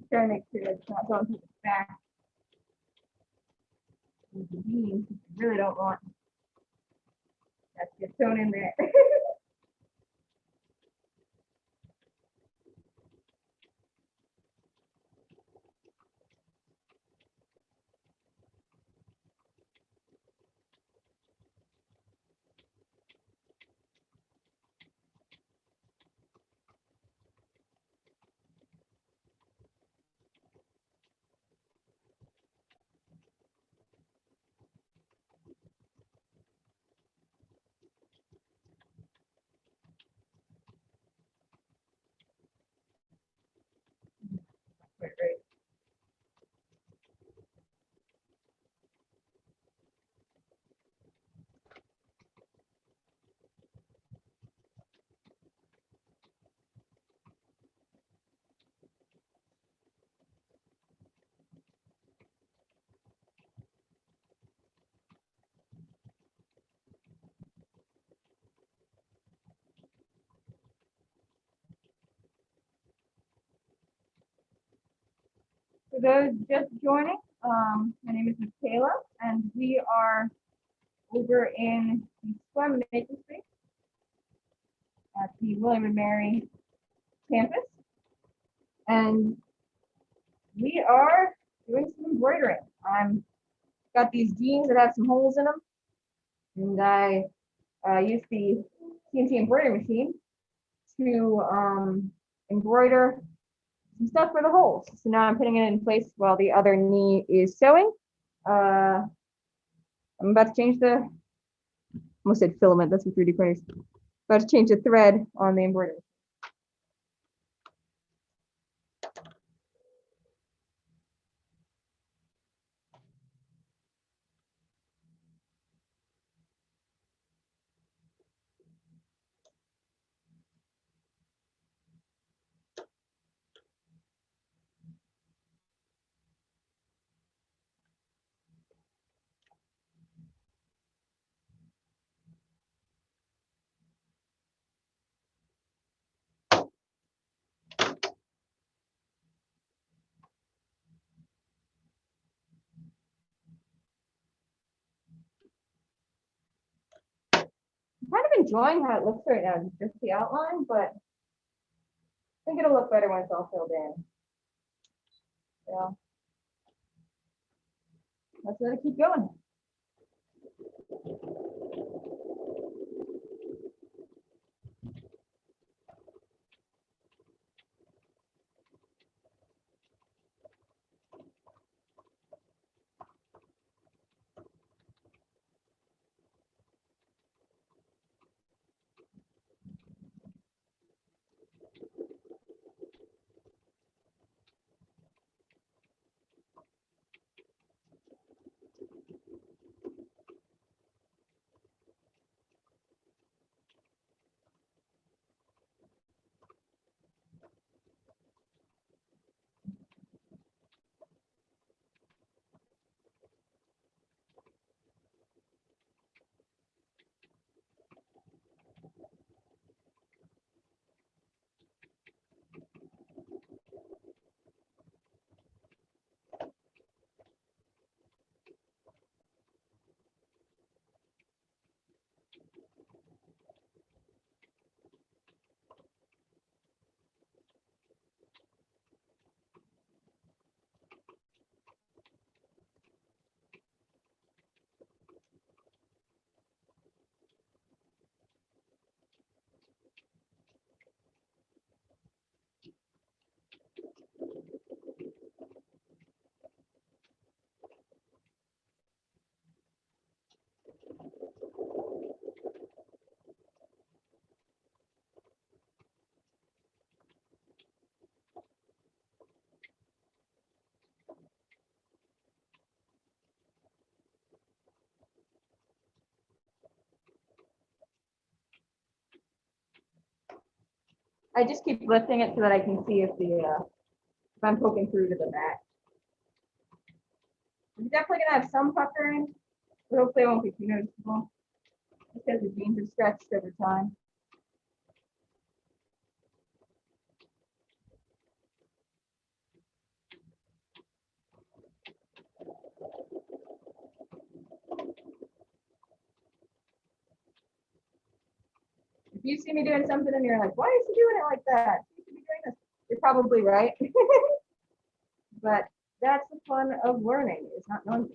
Trying to make sure it's not going to the back of the beam. I really don't want that to get sewn in there. Right, right. For those just joining, my name is Michaela, and we are over in the SWEM Makerspace at the William and Mary campus. And we are doing some embroidering. I'm got these jeans that have some holes in them, and I use the CNC embroidery machine to embroider some stuff for the holes. So now I'm putting it in place while the other knee is sewing. I'm about to change the, almost said filament, that's what 3D printers. About to change the thread on the embroidery. I'm kind of enjoying how it looks right now, just the outline, but I think it'll look better when it's all filled in. Yeah. Let's let it keep going. I just keep lifting it so that I can see if I'm poking through to the back. I'm definitely gonna have some puckering, but hopefully it won't be too noticeable because the jeans are stretched over time. If you see me doing something and you're like, why is he doing it like that? You should be doing this. You're probably right. But that's the fun of learning, is not knowing.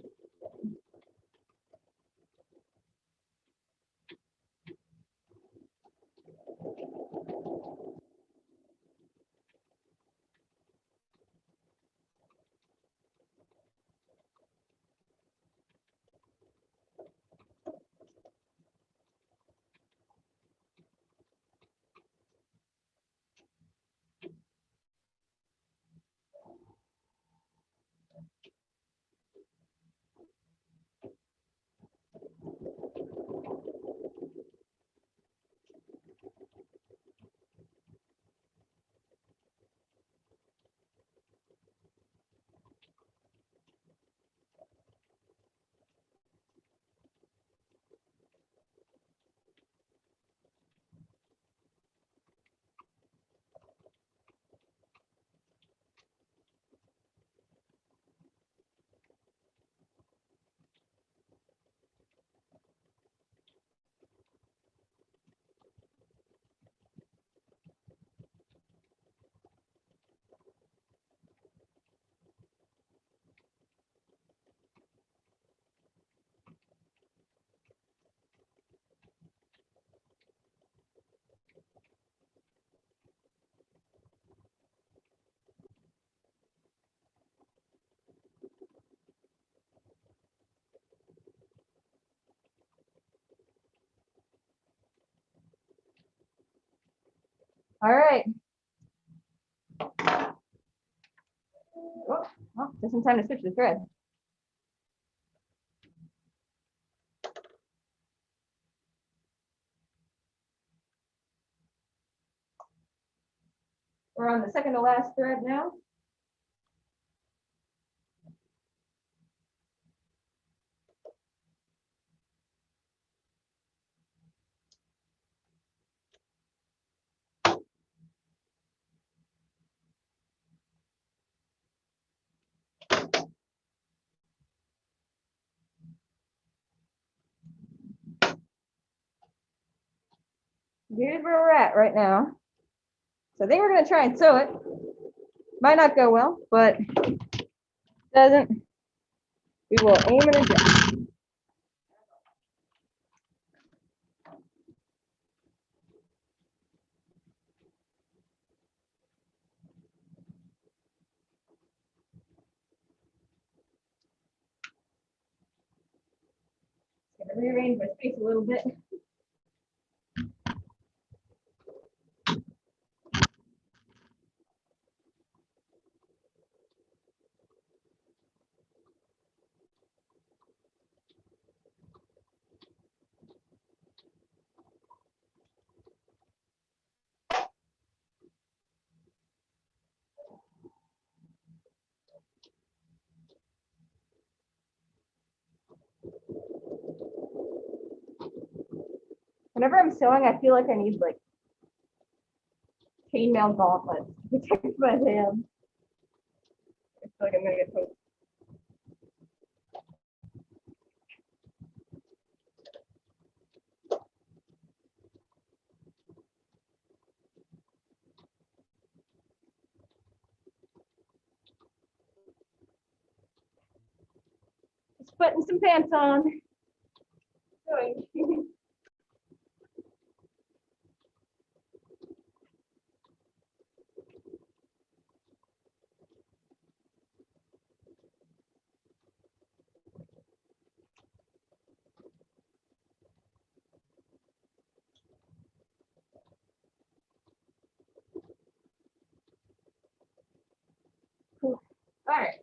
All right. Oh, well, just in time to switch the thread. We're on the second to last thread now. Here's where we're at right now. So I think we're going to try and sew it. Might not go well, but doesn't. We will aim and adjust. Gonna rearrange my space a little bit. Whenever I'm sewing, I feel like I need like chainmail gauntlets to protect my hands. I feel like I'm gonna get poked. Just putting some pants on. Sewing. Cool. All right.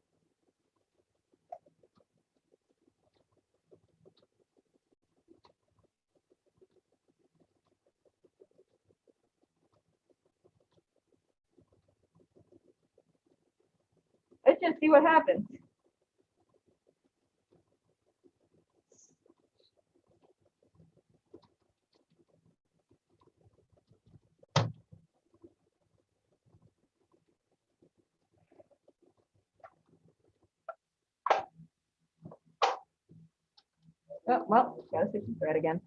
Let's just see what happens. Oh, well, gotta switch the thread again.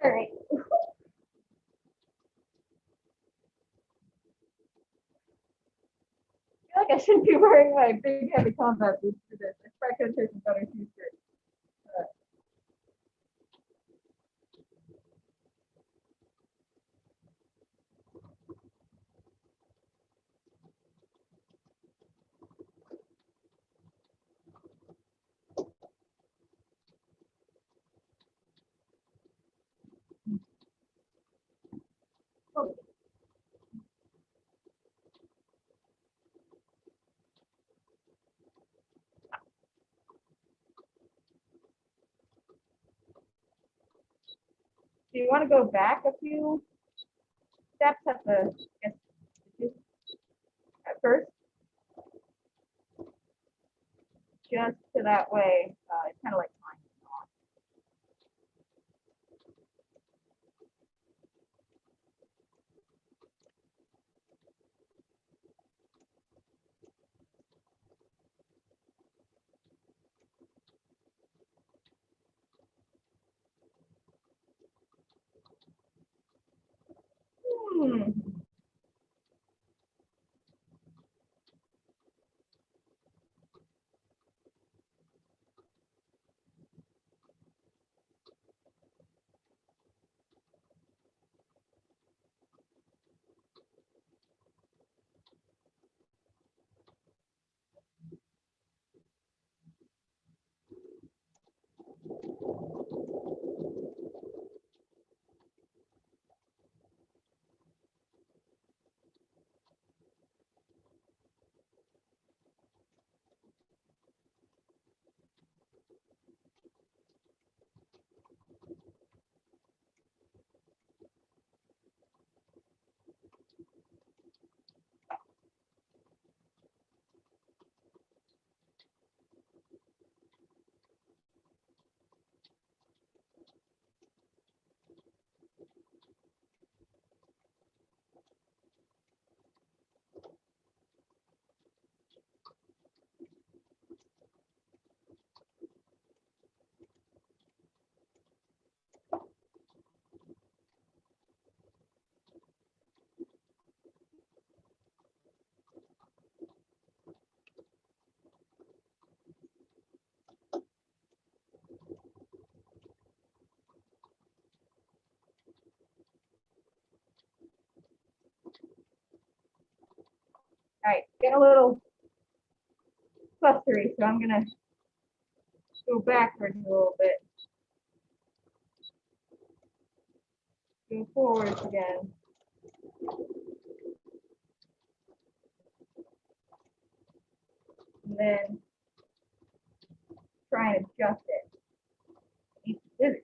All right. I feel like I shouldn't be wearing my big heavy combat boots for this. I probably could have taken better t-shirt. Oh. Do you want to go back a few steps at the at first? Just so that way, it's kind of like mine. All right, get a little clustery, so I'm gonna go backwards a little bit. Go forwards again. And then try and adjust it. Use the scissors.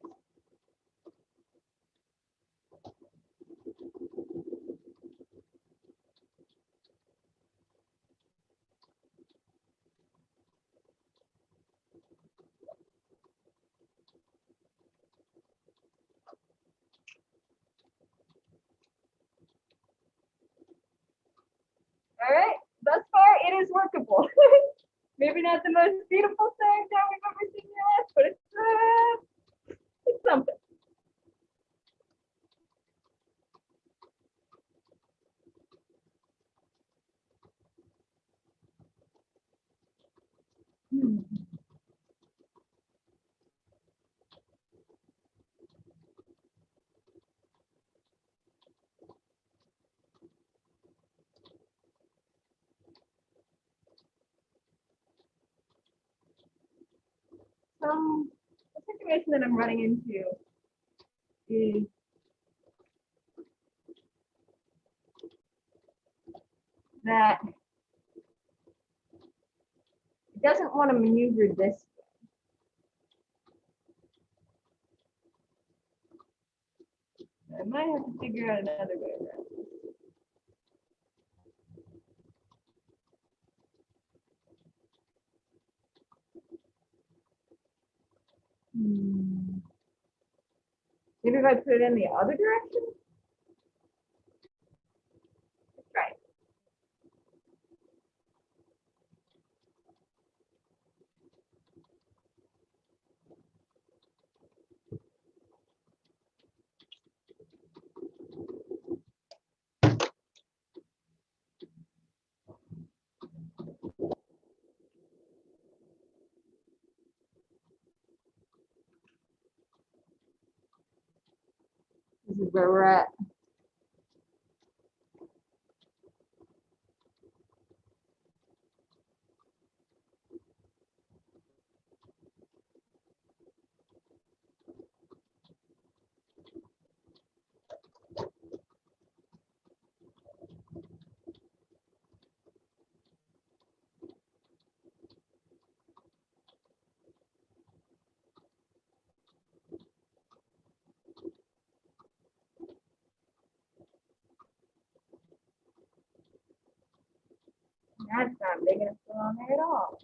All right, thus far it is workable. Maybe not the most beautiful thing that we've ever seen yet, but it's something. The situation that I'm running into is that it doesn't want to maneuver this way. I might have to figure out another way around. Maybe if I put it in the other direction? Let's try it. This is where we're at. That's not big enough to go on there at all.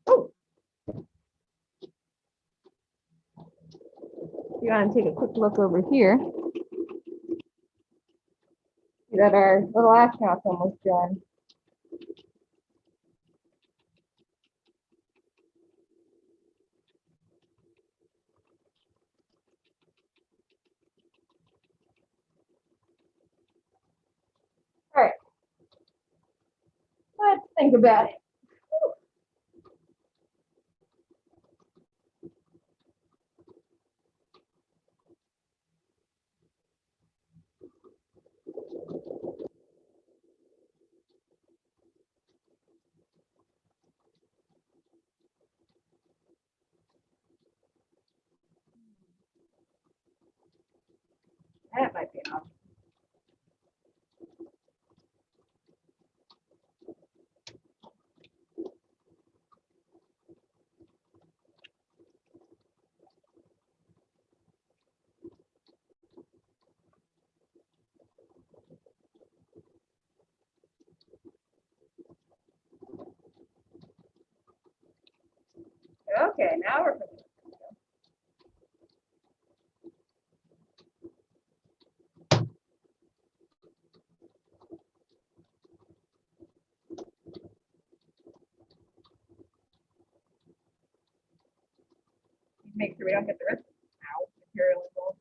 Oh. You want to take a quick look over here. See that our little astronaut's almost done. All right. Let's think about it. That might be an option. Okay, now we're finished. Make sure we don't get the rest of the material involved.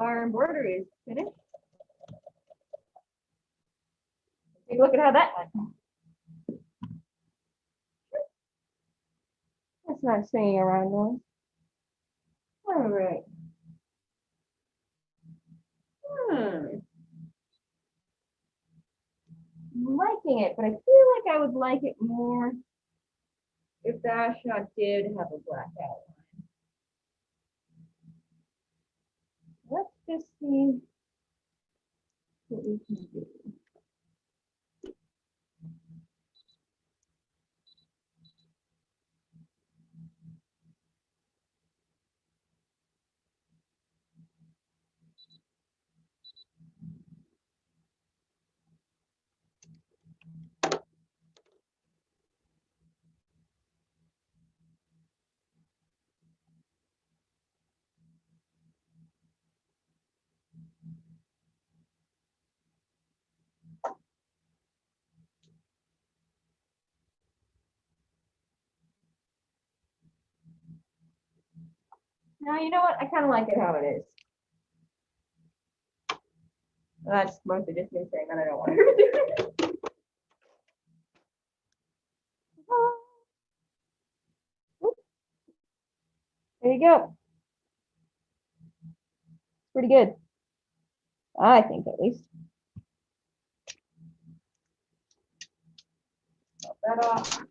our embroidery is finished. Take a look at how that went. That's not swinging around noise. All right. I'm liking it, but I feel like I would like it more if the astronaut did have a black outline. Let's just see what we can do. Now, you know what? I kind of like it how it is. That's mostly just me saying that I don't want it. There you go. Pretty good. I think at least. Pop that off.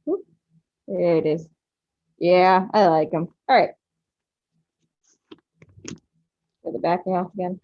Whoop. There it is. Yeah, I like them. All right. Get the backing off again.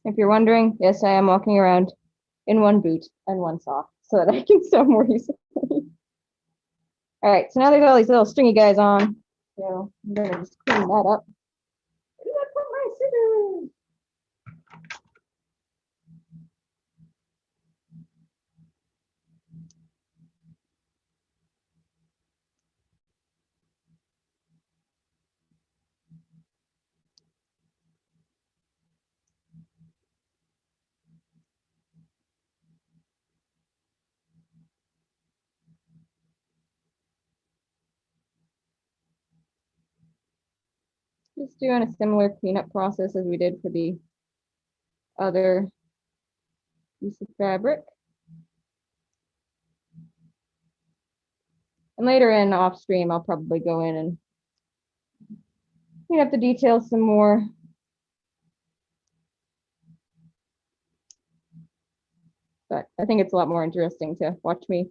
If you're wondering, yes, I am walking around in one boot and one sock so that I can sew more easily. All right, so now there's all these little stringy guys on. So I'm gonna just clean that up. Where did I put my scissors? Just doing a similar cleanup process as we did for the other piece of fabric. And later in off stream, I'll probably go in and clean up the details some more. But I think it's a lot more interesting to watch me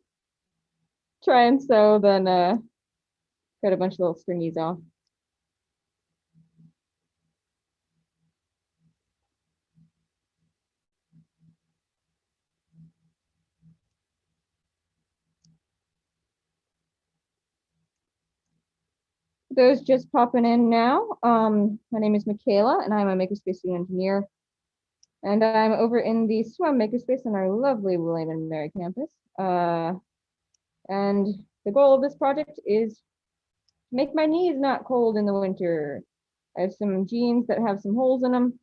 try and sew than cut a bunch of little stringies off. Those just popping in now. My name is Michaela, and I'm a Makerspace engineer. And I'm over in the swim Makerspace on our lovely William and Mary campus. And the goal of this project is to make my knees not cold in the winter. I have some jeans that have some holes in them.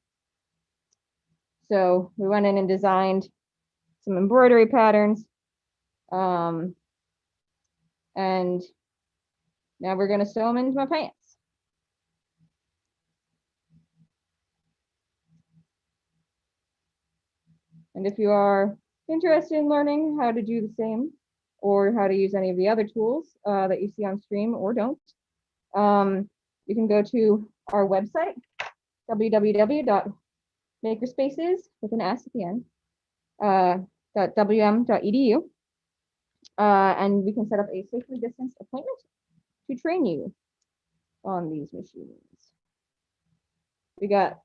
So we went in and designed some embroidery patterns. And now we're gonna sew them into my pants. And if you are interested in learning how to do the same or how to use any of the other tools that you see on stream or don't, you can go to our website, www.makerspaces with an S at the end .wm.edu, and we can set up a safely distanced appointment to train you on these machines. We got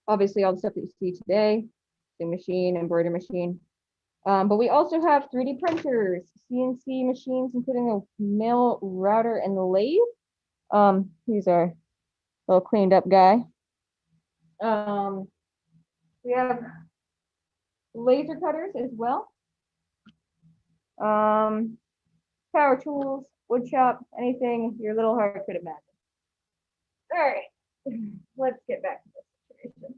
obviously all the stuff that you see today, the machine, embroidery machine. But we also have 3D printers, CNC machines, including a mill, router, and lathe. He's our little cleaned up guy. We have laser cutters as well. Power tools, wood shop, anything your little heart could imagine. All right, let's get back to this situation.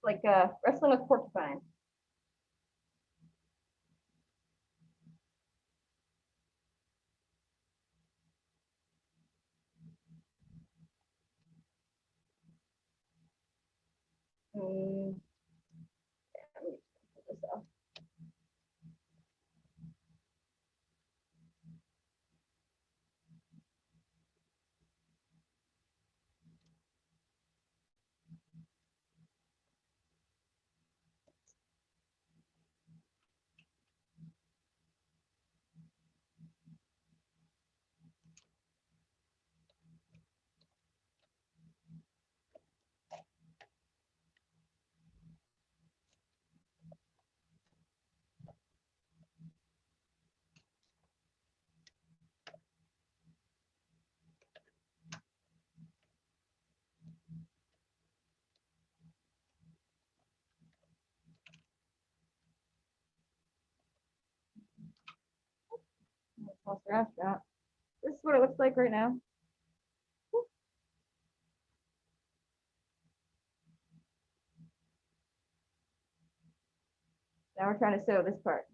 Like wrestling with porcupine. Yeah, let me put this off. This is what it looks like right now. Now we're trying to sew this part.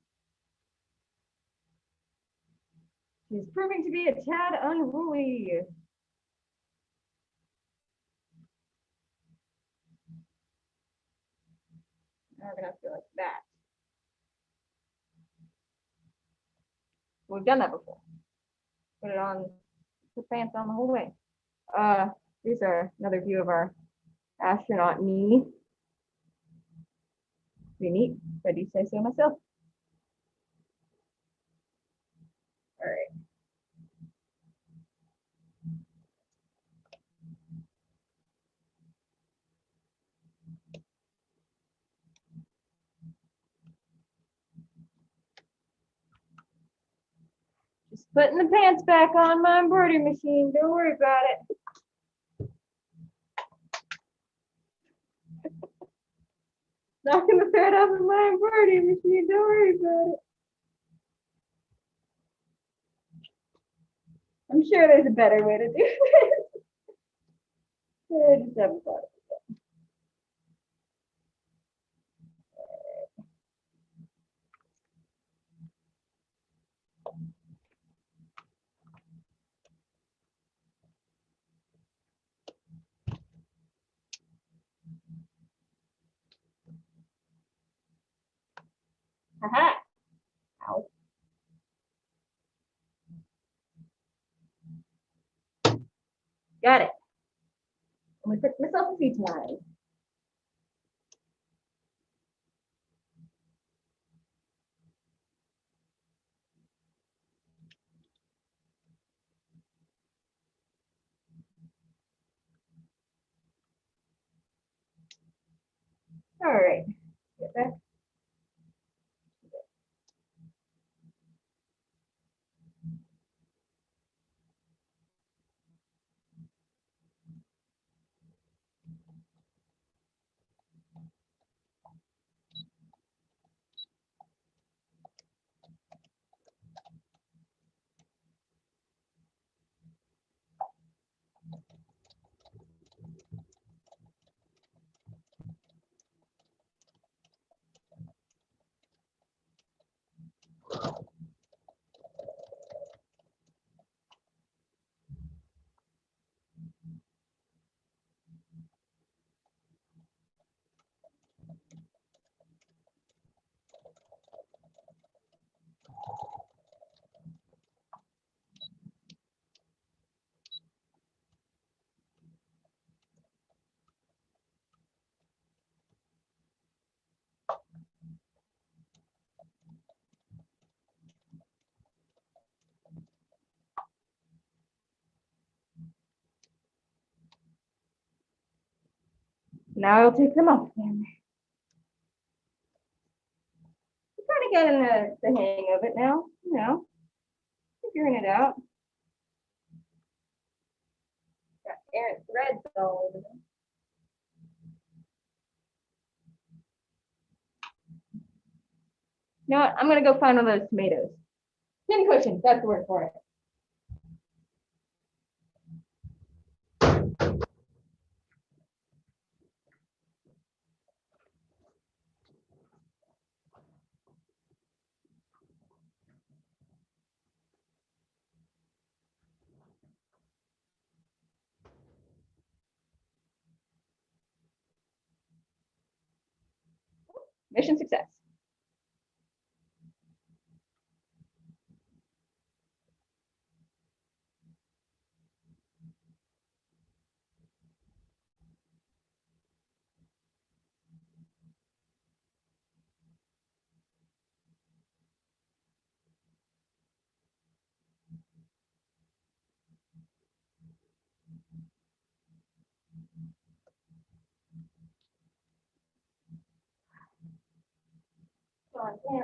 She's proving to be a tad unruly. Now we're gonna have to go like that. We've done that before. Put it on, put pants on the whole way. Here's another view of our astronaut knee. Pretty neat, if I do say so myself. All right. Just putting the pants back on my embroidery machine. Don't worry about it. Knocking the thread off of my embroidery machine. Don't worry about it. I'm sure there's a better way to do this. I just haven't thought of it. Haha. Ow. Got it. I'm gonna pick myself a few times. All right. Get back. Now I'll take them off again. I'm kind of getting the hang of it now, figuring it out. Got errant threads all over them. You know what? I'm gonna go find one of those tomatoes. Pin cushions, that's the word for it. Mission success. Okay.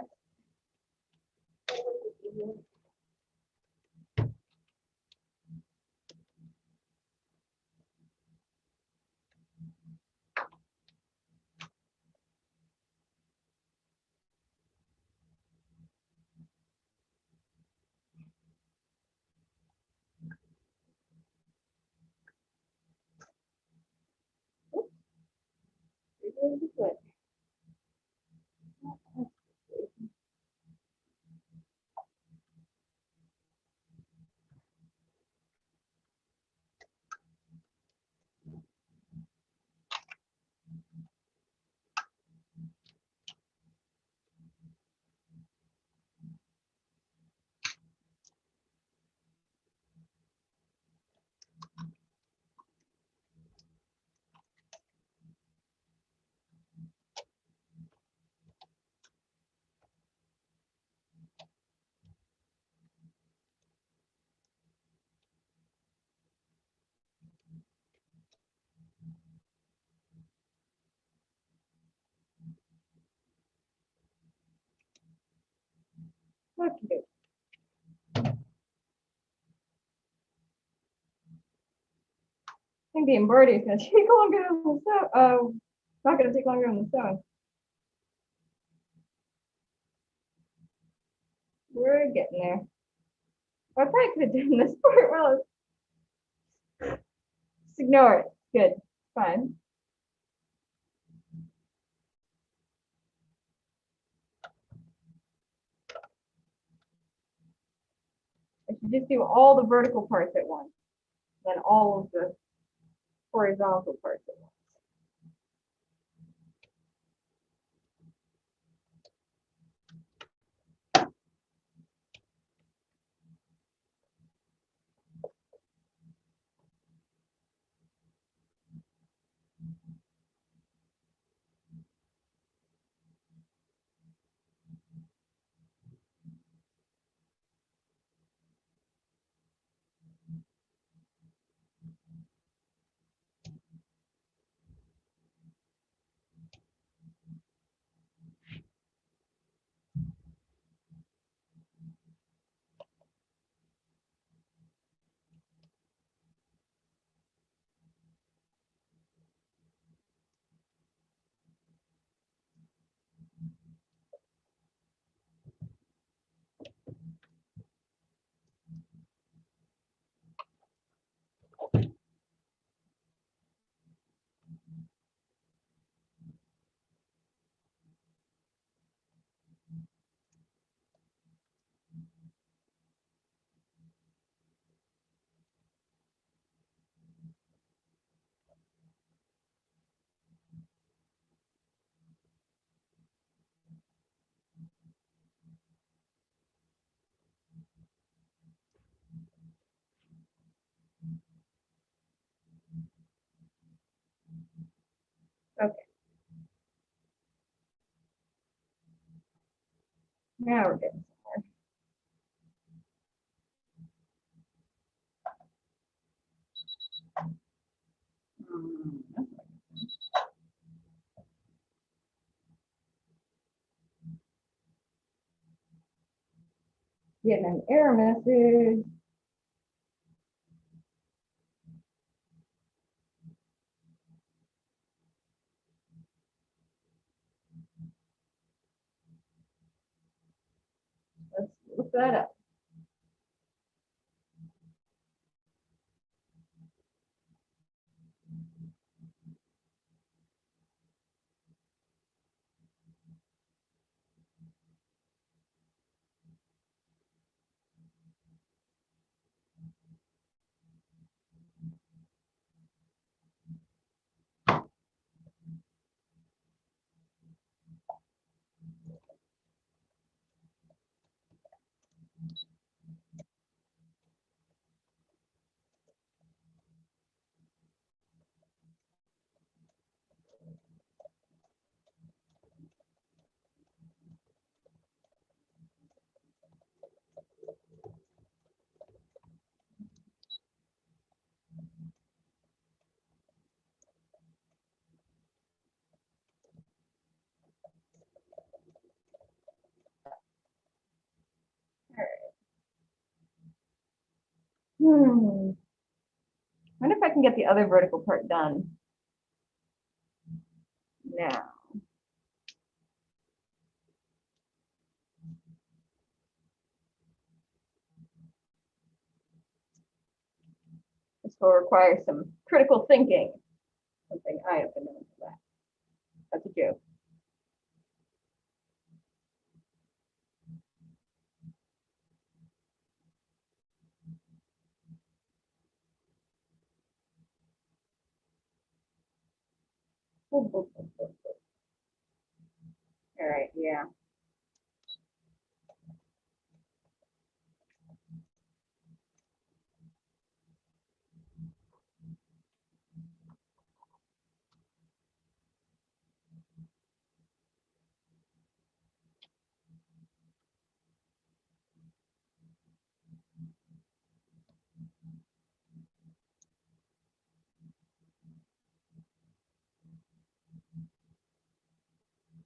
I think the embroidery is going to take longer than the sew. Not going to take longer than the sewing. We're getting there. I probably could have done this part well. Just ignore it. Good. Fine. I should just do all the vertical parts at once, then all of the horizontal parts at once. Okay. Now we're getting somewhere. getting an error message. Let's look that up. I wonder if I can get the other vertical part done now. This will require some critical thinking, something I have been known for that. That's a joke. All right, yeah.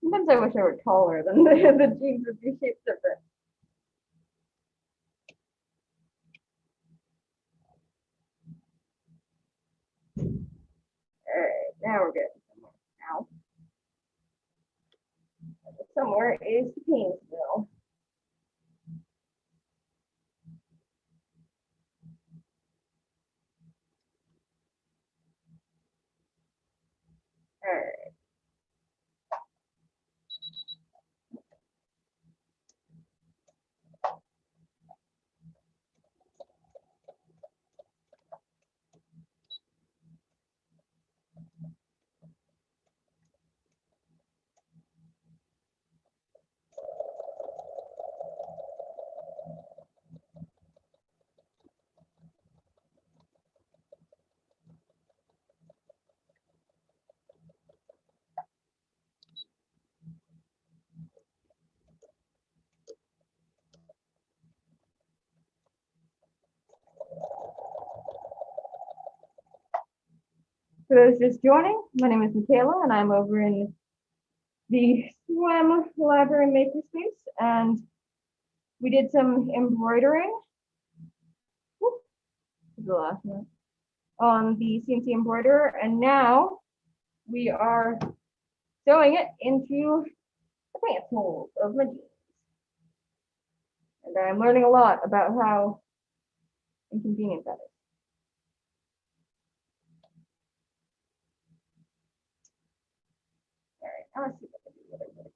Sometimes I wish I were taller, then the jeans would be shaped different. All right, now we're good. Now, somewhere is the Painesville. All right. For those just joining, my name is Michaela, and I'm over in the SWEM Library Makerspace, and we did some embroidering. Whoop, the last one on the CNC embroiderer, and now we are sewing it into the pants holes of my jeans. And I'm learning a lot about how inconvenient that is. All right, now let's see if I can do whatever.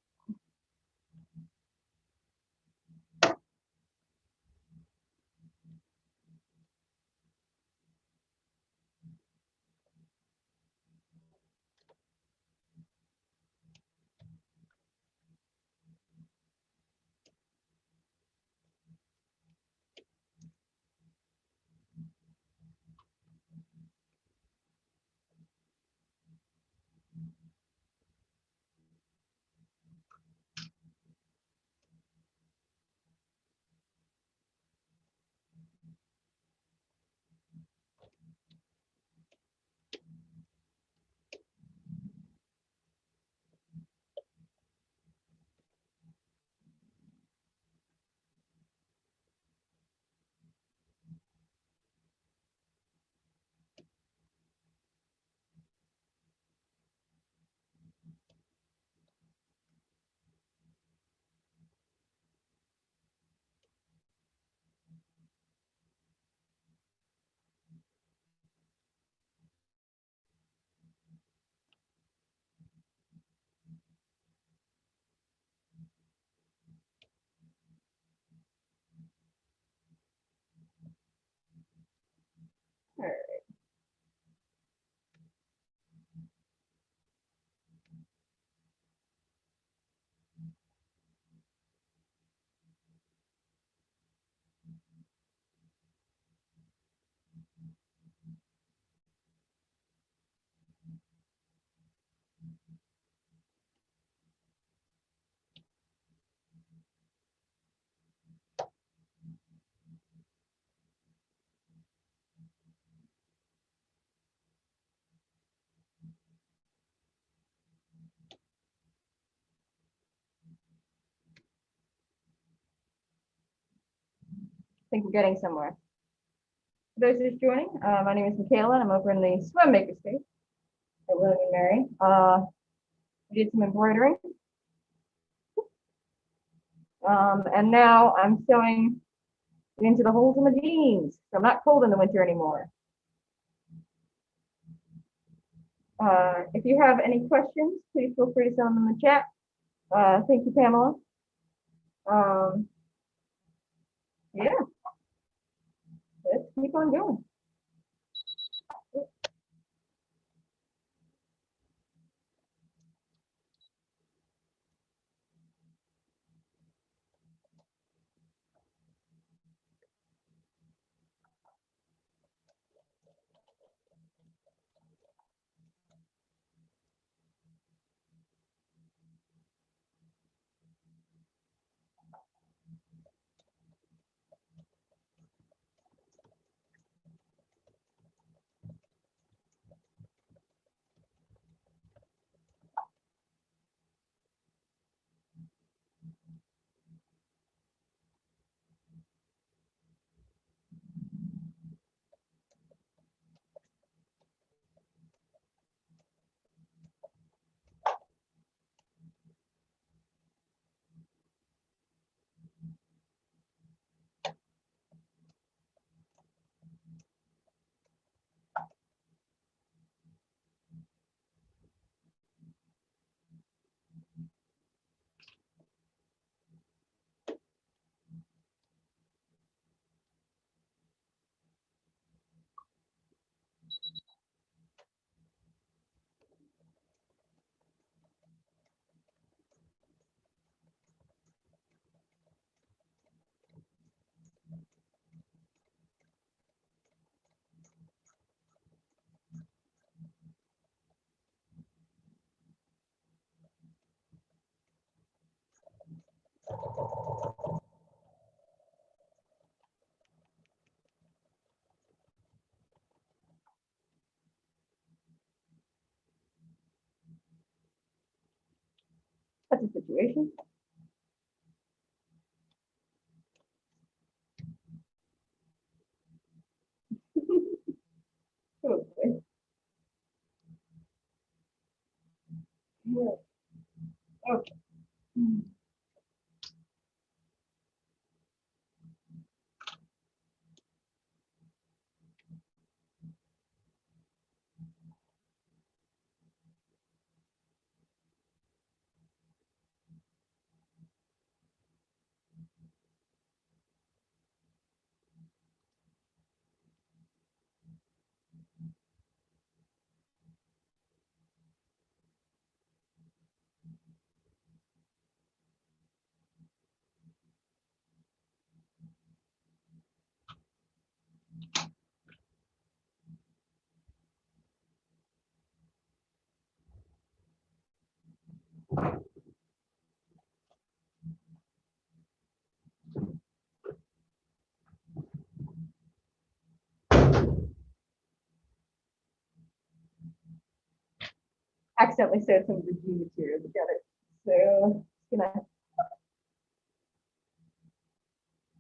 think we're getting somewhere. For those just joining, my name is Michaela, and I'm over in the swim makerspace at William and Mary. We did some embroidering. And now I'm sewing into the holes in the jeans. So I'm not cold in the winter anymore. If you have any questions, please feel free to send them in the chat. Thank you, Pamela. Yeah, let's keep on going. That's a situation. Okay. Yeah. Okay. Accidentally sewed some of the jean material together. So just gonna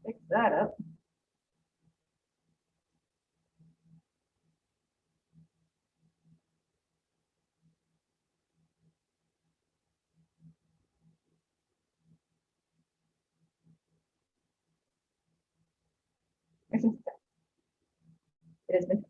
fix that up. It has been.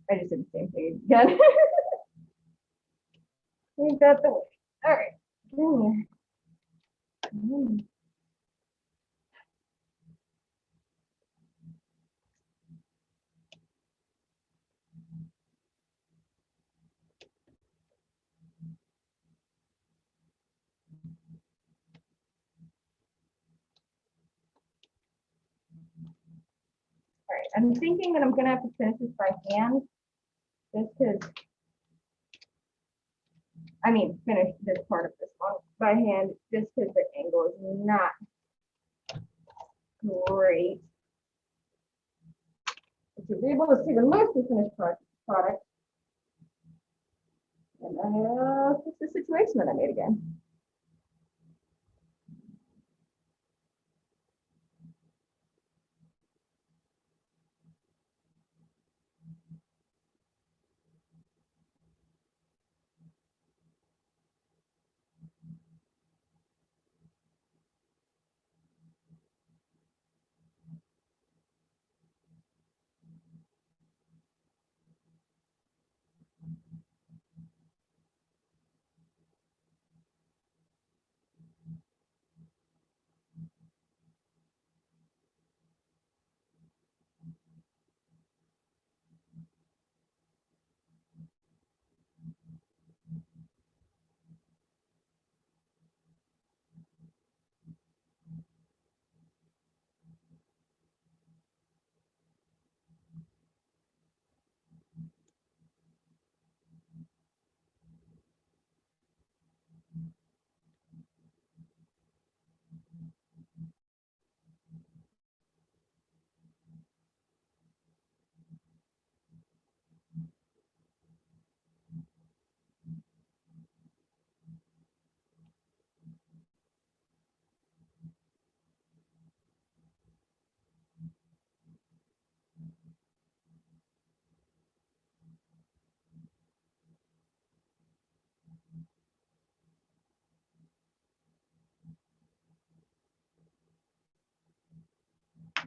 I just did the same thing again. Ain't that the way? All right. Get in here. All right, I'm thinking that I'm gonna have to finish this by hand, just because, I mean, finish this part of this one by hand, just because the angle is not great. But you'll be able to see the mostly finished product. And fix the situation that I made again.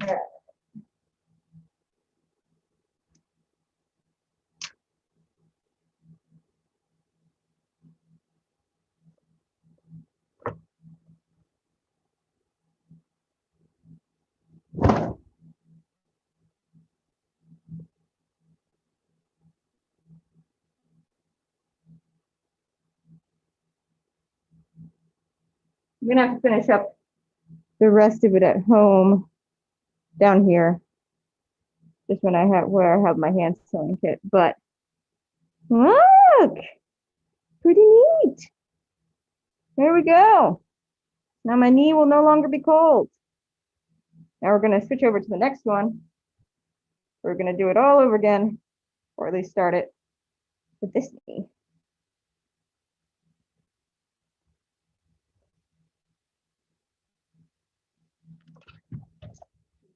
Yeah. I'm gonna have to finish up the rest of it at home down here. Just when I have where I have my hand sewing kit. But look, pretty neat. There we go. Now my knee will no longer be cold. Now we're gonna switch over to the next one. We're gonna do it all over again, or at least start it with this knee.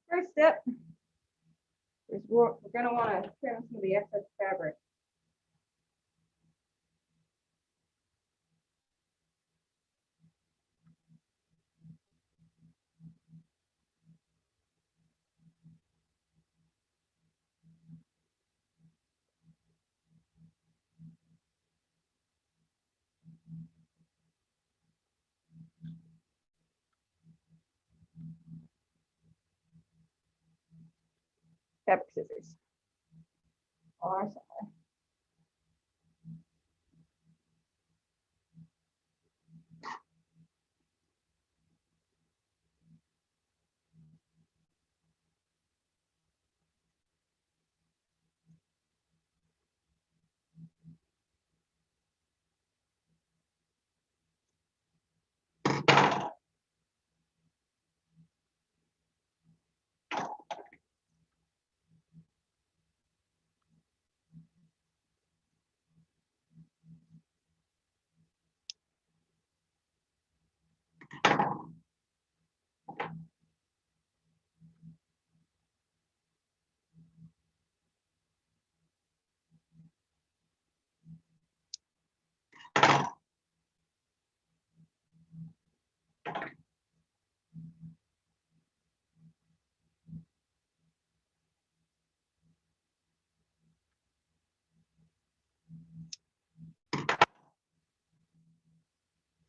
First step is we're gonna want to trim some of the excess fabric. Fabric scissors. Or somewhere.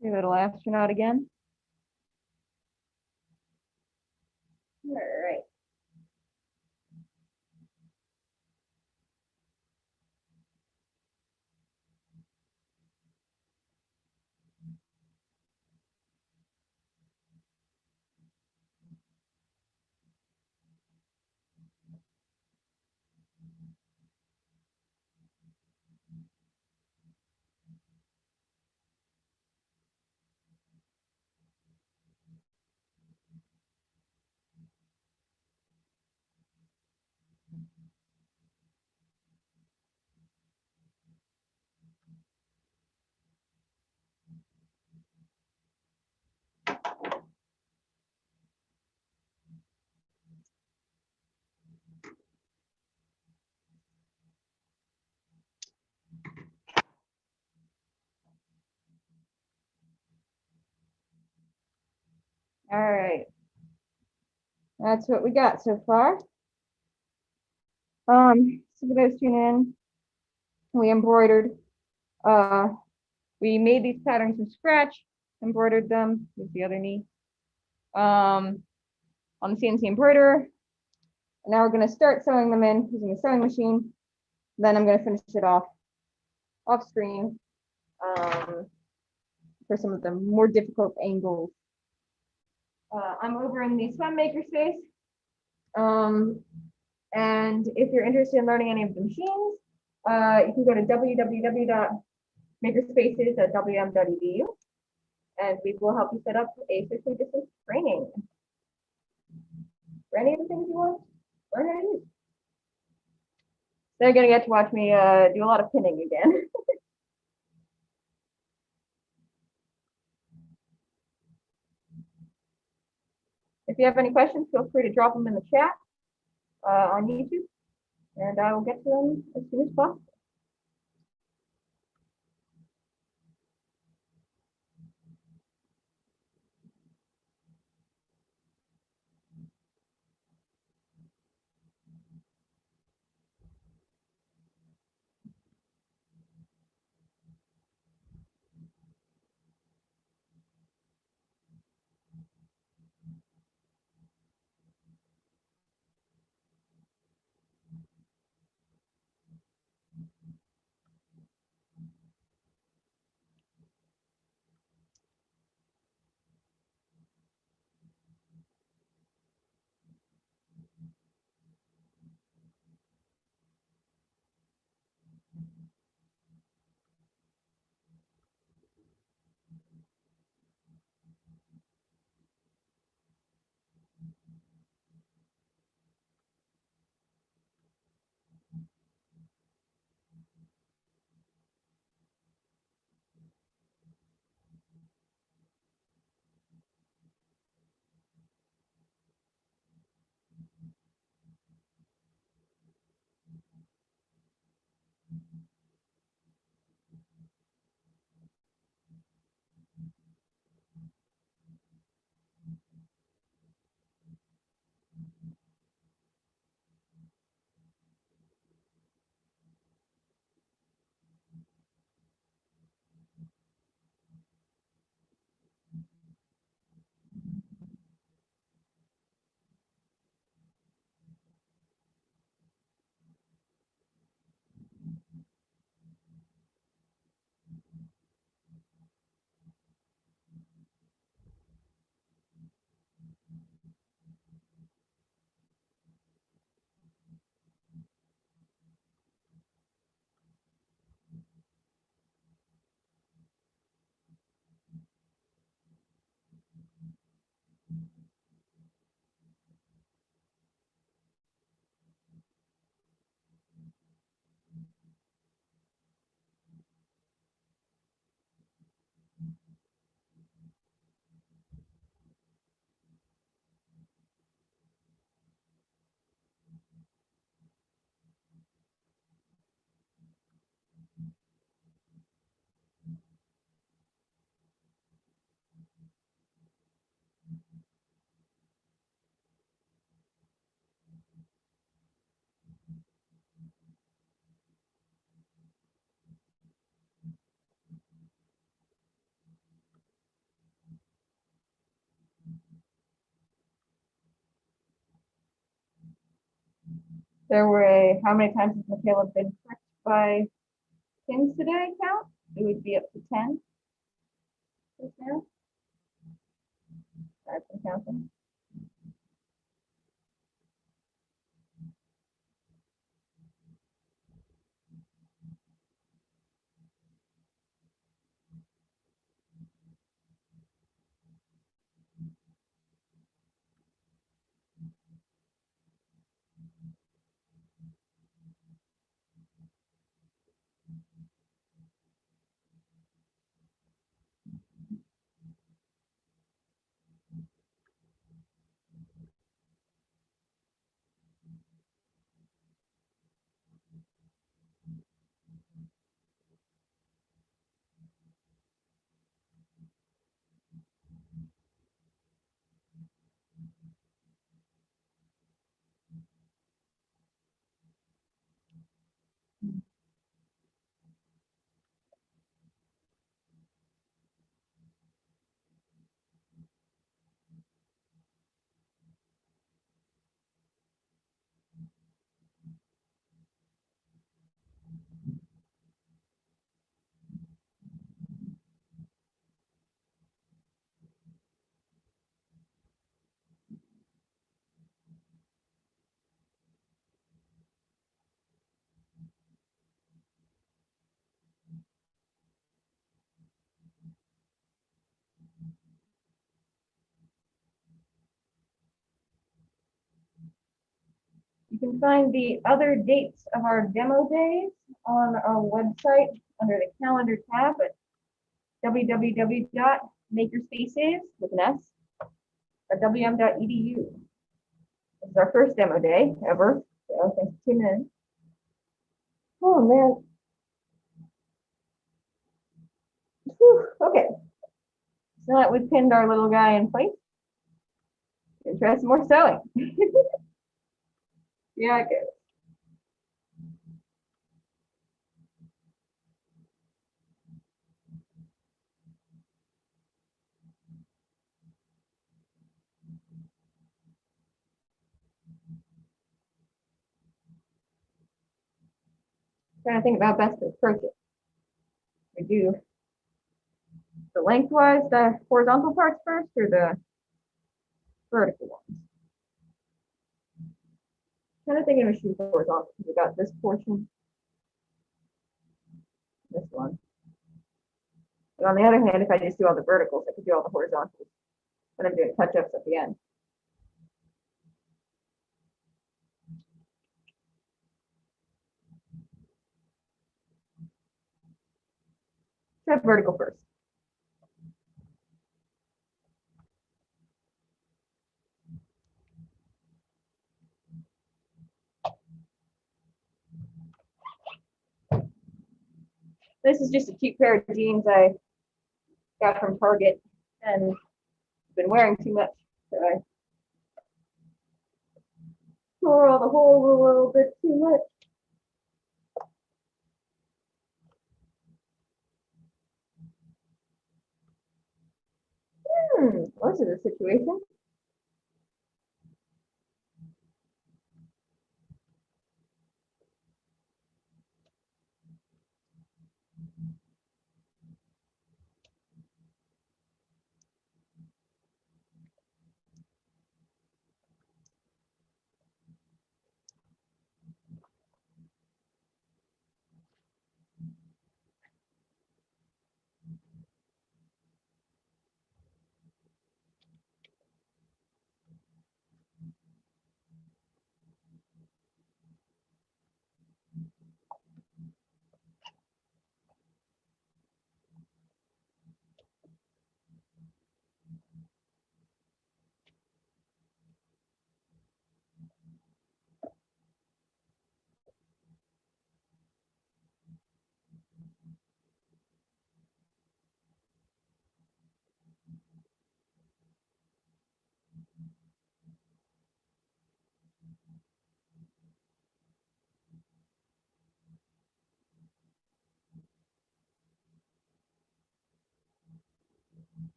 Your little astronaut again. All right. All right. That's what we got so far. So for those tuning in, we embroidered. We made these patterns from scratch, embroidered them with the other knee. On the CNC embroiderer. And now we're going to start sewing them in using a sewing machine. Then I'm going to finish it off screen for some of the more difficult angles. I'm over in the Swim Makerspace. And if you're interested in learning any of the machines, you can go to www.makerspaces.wm.edu, and we will help you set up a socially distance training for any of the things you want to learn how to use. They're going to get to watch me do a lot of pinning again. If you have any questions, feel free to drop them in the chat on YouTube, and I will get to them as soon as possible. There were how many times has Michaela been tricked by pins today count? It would be up to 10. Just now. I've been counting. You can find the other dates of our demo days on our website under the calendar tab at www.makerspaces with an S .wm.edu. This is our first demo day ever, so thanks for tuning in. Oh man. Whew, okay. So now that we've pinned our little guy in place, we can try some more sewing. Yeah, it goes. Trying to think about best to approach it. We do the lengthwise, the horizontal parts first, or the vertical ones. Kind of thinking we should do horizontal because we got this portion, this one. But on the other hand, if I just do all the verticals, I could do all the horizontals. But I'm doing touch-ups at the end. Try vertical first. This is just a cute pair of jeans I got from Target and been wearing too much, so I tore all the holes a little bit too much. Well, this is a situation.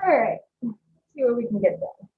All right, let's see what we can get done.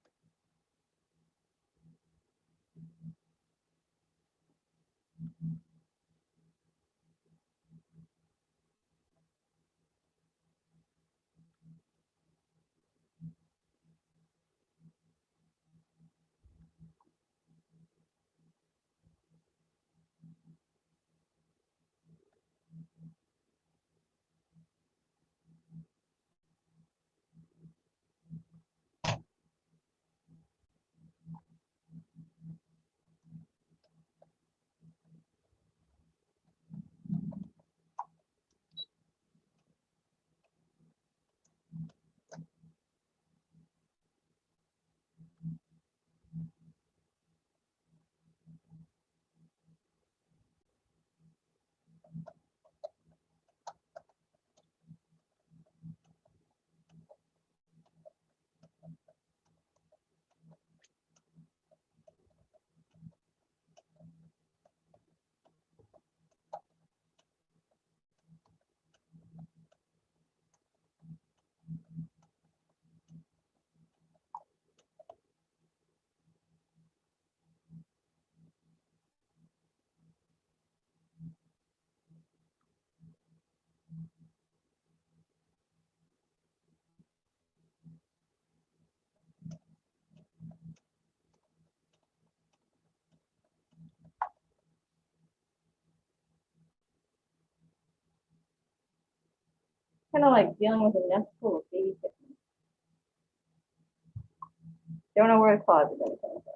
Kind of like dealing with a nest full of baby chickens. Don't know where the claws are going to come from.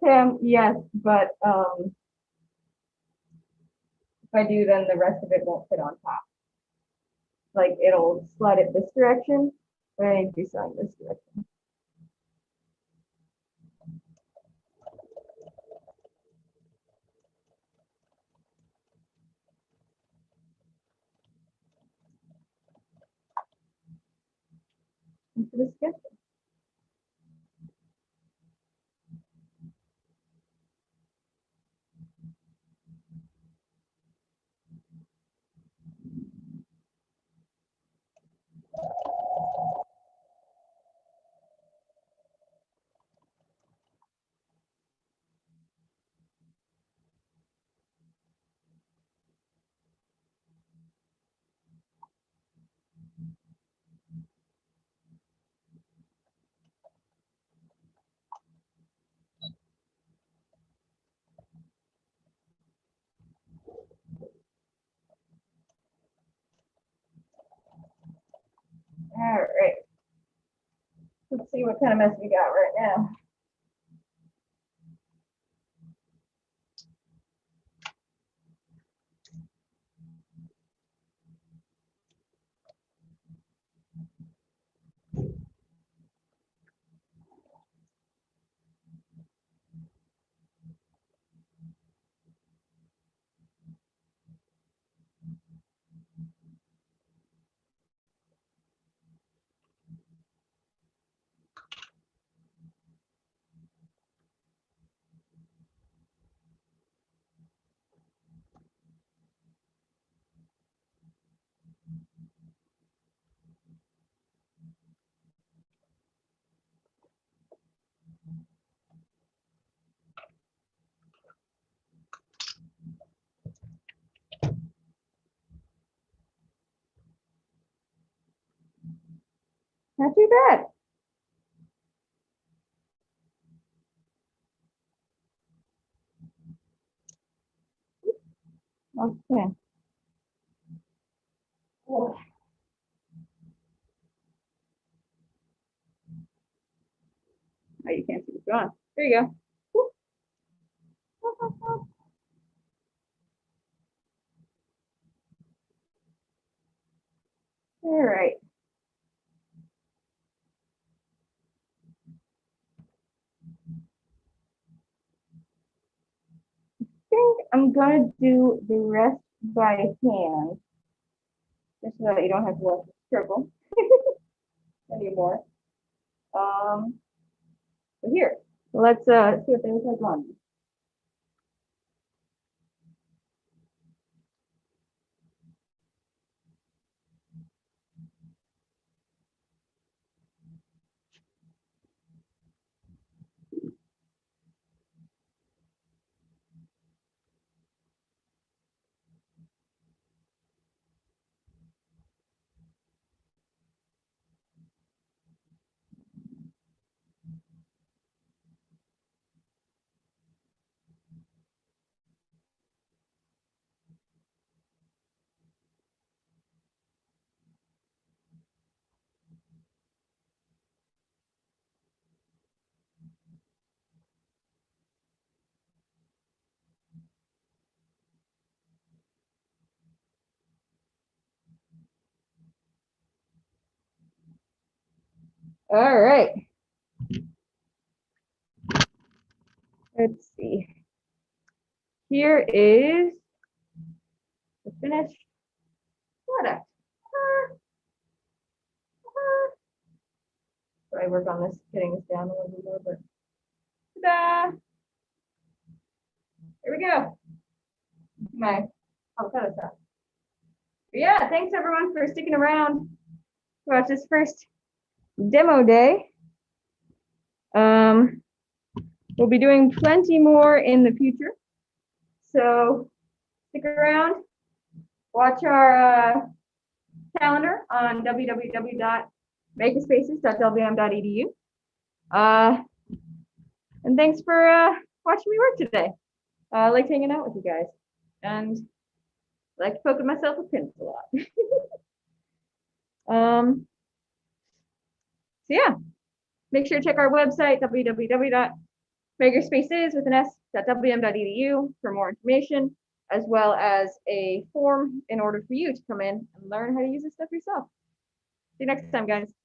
Pam, yes, but if I do, then the rest of it won't fit on top. Like it'll slide it this direction, but I need to be sewing this direction. Into the sketch. All right. Let's see what kind of mess we got right now. Not too bad. Okay. Oh, you can't see what's going on. There you go. All right. I think I'm gonna do the rest by hand, just so that you don't have to watch the scribble anymore. So here, let's see what they look like on. All right. Let's see. Here is the finished product. So I work on this, getting this down a little bit more, but ta-da! Here we go. My avocado sauce. Yeah, thanks everyone for sticking around to watch this first demo day. We'll be doing plenty more in the future. So stick around, watch our calendar on www.makerspaces.lbm.edu. And thanks for watching me work today. I like hanging out with you guys, and I like poking myself with pins a lot. So yeah, make sure to check our website, www.makerspaces.wm.edu for more information, as well as a form in order for you to come in and learn how to use this stuff yourself. See you next time, guys.